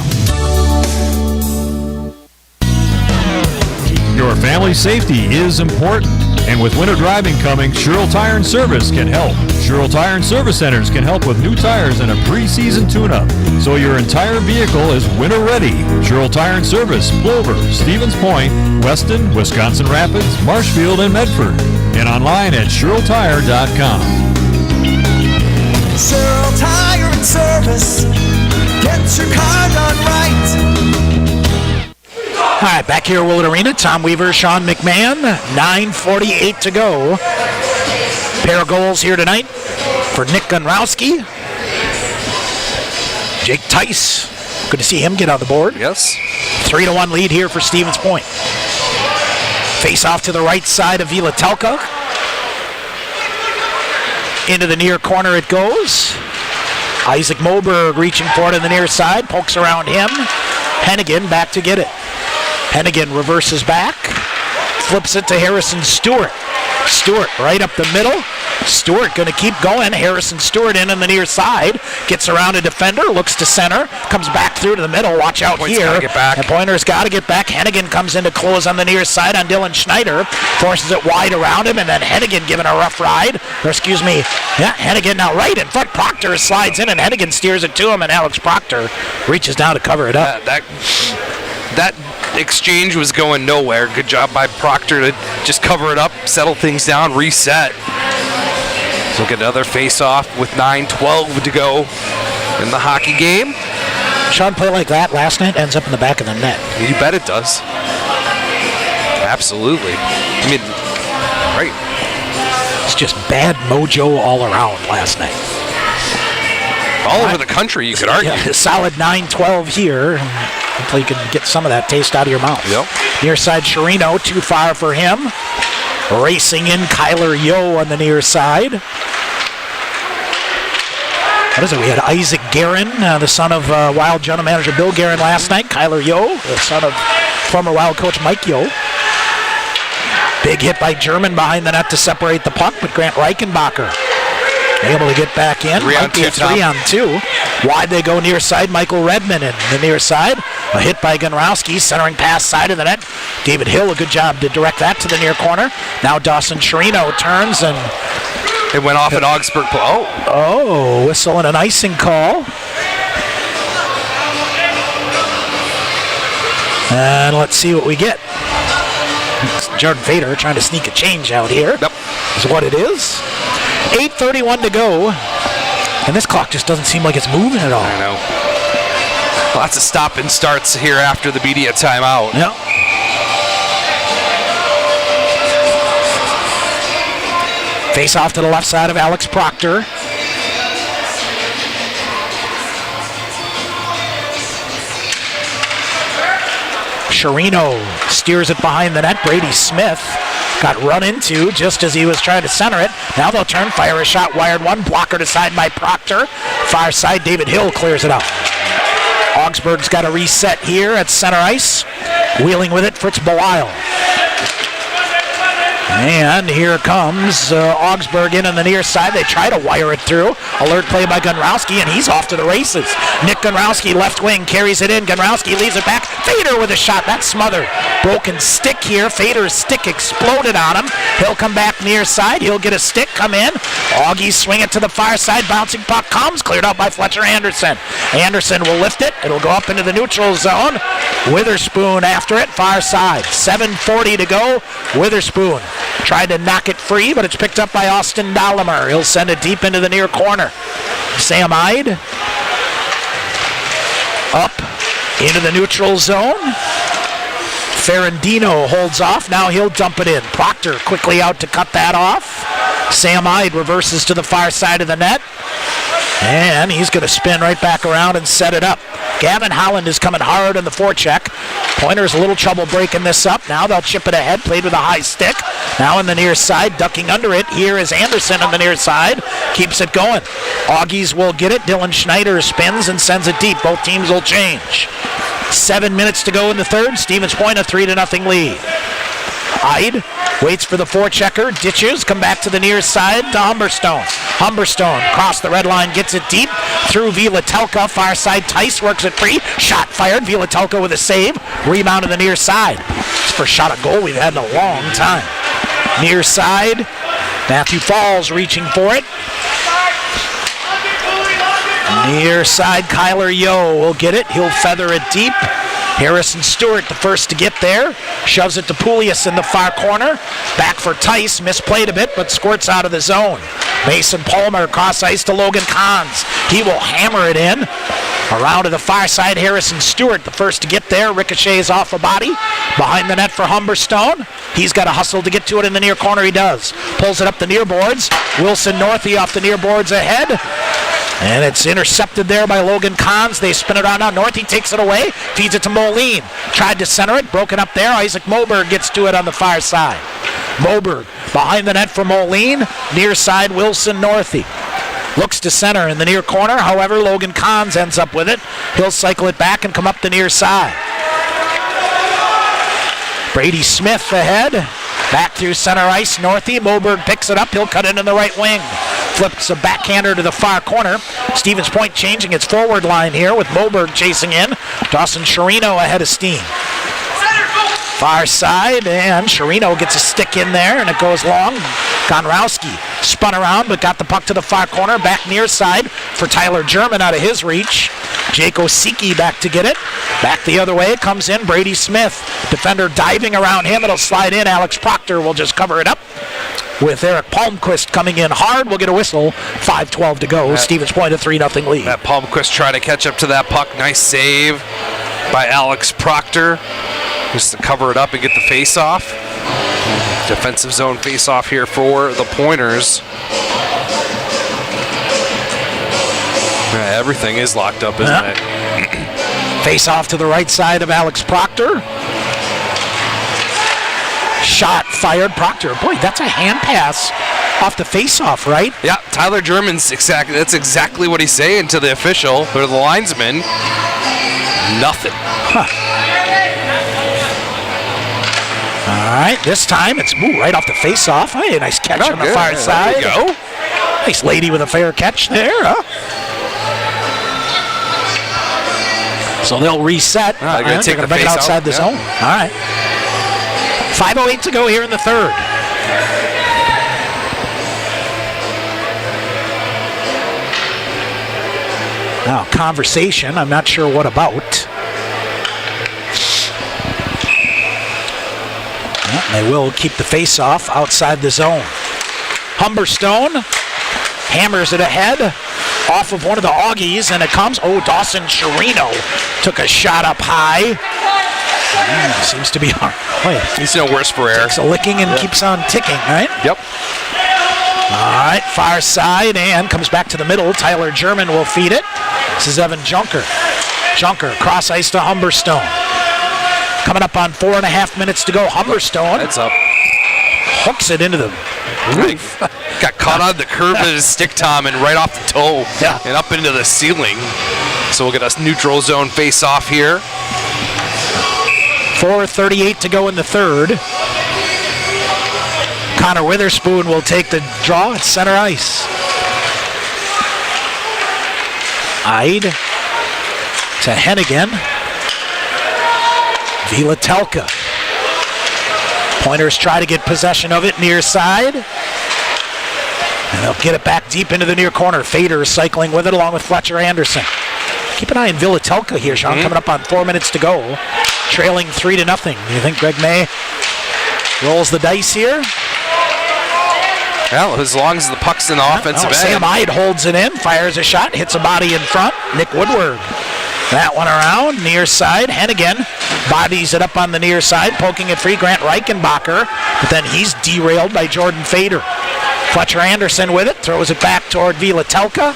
S5: Your family's safety is important. And with winter driving coming, Sherrill Tire and Service can help. Sherrill Tire and Service Centers can help with new tires and a pre-season tune-up, so your entire vehicle is winter ready. Sherrill Tire and Service, Plover, Stevens Point, Weston, Wisconsin Rapids, Marshfield, and Medford. And online at SherrillTire.com.
S6: Sherrill Tire and Service. Get your car done right.
S1: All right, right, back here at Willett Arena, Tom Weaver, Sean McMahon, 9:48 to go. Pair of goals here tonight for Nick Gunrowski. Jake Tice, good to see him get on the board.
S3: Yes.
S1: 3-1 lead here for Stevens Point. Face off to the right side of Vilatelka. Into the near corner it goes. Isaac Moberg reaching for it in the near side, pokes around him. Hennigan back to get it. Hennigan reverses back, flips it to Harrison Stewart. Stewart right up the middle. Stewart going to keep going. Harrison Stewart in on the near side. Gets around a defender, looks to center, comes back through to the middle. Watch out
S3: Point's
S1: here.
S3: gotta get back.
S1: And Pointer's got to get back. Hennigan comes in to close on the near side on Dylan Schneider. Forces it wide around him, and then Hennigan giving a rough ride. Or excuse me, Hennigan now right in front. Proctor slides in, and Hennigan steers it to him, and Alex Proctor reaches down to cover it up.
S3: That exchange was going nowhere. Good job by Proctor to just cover it up, settle things down, reset. So we'll get another face-off with 9:12 to go in the hockey game.
S1: Sean, play like that last night ends up in the back of the net.
S3: You bet it does. Absolutely. I mean, right.
S1: It's just bad mojo all around last night.
S3: All over the country, you could argue.
S1: Yeah, solid 9-12 here. Hopefully you can get some of that taste out of your mouth.
S3: Yep.
S1: Near side, Chirino, too far for him. Racing in, Kyler Yo on the near side. What is it? We had Isaac Guerin, the son of Wild general manager Bill Guerin last night. Kyler Yo, the son of former Wild coach Mike Yo. Big hit by German behind the net to separate the puck, but Grant Reichenbacher able to get back in. 3-on-2. Wide they go near side. Michael Redmond in the near side. A hit by Gunrowski, centering pass side of the net. David Hill, a good job to direct that to the near corner. Now Dawson Chirino turns and...
S3: It went off an Augsburg play.
S1: Oh, whistle and an icing call. And let's see what we get. It's Jordan Vader trying to sneak a change out here.
S3: Yep.
S1: Is what it is. 8:31 to go. And this clock just doesn't seem like it's moving at all.
S3: I know. Lots of stop and starts here after the media timeout.
S1: Yeah. Face off to the left side of Alex Proctor. Chirino steers it behind the net. Brady Smith got run into just as he was trying to center it. Now they'll turn, fire a shot, wired one, blocker to side by Proctor. Far side, David Hill clears it out. Augsburg's got a reset here at center ice. Wheeling with it, Fritz Belisle. And here comes Augsburg in on the near side. They try to wire it through. Alert play by Gunrowski, and he's off to the races. Nick Gunrowski, left wing, carries it in. Gunrowski leaves it back. Fader with a shot. That's smothered. Broken stick here. Fader's stick exploded on him. He'll come back near side. He'll get a stick, come in. Augie swing it to the far side. Bouncing puck comes. Cleared out by Fletcher Anderson. Anderson will lift it. It'll go up into the neutral zone. Witherspoon after it. Far side. 7:40 to go. Witherspoon tried to knock it free, but it's picked up by Austin Dahlemer. He'll send it deep into the near corner. Sam Ide up into the neutral zone. Ferrandino holds off. Now he'll dump it in. Proctor quickly out to cut that off. Sam Ide reverses to the far side of the net. And he's going to spin right back around and set it up. Gavin Holland is coming hard on the forecheck. Pointer's a little trouble breaking this up. Now they'll chip it ahead. Played with a high stick. Now in the near side, ducking under it. Here is Anderson on the near side. Keeps it going. Augies will get it. Dylan Schneider spins and sends it deep. Both teams will change. 7 minutes to go in the third. Stevens Point a 3-0 lead. Ide waits for the forechecker, ditches, come back to the near side to Humberstone. Humberstone across the red line, gets it deep through Vilatelka, far side. Tice works it free, shot fired. Vilatelka with a save, rebound to the near side. It's the first shot at goal we've had in a long time. Near side, Matthew Falls reaching for it. Near side, Kyler Yo will get it. He'll feather it deep. Harrison Stewart, the first to get there. Shoves it to Poulias in the far corner. Back for Tice. Misplayed a bit, but squirts out of the zone. Mason Palmer across ice to Logan Kahns. He will hammer it in. Around to the far side, Harrison Stewart, the first to get there. Ricochets off a body. Behind the net for Humberstone. He's got to hustle to get to it in the near corner. He does. Pulls it up the near boards. Wilson Northey off the near boards ahead. And it's intercepted there by Logan Kahns. They spin it on now. Northey takes it away. Feeds it to Moline. Tried to center it. Broken up there. Isaac Moberg gets to it on the far side. Moberg behind the net for Moline. Near side, Wilson Northey. Looks to center in the near corner. However, Logan Kahns ends up with it. He'll cycle it back and come up the near side. Brady Smith ahead. Back through center ice. Northey. Moberg picks it up. He'll cut it in the right wing. Flips a backhander to the far corner. Stevens Point changing its forward line here with Moberg chasing in. Dawson Chirino ahead of steam. Far side, and Chirino gets a stick in there, and it goes long. Gonrowski spun around, but got the puck to the far corner. Back near side for Tyler German out of his reach. Jake Osiki back to get it. Back the other way, comes in Brady Smith. Defender diving around him. It'll slide in. Alex Proctor will just cover it up. With Eric Palmquist coming in hard, we'll get a whistle. 5:12 to go. Stevens Point a 3-0 lead.
S3: That Palmquist trying to catch up to that puck. Nice save by Alex Proctor. Just to cover it up and get the face-off. Defensive zone face-off here for the Pointers. Yeah, everything is locked up, isn't it?
S1: Face-off to the right side of Alex Proctor. Shot fired. Proctor. Boy, that's a hand pass off the face-off, right?
S3: Yeah, Tyler German's that's exactly what he's saying to the official or the linesman. Nothing.
S1: Huh. All right, this time it's right off the face-off. Hey, nice catch on the far side.
S3: There you go.
S1: Nice lady with a fair catch there, huh? So they'll reset.
S3: They're going to take the
S1: bring it outside the zone. All right. 5:08 to go here in the third. Now, conversation. I'm not sure what about. They will keep the face-off outside the zone. Humberstone hammers it ahead off of one of the Augies, and it comes. Oh, Dawson Chirino took a shot up high. Seems to be hard.
S3: He's no worse for air.
S1: Takes a licking and keeps on ticking, right?
S3: Yep.
S1: All right, far side, and comes back to the middle. Tyler German will feed it. This is Evan Junker. Junker, cross ice to Humberstone. Coming up on 4.5 minutes to go. Humberstone.
S3: Heads up.
S1: Hooks it into the roof.
S3: Got caught on the curve of his stick, Tom, and right off the toe.
S1: Yeah.
S3: And up into the ceiling. So we'll get a neutral zone face off here.
S1: 4:38 to go in the third. Connor Witherspoon will take the draw at center ice. Ide to Hennigan. Vilatelka. Pointers try to get possession of it near side. And they'll get it back deep into the near corner. Fader is cycling with it along with Fletcher Anderson. Keep an eye on Vilatelka here, Sean, coming up on 4 minutes to go. Trailing 3-0. You think Greg May rolls the dice here?
S3: Well, as long as the puck's in the offensive end.
S1: Sam Ide holds it in, fires a shot, hits a body in front. Nick Woodward. That one around, near side. Hennigan bodies it up on the near side, poking it free. Grant Reichenbacher, but then he's derailed by Jordan Fader. Fletcher Anderson with it, throws it back toward Vilatelka.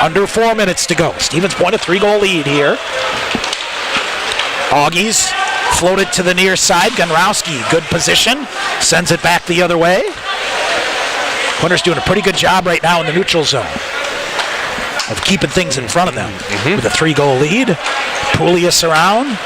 S1: Under 4 minutes to go. Stevens Point a 3-goal lead here. Augies float it to the near side. Gonrowski, good position, sends it back the other way. Pointers doing a pretty good job right now in the neutral zone of keeping things in front of them with a 3-goal lead. Poulius around.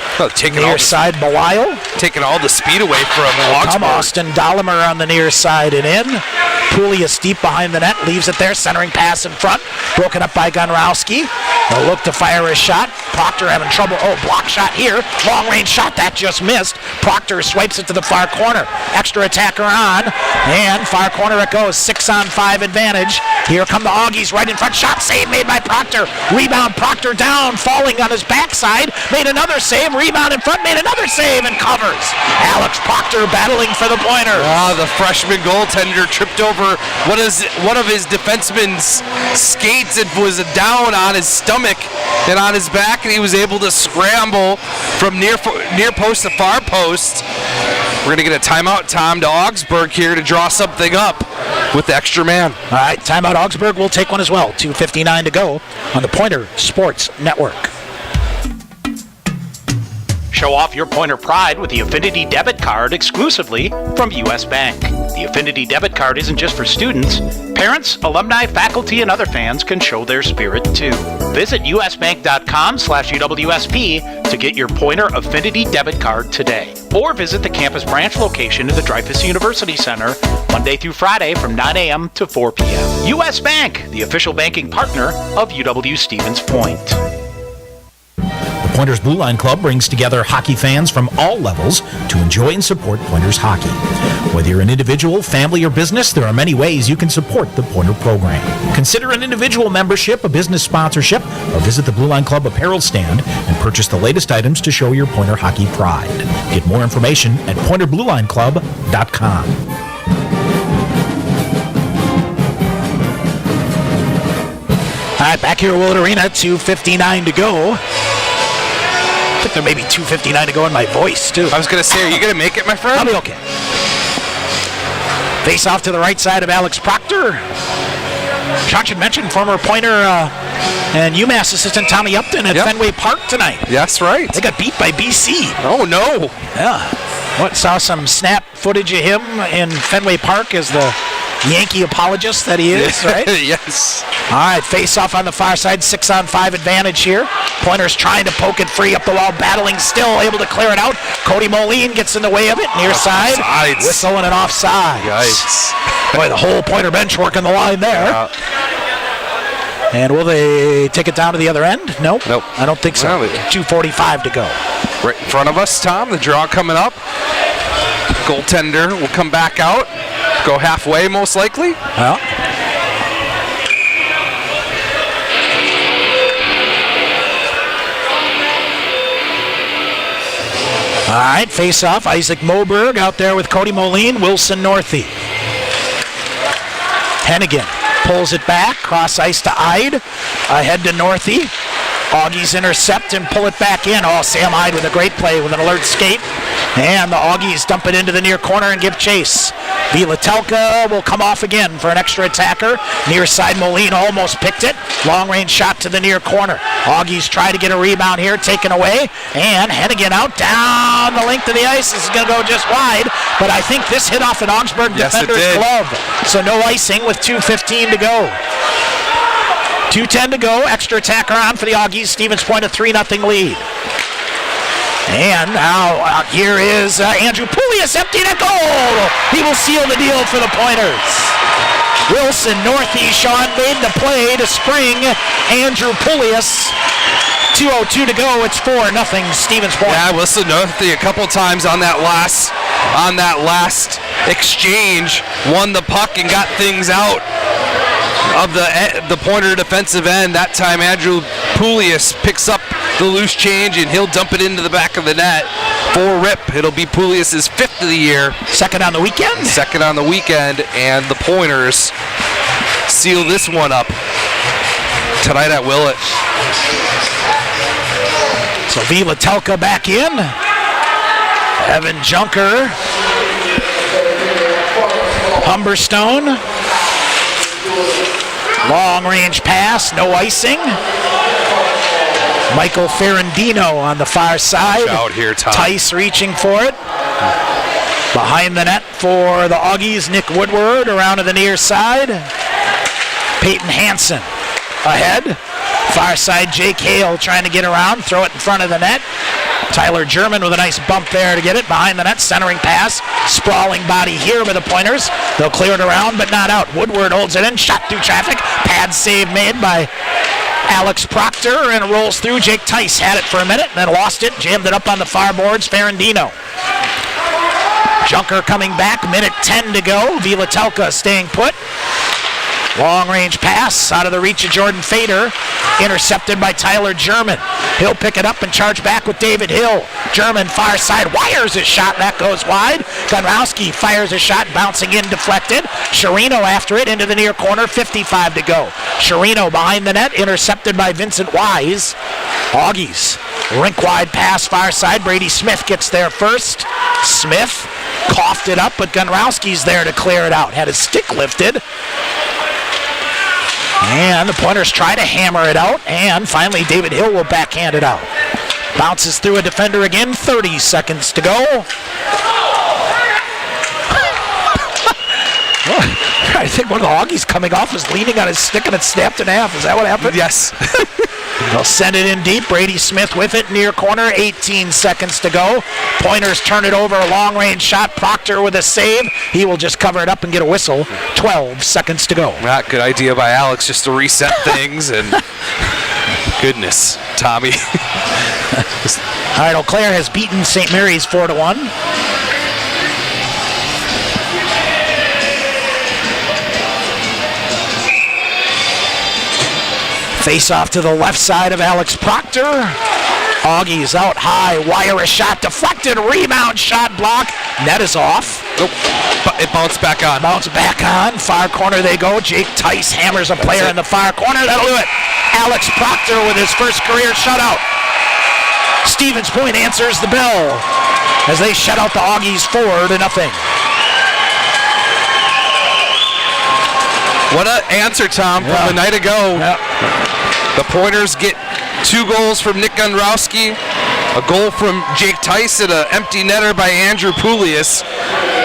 S1: Near side, Belisle.
S3: Taking all the speed away from Augsburg.
S1: Austin Dahlimer on the near side and in. Poulius deep behind the net, leaves it there. Centering pass in front. Broken up by Gonrowski. They'll look to fire a shot. Proctor having trouble. Oh, block shot here. Long range shot. That just missed. Proctor swipes it to the far corner. Extra attacker on. And far corner it goes. 6-on-5 advantage. Here come the Augies right in front. Shot save made by Proctor. Rebound. Proctor down. Falling on his backside. Made another save. Rebound in front. Made another save and covers. Alex Proctor battling for the Pointers.
S3: The freshman goaltender tripped over one of his defenseman's skates. It was down on his stomach and on his back, and he was able to scramble from near post to far post. We're going to get a timeout, Tom, to Augsburg here to draw something up with the extra man.
S1: All right, timeout. Augsburg will take one as well. 2:59 to go on the Pointer Sports Network. Show off your Pointer pride with the Affinity Debit Card exclusively from U.S. Bank. The Affinity Debit Card isn't just for students. Parents, alumni, faculty, and other fans can show their spirit too. Visit usbank.com/UWSP to get your Pointer Affinity Debit Card today. Or visit the campus branch location in the Dreyfus University Center Monday through Friday from 9 a.m. to 4 p.m. U.S. Bank, the official banking partner of UW-Stevens Point.
S4: The Pointers Blue Line Club brings together hockey fans from all levels to enjoy and support Pointers hockey. Whether you're an individual, family, or business, there are many ways you can support the Pointer program. Consider an individual membership, a business sponsorship, or visit the Blue Line Club apparel stand and purchase the latest items to show your Pointer hockey pride. Get more information at pointerbluelineclub.com.
S1: All right, back here at Willett Arena, 2:59 to go. I think there may be 2:59 to go in my voice, too.
S3: I was going to say, are you going to make it, my friend?
S1: I'll be okay. Face off to the right side of Alex Proctor. Sean should mention former Pointer and UMass assistant Tommy Upton at Fenway Park tonight.
S3: That's right.
S1: They got beat by BC.
S3: Oh, no.
S1: Yeah. Saw some snap footage of him in Fenway Park as the Yankee apologist that he is, right?
S3: Yes.
S1: All right, face off on the far side, 6-on-5 advantage here. Pointers trying to poke it free up the wall, battling still, able to clear it out. Cody Moline gets in the way of it, near side. Whistle and an offside.
S3: Yikes.
S1: Boy, the whole Pointer bench working the line there.
S3: Yeah.
S1: And will they take it down to the other end? Nope. I don't think so.
S3: Well,
S1: 2:45 to go.
S3: Right in front of us, Tom, the draw coming up. Goaltender will come back out. Go halfway, most likely.
S1: Well. All right, face off. Isaac Moberg out there with Cody Moline, Wilson Northey. Hennigan pulls it back, cross ice to Ide, ahead to Northey. Augies intercept and pull it back in. Oh, Sam Ide with a great play with an alert skate. And the Augies dump it into the near corner and give chase. Vilatelka will come off again for an extra attacker. Near side, Moline almost picked it. Long range shot to the near corner. Augies try to get a rebound here, taken away. And Hennigan out down the length of the ice. This is going to go just wide. But I think this hit off an Augsburg defender's glove. So no icing with 2:15 to go. 2:10 to go. Extra attacker on for the Augies. Stevens Point a 3-0 lead. And now here is Andrew Poulias, empty net goal. He will seal the deal for the Pointers. Wilson Northey, Sean made the play to spring Andrew Poulias. 2:02 to go. It's 4-0 Stevens Point.
S3: Yeah, Wilson Northey a couple times on that last exchange won the puck and got things out of the Pointer defensive end. That time Andrew Poulias picks up the loose change and he'll dump it into the back of the net for Rip. It'll be Poulias' 5th of the year.
S1: Second on the weekend?
S3: Second on the weekend, and the Pointers seal this one up tonight at Willett.
S1: So Vilatelka back in. Evan Junker. Humberstone. Long range pass, no icing. Michael Ferrandino on the far side.
S3: Out here, Tom.
S1: Tice reaching for it. Behind the net for the Augies, Nick Woodward around to the near side. Peyton Hansen ahead. Far side, Jake Hale trying to get around, throw it in front of the net. Tyler German with a nice bump there to get it. Behind the net, centering pass. Sprawling body here by the Pointers. They'll clear it around, but not out. Woodward holds it in, shot through traffic. Pad save made by Alex Proctor, and it rolls through. Jake Tice had it for a minute, then lost it, jammed it up on the far boards. Ferrandino. Junker coming back, minute 10 to go. Vilatelka staying put. Long range pass out of the reach of Jordan Fader, intercepted by Tyler German. He'll pick it up and charge back with David Hill. German far side wires his shot, that goes wide. Gunrowski fires a shot, bouncing in, deflected. Sherino after it into the near corner, 55 to go. Sherino behind the net, intercepted by Vincent Wise. Augies, rink wide pass far side. Brady Smith gets there first. Smith coughed it up, but Gunrowski's there to clear it out. Had his stick lifted. And the Pointers try to hammer it out, and finally David Hill will backhand it out. Bounces through a defender again, 30 seconds to go. I think one of the Augies coming off was leaning on his stick and it snapped in half. Is that what happened?
S3: Yes.
S1: They'll send it in deep. Brady Smith with it, near corner, 18 seconds to go. Pointers turn it over, a long-range shot. Proctor with a save. He will just cover it up and get a whistle. 12 seconds to go.
S3: Good idea by Alex just to reset things, and goodness, Tommy.
S1: All right, Eau Claire has beaten St. Mary's 4-1. Face off to the left side of Alex Proctor. Augie's out high, wire a shot, deflected, rebound shot, block. Net is off.
S3: Nope. But it bounced back on.
S1: Bounce back on. Far corner they go. Jake Tice hammers a player in the far corner. That'll do it. Alex Proctor with his first career shutout. Stevens Point answers the bell as they shut out the Augies 4-0.
S3: What an answer, Tom, from the night ago. The Pointers get 2 goals from Nick Gunrowski, a goal from Jake Tice, and an empty netter by Andrew Poulias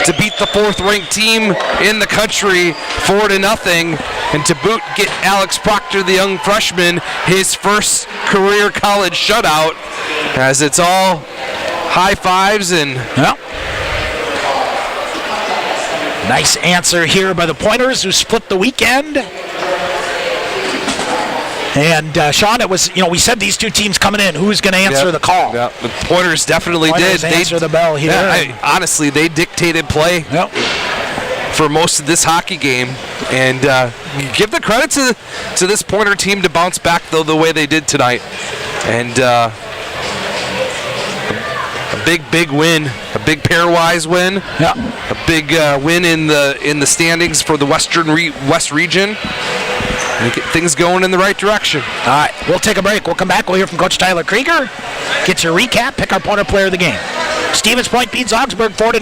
S3: to beat the 4th-ranked team in the country 4-0, and to boot get Alex Proctor, the young freshman, his first career college shutout, as it's all high fives and...
S1: Nice answer here by the Pointers, who split the weekend. And Sean, it was, we said these 2 teams coming in. Who's going to answer the call?
S3: Yeah, the Pointers definitely did.
S1: They answer the bell here.
S3: Honestly, they dictated play for most of this hockey game. And give the credit to this Pointer team to bounce back, though, the way they did tonight. And a big win, a big pairwise win.
S1: Yeah.
S3: A big win in the standings for the West region. And get things going in the right direction.
S1: All right, we'll take a break. We'll come back. We'll hear from Coach Tyler Krieger. Get your recap. Pick our Pointer player of the game. Stevens Point beats Augsburg 4-0.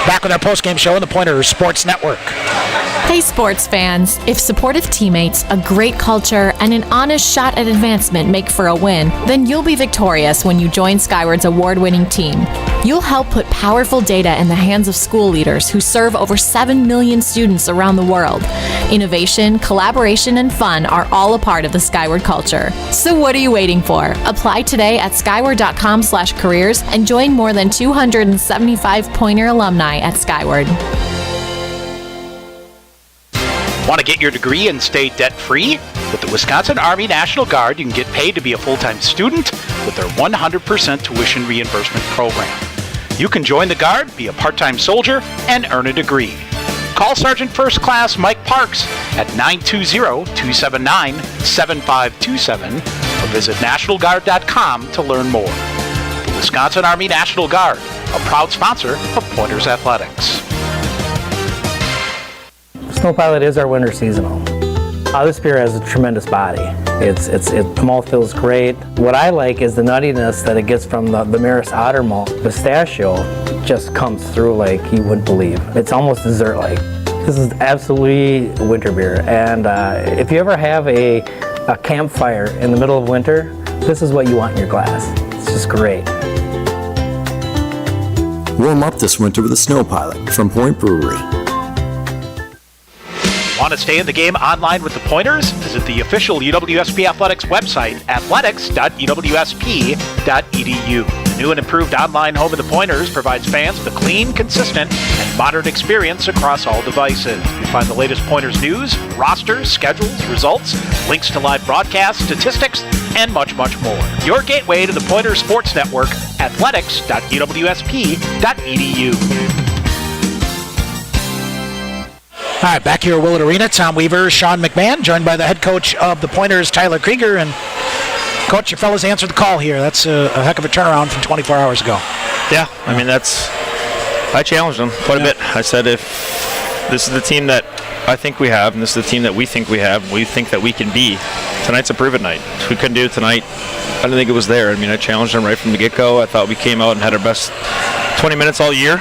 S1: Back with our postgame show on the Pointer Sports Network.
S9: Hey sports fans, if supportive teammates, a great culture, and an honest shot at advancement make for a win, then you'll be victorious when you join Skyward's award-winning team. You'll help put powerful data in the hands of school leaders who serve over 7 million students around the world. Innovation, collaboration, and fun are all a part of the Skyward culture. So what are you waiting for? Apply today at skyward.com/careers and join more than 275 Pointer alumni at Skyward.
S15: Want to get your degree and stay debt-free? With the Wisconsin Army National Guard, you can get paid to be a full-time student with their 100% tuition reimbursement program. You can join the Guard, be a part-time soldier, and earn a degree. Call Sergeant First Class Mike Parks at 920-279-7527 or visit NationalGuard.com to learn more. The Wisconsin Army National Guard, a proud sponsor of Pointers Athletics.
S10: Snow Pilot is our winter seasonal. This beer has a tremendous body. The malt feels great. What I like is the nuttiness that it gets from the Maris Otter malt. Pistachio just comes through like you wouldn't believe. It's almost dessert-like. This is absolutely winter beer. And if you ever have a campfire in the middle of winter, this is what you want in your glass. It's just great.
S16: Warm up this winter with a Snow Pilot from Point Brewery.
S15: Want to stay in the game online with the Pointers? Visit the official UWSP Athletics website, athletics.uwsp.edu. new and improved online home of the Pointers provides fans with a clean, consistent, and modern experience across all devices. You find the latest Pointers news, rosters, schedules, results, links to live broadcasts, statistics, and much, much more. Your gateway to the Pointers Sports Network, athletics.uwsp.edu.
S1: All right, back here at Willett Arena, Tom Weaver, Sean McMahon, joined by the head coach of the Pointers, Tyler Krieger. And, Coach, your fellas answered the call here. That's a heck of a turnaround from 24 hours ago.
S2: Yeah, I mean, I challenged them quite a bit. I said, if this is the team that I think we have, and this is the team that we think that we can be, tonight's a prove-it night. If we couldn't do it tonight, I didn't think it was there. I mean, I challenged them right from the get-go. I thought we came out and had our best 20 minutes all year.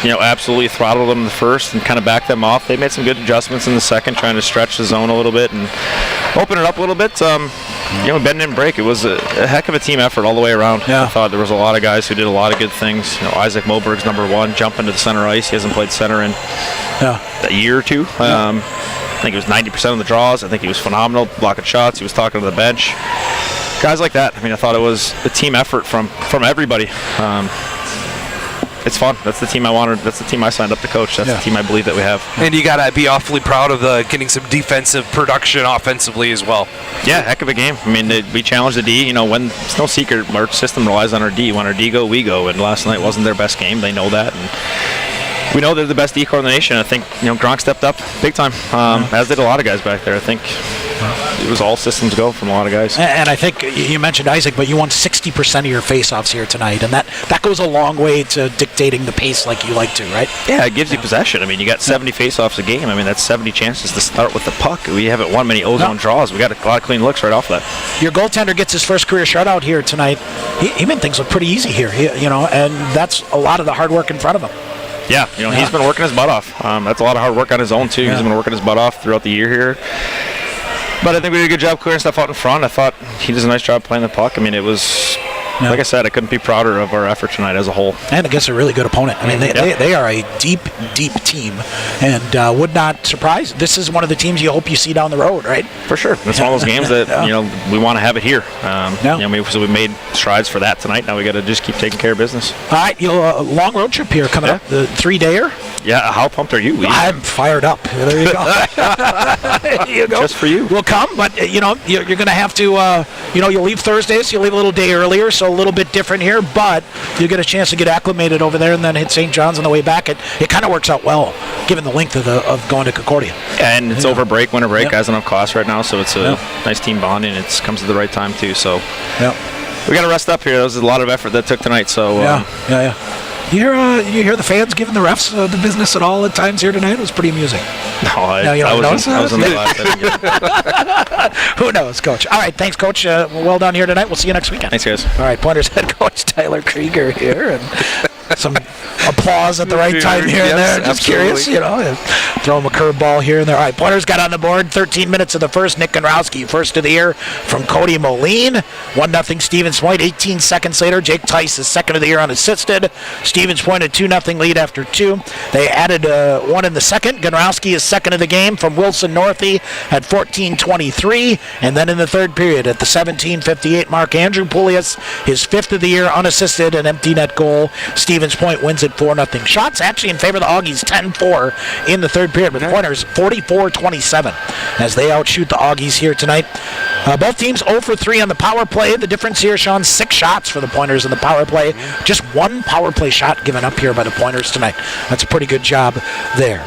S2: Absolutely throttled them in the first and kind of backed them off. They made some good adjustments in the second, trying to stretch the zone a little bit and open it up a little bit. Bend and break. It was a heck of a team effort all the way around. Yeah. I thought there was a lot of guys who did a lot of good things. Isaac Moberg's number one, jump into the center ice. He hasn't played center in a year or two. I think it was 90% of the draws. I think he was phenomenal, blocking shots. He was talking to the bench. Guys like that. I mean, I thought it was a team effort from everybody. It's fun. That's the team I wanted. That's the team I signed up to coach. That's the team I believe that we have.
S3: And you got to be awfully proud of getting some defensive production offensively as well.
S2: Yeah, heck of a game. I mean, we challenged the D. When it's no secret, our system relies on our D. When our D go, we go. And last night wasn't their best game. They know that. And we know they're the best D corps in the nation. I think Gronk stepped up big time, as did a lot of guys back there. I think it was all systems go from a lot of guys.
S1: And I think you mentioned Isaac, but you won 60% of your faceoffs here tonight, and that goes a long way to dictating the pace like you like to, right?
S2: Yeah, it gives you possession. I mean, you got 70 faceoffs a game. I mean, that's 70 chances to start with the puck. We haven't won many ozone draws. We got a lot of clean looks right off that.
S1: Your goaltender gets his first career shutout here tonight. He made things look pretty easy here, and that's a lot of the hard work in front of him.
S2: Yeah, he's been working his butt off. That's a lot of hard work on his own, too. Yeah. He's been working his butt off throughout the year here. But I think we did a good job clearing stuff out in front. I thought he did a nice job playing the puck. I mean, it was, like I said, I couldn't be prouder of our effort tonight as a whole.
S1: And against a really good opponent. I mean, they are a deep, deep team, and would not surprise. This is one of the teams you hope you see down the road, right?
S2: For sure. It's one of those games that we want to have it here. So we made strides for that tonight. Now we got to just keep taking care of business.
S1: All right, a long road trip here coming up. The 3-dayer.
S2: Yeah, how pumped are you?
S1: I'm fired up. There you go. There you go.
S2: Just for you.
S1: We'll come, but you're going to have to. You'll leave Thursday, so you'll leave a little day earlier, so a little bit different here. But you get a chance to get acclimated over there, and then hit St. John's on the way back. It kind of works out well, given the length of going to Concordia.
S2: And it's over break, winter break. Guys don't have class right now, so it's a nice team bonding. It comes at the right time too. So we got to rest up here. There was a lot of effort that took tonight. So
S1: yeah. You hear the fans giving the refs the business at all at times here tonight? It was pretty amusing.
S2: I was on the last.
S1: Who knows, Coach? All right, thanks, Coach. Well done here tonight. We'll see you next weekend.
S2: Thanks, guys.
S1: All right, Pointers head coach Tyler Krieger here, and some applause at the right time here and there. Just curious, throw him a curveball here and there. All right, Pointers got on the board. 13 minutes of the first. Nick Ganrowski, first of the year from Cody Moline. 1-0 Stevens Point. 18 seconds later, Jake Tice is second of the year unassisted. Stevens Point a 2-0 lead after 2. They added one in the second. Ganrowski is second of the game from Wilson Northey at 14:23. And then in the third period at the 17:58 mark, Andrew Poulias, his fifth of the year unassisted, an empty net goal. Stevens Point wins it 4-0. Shots actually in favor of the Augies, 10-4 in the third period, with Pointers 44-27 as they outshoot the Augies here tonight. Both teams 0 for 3 on the power play. The difference here, Sean, 6 shots for the Pointers in the power play. Just one power play shot given up here by the Pointers tonight. That's a pretty good job there.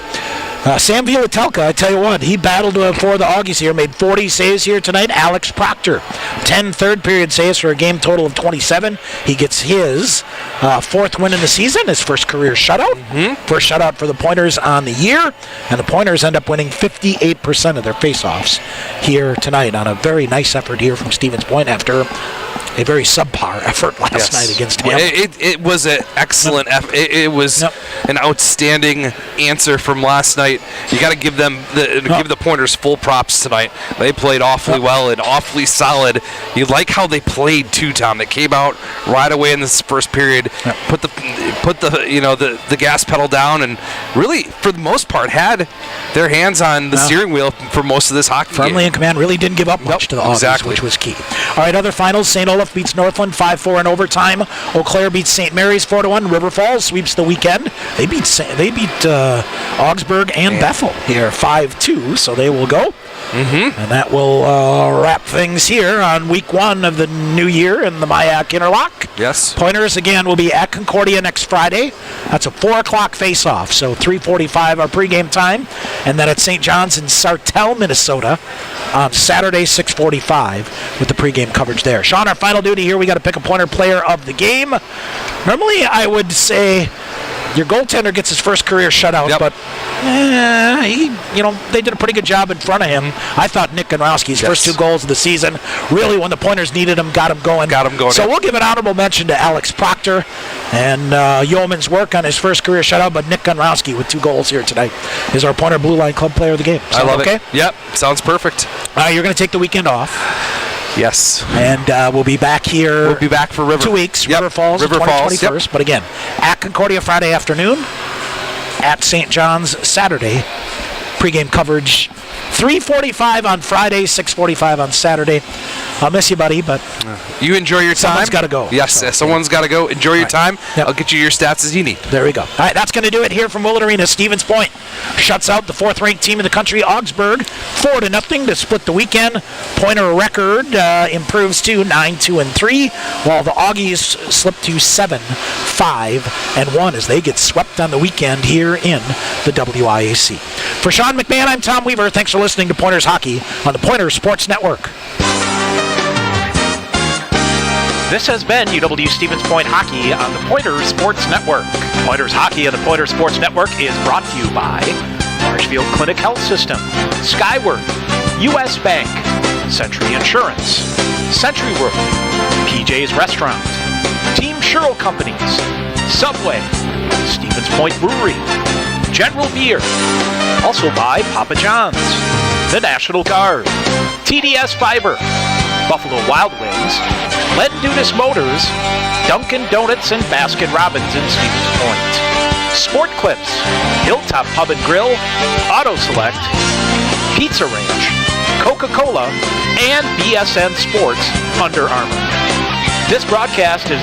S1: Sam Vielatelka, I tell you what, he battled for the Augies here, made 40 saves here tonight. Alex Proctor, 10 third-period saves for a game total of 27. He gets his fourth win in the season, his first career shutout. First shutout for the Pointers on the year, and the Pointers end up winning 58% of their faceoffs here tonight on a very nice effort here from Stevens Point after a very subpar effort last night against him.
S3: It was an excellent effort. It was an outstanding answer from last night. You got to give them give the Pointers full props tonight. They played awfully well and awfully solid. You like how they played too, Tom. They came out right away in this first period, put the gas pedal down, and really for the most part had their hands on the steering wheel for most of this hockey
S1: Firmly
S3: game.
S1: in command, really didn't give up much to the Augies, which was key. All right, other finals, St. Olaf beats Northland 5-4 in overtime. Eau Claire beats St. Mary's 4-1. River Falls sweeps the weekend. They beat Augsburg and Bethel here 5-2, so they will go. And that will wrap things here on week 1 of the new year in the MIAC Interlock.
S3: Yes.
S1: Pointers, again, will be at Concordia next Friday. That's a 4 o'clock face-off, so 3:45 our pregame time. And then at St. John's in Sartell, Minnesota on Saturday, 6:45 with the pregame coverage there. Sean, our final duty here, we got to pick a Pointer player of the game. Normally, I would say your goaltender gets his first career shutout, but they did a pretty good job in front of him. I thought Nick Ganrowski's first 2 goals of the season, really when the Pointers needed him, got him going. So we'll give an honorable mention to Alex Proctor and Yeoman's work on his first career shutout, but Nick Ganrowski with 2 goals here tonight is our Pointer Blue Line Club player of the game.
S3: I love
S1: it.
S3: Yep, sounds perfect.
S1: You're going to take the weekend off.
S3: Yes.
S1: And we'll be back here.
S3: We'll be back for
S1: 2 weeks. River Falls,
S3: River Falls,
S1: 21st. But again, at Concordia Friday afternoon, at St. John's Saturday. Pregame coverage 3:45 on Friday, 6:45 on Saturday. I'll miss you, buddy, but
S3: you enjoy your time.
S1: Someone's got to go.
S3: Yes, someone's got to go. Enjoy your time. I'll get you your stats as you need.
S1: There we go. All right, that's going to do it here from Willett Arena. Stevens Point shuts out the 4th-ranked team in the country, Augsburg, 4-0 to split the weekend. Pointer record improves to 9-2-3, while the Augies slip to 7-5-1 as they get swept on the weekend here in the WIAC. For Sean McMahon, I'm Tom Weaver. Thanks for listening to Pointers Hockey on the Pointers Sports Network.
S15: This has been UW Stevens Point Hockey on the Pointers Sports Network. Pointers Hockey on the Pointers Sports Network is brought to you by Marshfield Clinic Health System, Skyward, U.S. Bank, Century Insurance, Century World, PJ's Restaurant, Team Sherrill Companies, Subway, Stevens Point Brewery, General Beer, also by Papa John's, the National Guard, TDS Fiber, Buffalo Wild Wings, Len Dudas Motors, Dunkin' Donuts and Baskin Robbins in Stevens Point, Sport Clips, Hilltop Pub and Grill, Auto Select, Pizza Ranch, Coca-Cola, and BSN Sports Under Armour. This broadcast is